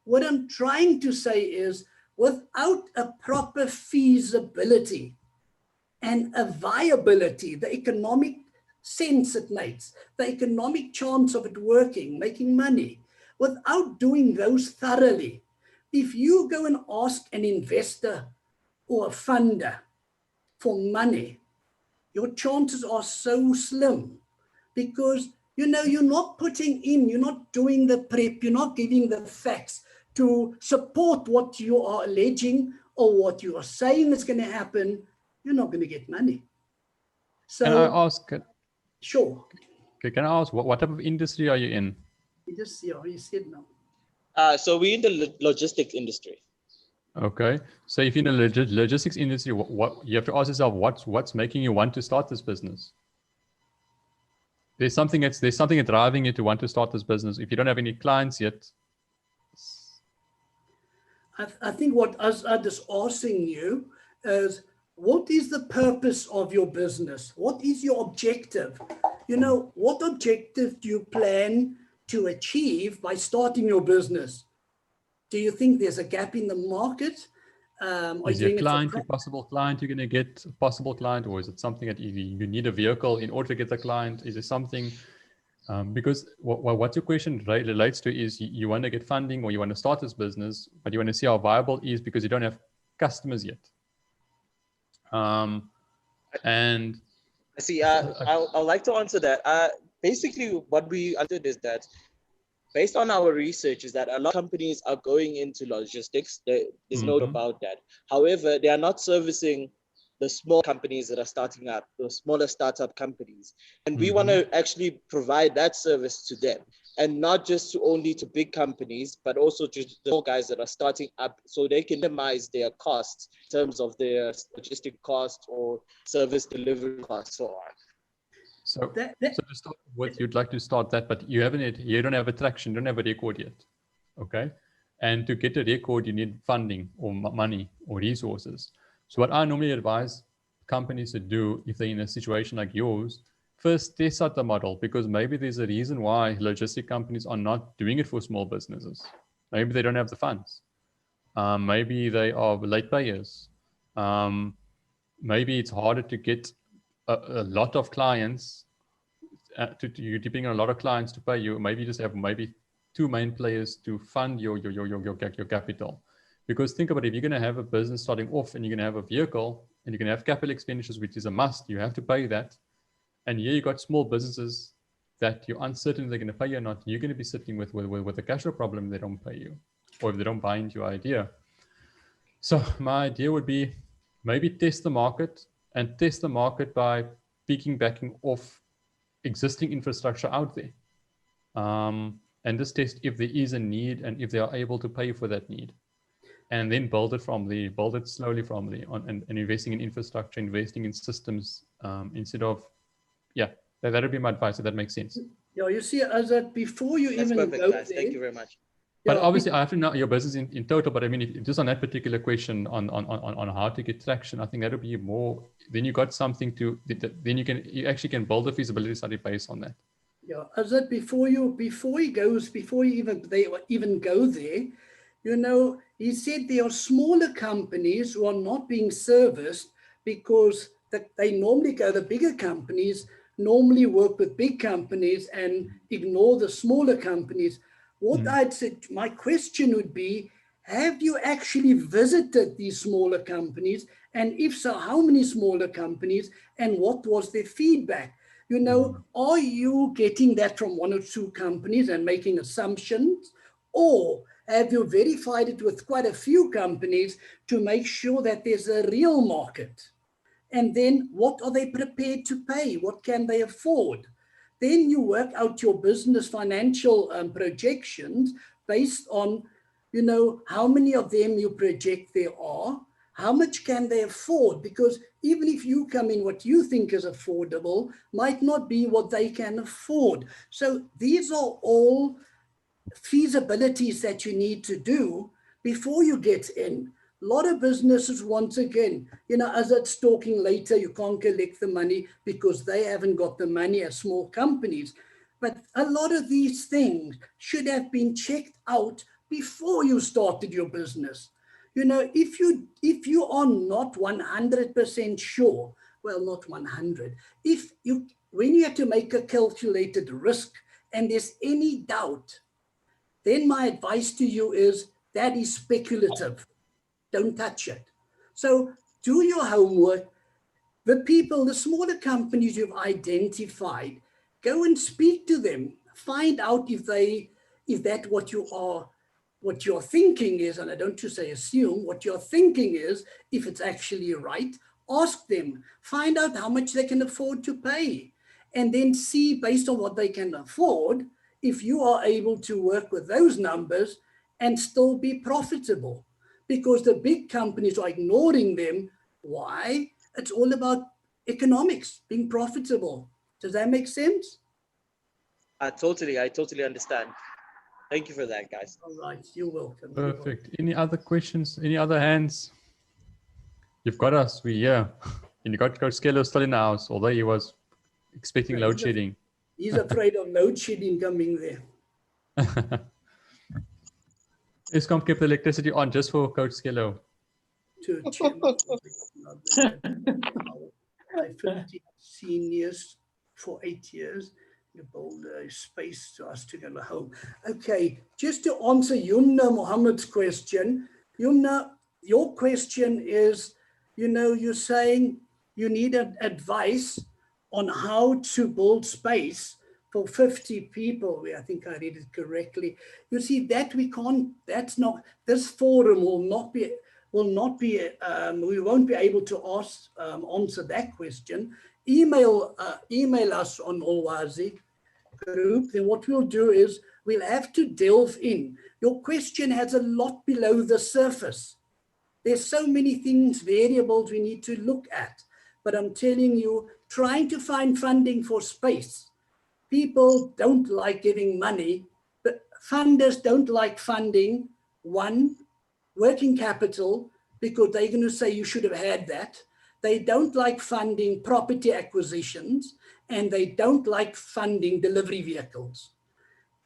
What I'm trying to say is, without a proper feasibility and a viability, the economic sense it makes, the economic chance of it working, making money, without doing those thoroughly, if you go and ask an investor or a funder for money, your chances are so slim, because you're not putting in, you're not doing the prep, you're not giving the facts to support what you are alleging or what you are saying is going to happen. You're not going to get money. So can I ask? Sure. Okay, can I ask what type of industry are you in? You said no. So we're in the logistics industry. Okay, so if you're in the logistics industry, what you have to ask yourself, what's making you want to start this business? There's something that's driving you to want to start this business. If you don't have any clients yet, I think what us are just asking you is, what is the purpose of your business? What is your objective? What objective do you plan to achieve by starting your business? Do you think there's a gap in the market? is your client, your possible client, you're going to get a possible client, or is it something that you need a vehicle in order to get the client? Is it something, because what your question relates to is you want to get funding or you want to start this business, but you want to see how viable it is because you don't have customers yet. And I see, I'd like to answer that. Basically, what we understood is that based on our research is that a lot of companies are going into logistics. There's no doubt about that. However, they are not servicing the small companies that are starting up, the smaller startup companies. And we want to actually provide that service to them, and not just only to big companies, but also to the small guys that are starting up, so they can minimize their costs in terms of their logistic costs or service delivery costs, so on. So to start with, you'd like to start that, but you don't have a traction, you don't have a record yet. Okay. And to get a record, you need funding or money or resources. So what I normally advise companies to do, if they're in a situation like yours, first test out the model, because maybe there's a reason why logistic companies are not doing it for small businesses. Maybe they don't have the funds. Maybe they are late payers. Maybe it's harder to get a lot of clients, you're depending on a lot of clients to pay you. Maybe you just have maybe two main players to fund your capital. Because think about it, if you're going to have a business starting off and you're going to have a vehicle and you're going to have capital expenditures, which is a must, you have to pay that. And here you've got small businesses that you're uncertain if they're going to pay you or not. You're going to be sitting with a cash flow problem if they don't pay you or if they don't buy into your idea. So my idea would be maybe test the market and test the market by backing off existing infrastructure out there. And just test if there is a need and if they are able to pay for that need. And then build it slowly from there and investing in infrastructure, investing in systems instead of, that would be my advice, if that makes sense. Yeah, you see, as that before you That's even perfect, go guys. there, Thank you very much. But obviously, I have to know your business in total. But I mean, if just on that particular question on how to get traction, I think that would be more. Then you got something to. Then you actually can build a feasibility study based on that. Yeah, as that before you even go there, you know, he said there are smaller companies who are not being serviced because they normally go. The bigger companies normally work with big companies and ignore the smaller companies. What I'd said, my question would be, have you actually visited these smaller companies? And if so, how many smaller companies and what was their feedback? You know, are you getting that from one or two companies and making assumptions? Or have you verified it with quite a few companies to make sure that there's a real market? And then what are they prepared to pay? What can they afford? Then you work out your business financial projections based on, you know, how many of them you project there are, how much can they afford? Because even if you come in what you think is affordable, might not be what they can afford. So these are all feasibilities that you need to do before you get in. A lot of businesses, once again, you know, as it's talking later, you can't collect the money because they haven't got the money as small companies. But a lot of these things should have been checked out before you started your business. You know, if you are not 100% sure, well, not 100, when you have to make a calculated risk and there's any doubt, then my advice to you is that is speculative. Don't touch it. So do your homework. The smaller companies you've identified, go and speak to them. Find out if that what your thinking is, and I don't just say assume, what your thinking is, if it's actually right, ask them. Find out how much they can afford to pay. And then see, based on what they can afford, if you are able to work with those numbers and still be profitable. Because the big companies are ignoring them. Why? It's all about economics, being profitable. Does that make sense? I totally understand. Thank you for that, guys. All right, you're welcome. Perfect. Any other questions? Any other hands? You've got us. We're here. And you got Coach Skello still in the house, although he was expecting load shedding. He's afraid of load shedding coming there. Eskom kept the electricity on just for Coach Skello. I 15 seniors for 8 years. You build a space to us to go home. Okay, just to answer Yumna Mohammed's question. Yumna, your question is, you know, you're saying you need advice on how to build space for 50 people. I think I read it correctly. You see, that we can't, that's not, this forum we won't be able to answer that question. Email us on Olwazi group. Then what we'll do is we'll have to delve in. Your question has a lot below the surface. There's so many things, variables we need to look at. But I'm telling you, trying to find funding for space. People don't like giving money, but funders don't like funding, one, working capital, because they're going to say you should have had that. They don't like funding property acquisitions, and they don't like funding delivery vehicles.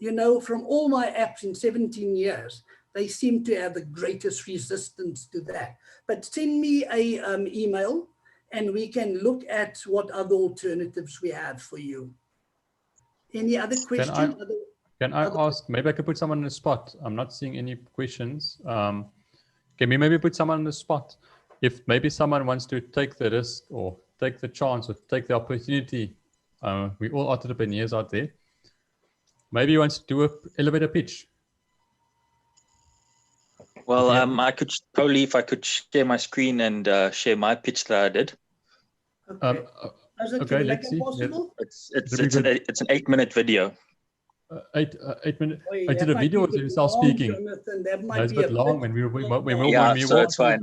You know, from all my apps in 17 years, they seem to have the greatest resistance to that. But send me an email, and we can look at what other alternatives we have for you. Any other questions? Can I ask, maybe I could put someone on the spot. I'm not seeing any questions. Can we maybe put someone on the spot? If maybe someone wants to take the risk or take the chance or take the opportunity, we all entrepreneurs out there. Maybe he wants to do an elevator pitch. Well, I could probably, if I could share my screen and share my pitch that I did. Okay. Okay, let's see. Possible? It's an 8-minute video. 8 minutes. Wait, I did a that video might be of a bit yourself long, speaking. Jonathan. That might That's a be bit long. When we Yeah, when we so want it's fine.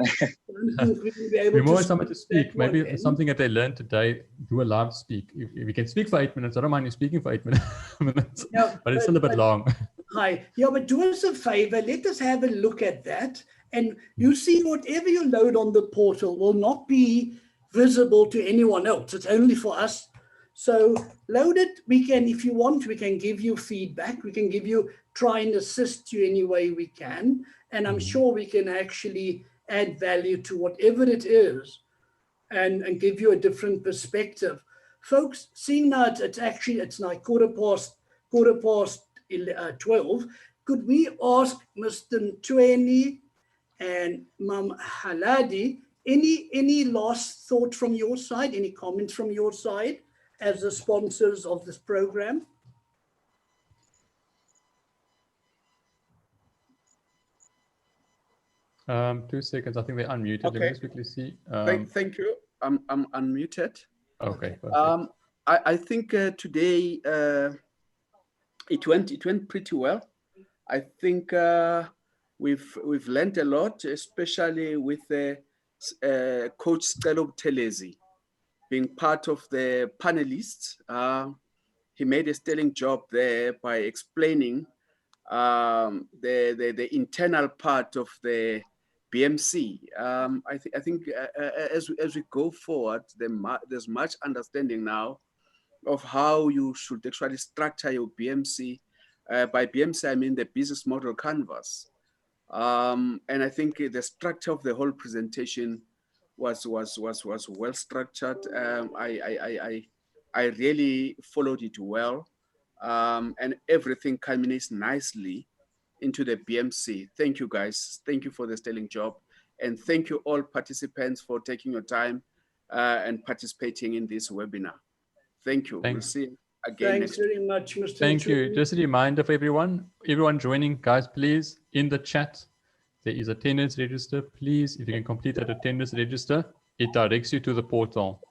we want someone to speak. Maybe something that they learned today. Do a live speak. If you can speak for 8 minutes, I don't mind you speaking for 8 minutes. No, but it's still a bit long. Hi. Yeah, but do us a favor. Let us have a look at that. And you see, whatever you load on the portal will not be visible to anyone else. It's only for us. So load it. We can, if you want, we can give you feedback. We can try and assist you any way we can. And I'm sure we can actually add value to whatever it is and give you a different perspective. Folks, seeing now it's now quarter past 12. Could we ask Mr. Ntweni and Mam Haladi, any last thought from your side, any comments from your side as the sponsors of this program? .2 seconds. I think they're unmuted. Okay. Let me just quickly see. Thank you. I'm unmuted. Okay. Perfect. I think today it went pretty well. I think we've learned a lot, especially with Coach Stelo Telezi being part of the panelists. He made a sterling job there by explaining the internal part of the BMC. I think as we go forward, there's much understanding now of how you should actually structure your BMC. By BMC, I mean the business model canvas. And I think the structure of the whole presentation was well structured. I really followed it well, and everything culminates nicely into the BMC. Thank you, guys. Thank you for the sterling job, and thank you all participants for taking your time and participating in this webinar. Thank you. We'll see you again. Thanks very much, Mr. Thank you. Ntweni. Just a reminder for everyone joining, guys, please, in the chat, there is attendance register. Please, if you can complete that attendance register, it directs you to the portal.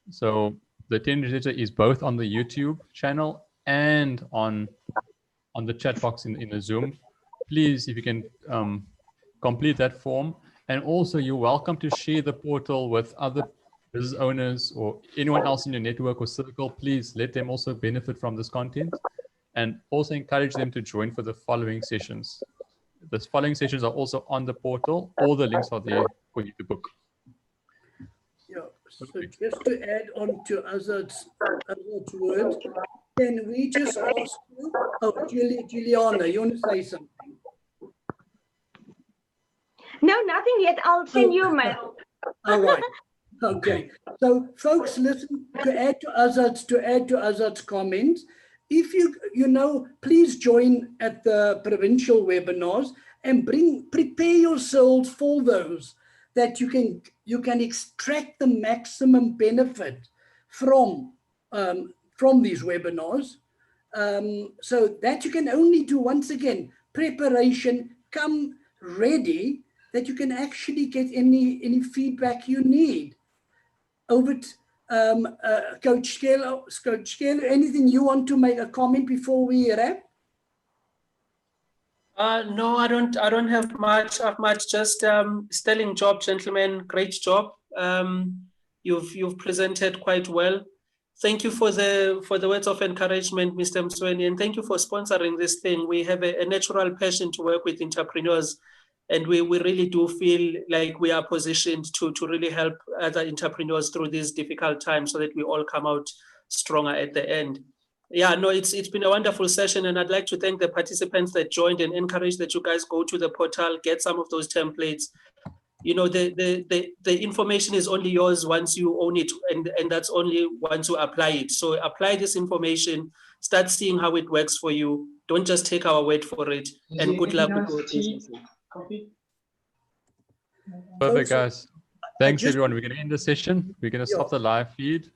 So the attendance register is both on the YouTube channel and on the chat box in the Zoom. Please, if you can complete that form. And also, you're welcome to share the portal with other business owners or anyone else in your network or circle. Please let them also benefit from this content, and also encourage them to join for the following sessions. The following sessions are also on the portal. All the links are there for you to book. Yeah, so just to add on to Azad's word, can we just ask you, Juliana, you want to say something? No, nothing yet. I'll send you my. All right. Okay. So, folks, listen, to add to Azad's comments, if you please join at the provincial webinars and prepare yourselves for those, that you can extract the maximum benefit from these webinars. So that you can only do, once again, preparation, come ready, that you can actually get any feedback you need. Over to Coach Skelo, anything you want to make a comment before we wrap? No, I don't have much. Just sterling job, gentlemen. Great job. You've presented quite well. Thank you for the words of encouragement, Mr. Ntweni, and thank you for sponsoring this thing. We have a natural passion to work with entrepreneurs, and we really do feel like we are positioned to really help other entrepreneurs through these difficult times, so that we all come out stronger at the end. Yeah, no, it's been a wonderful session, and I'd like to thank the participants that joined and encourage that you guys go to the portal, get some of those templates. The information is only yours once you own it, and that's only once you apply it. So apply this information, start seeing how it works for you. Don't just take our word for it. And good luck with your business. Perfect, So- guys. Thanks, just- everyone. We're going to end the session. We're going to stop the live feed.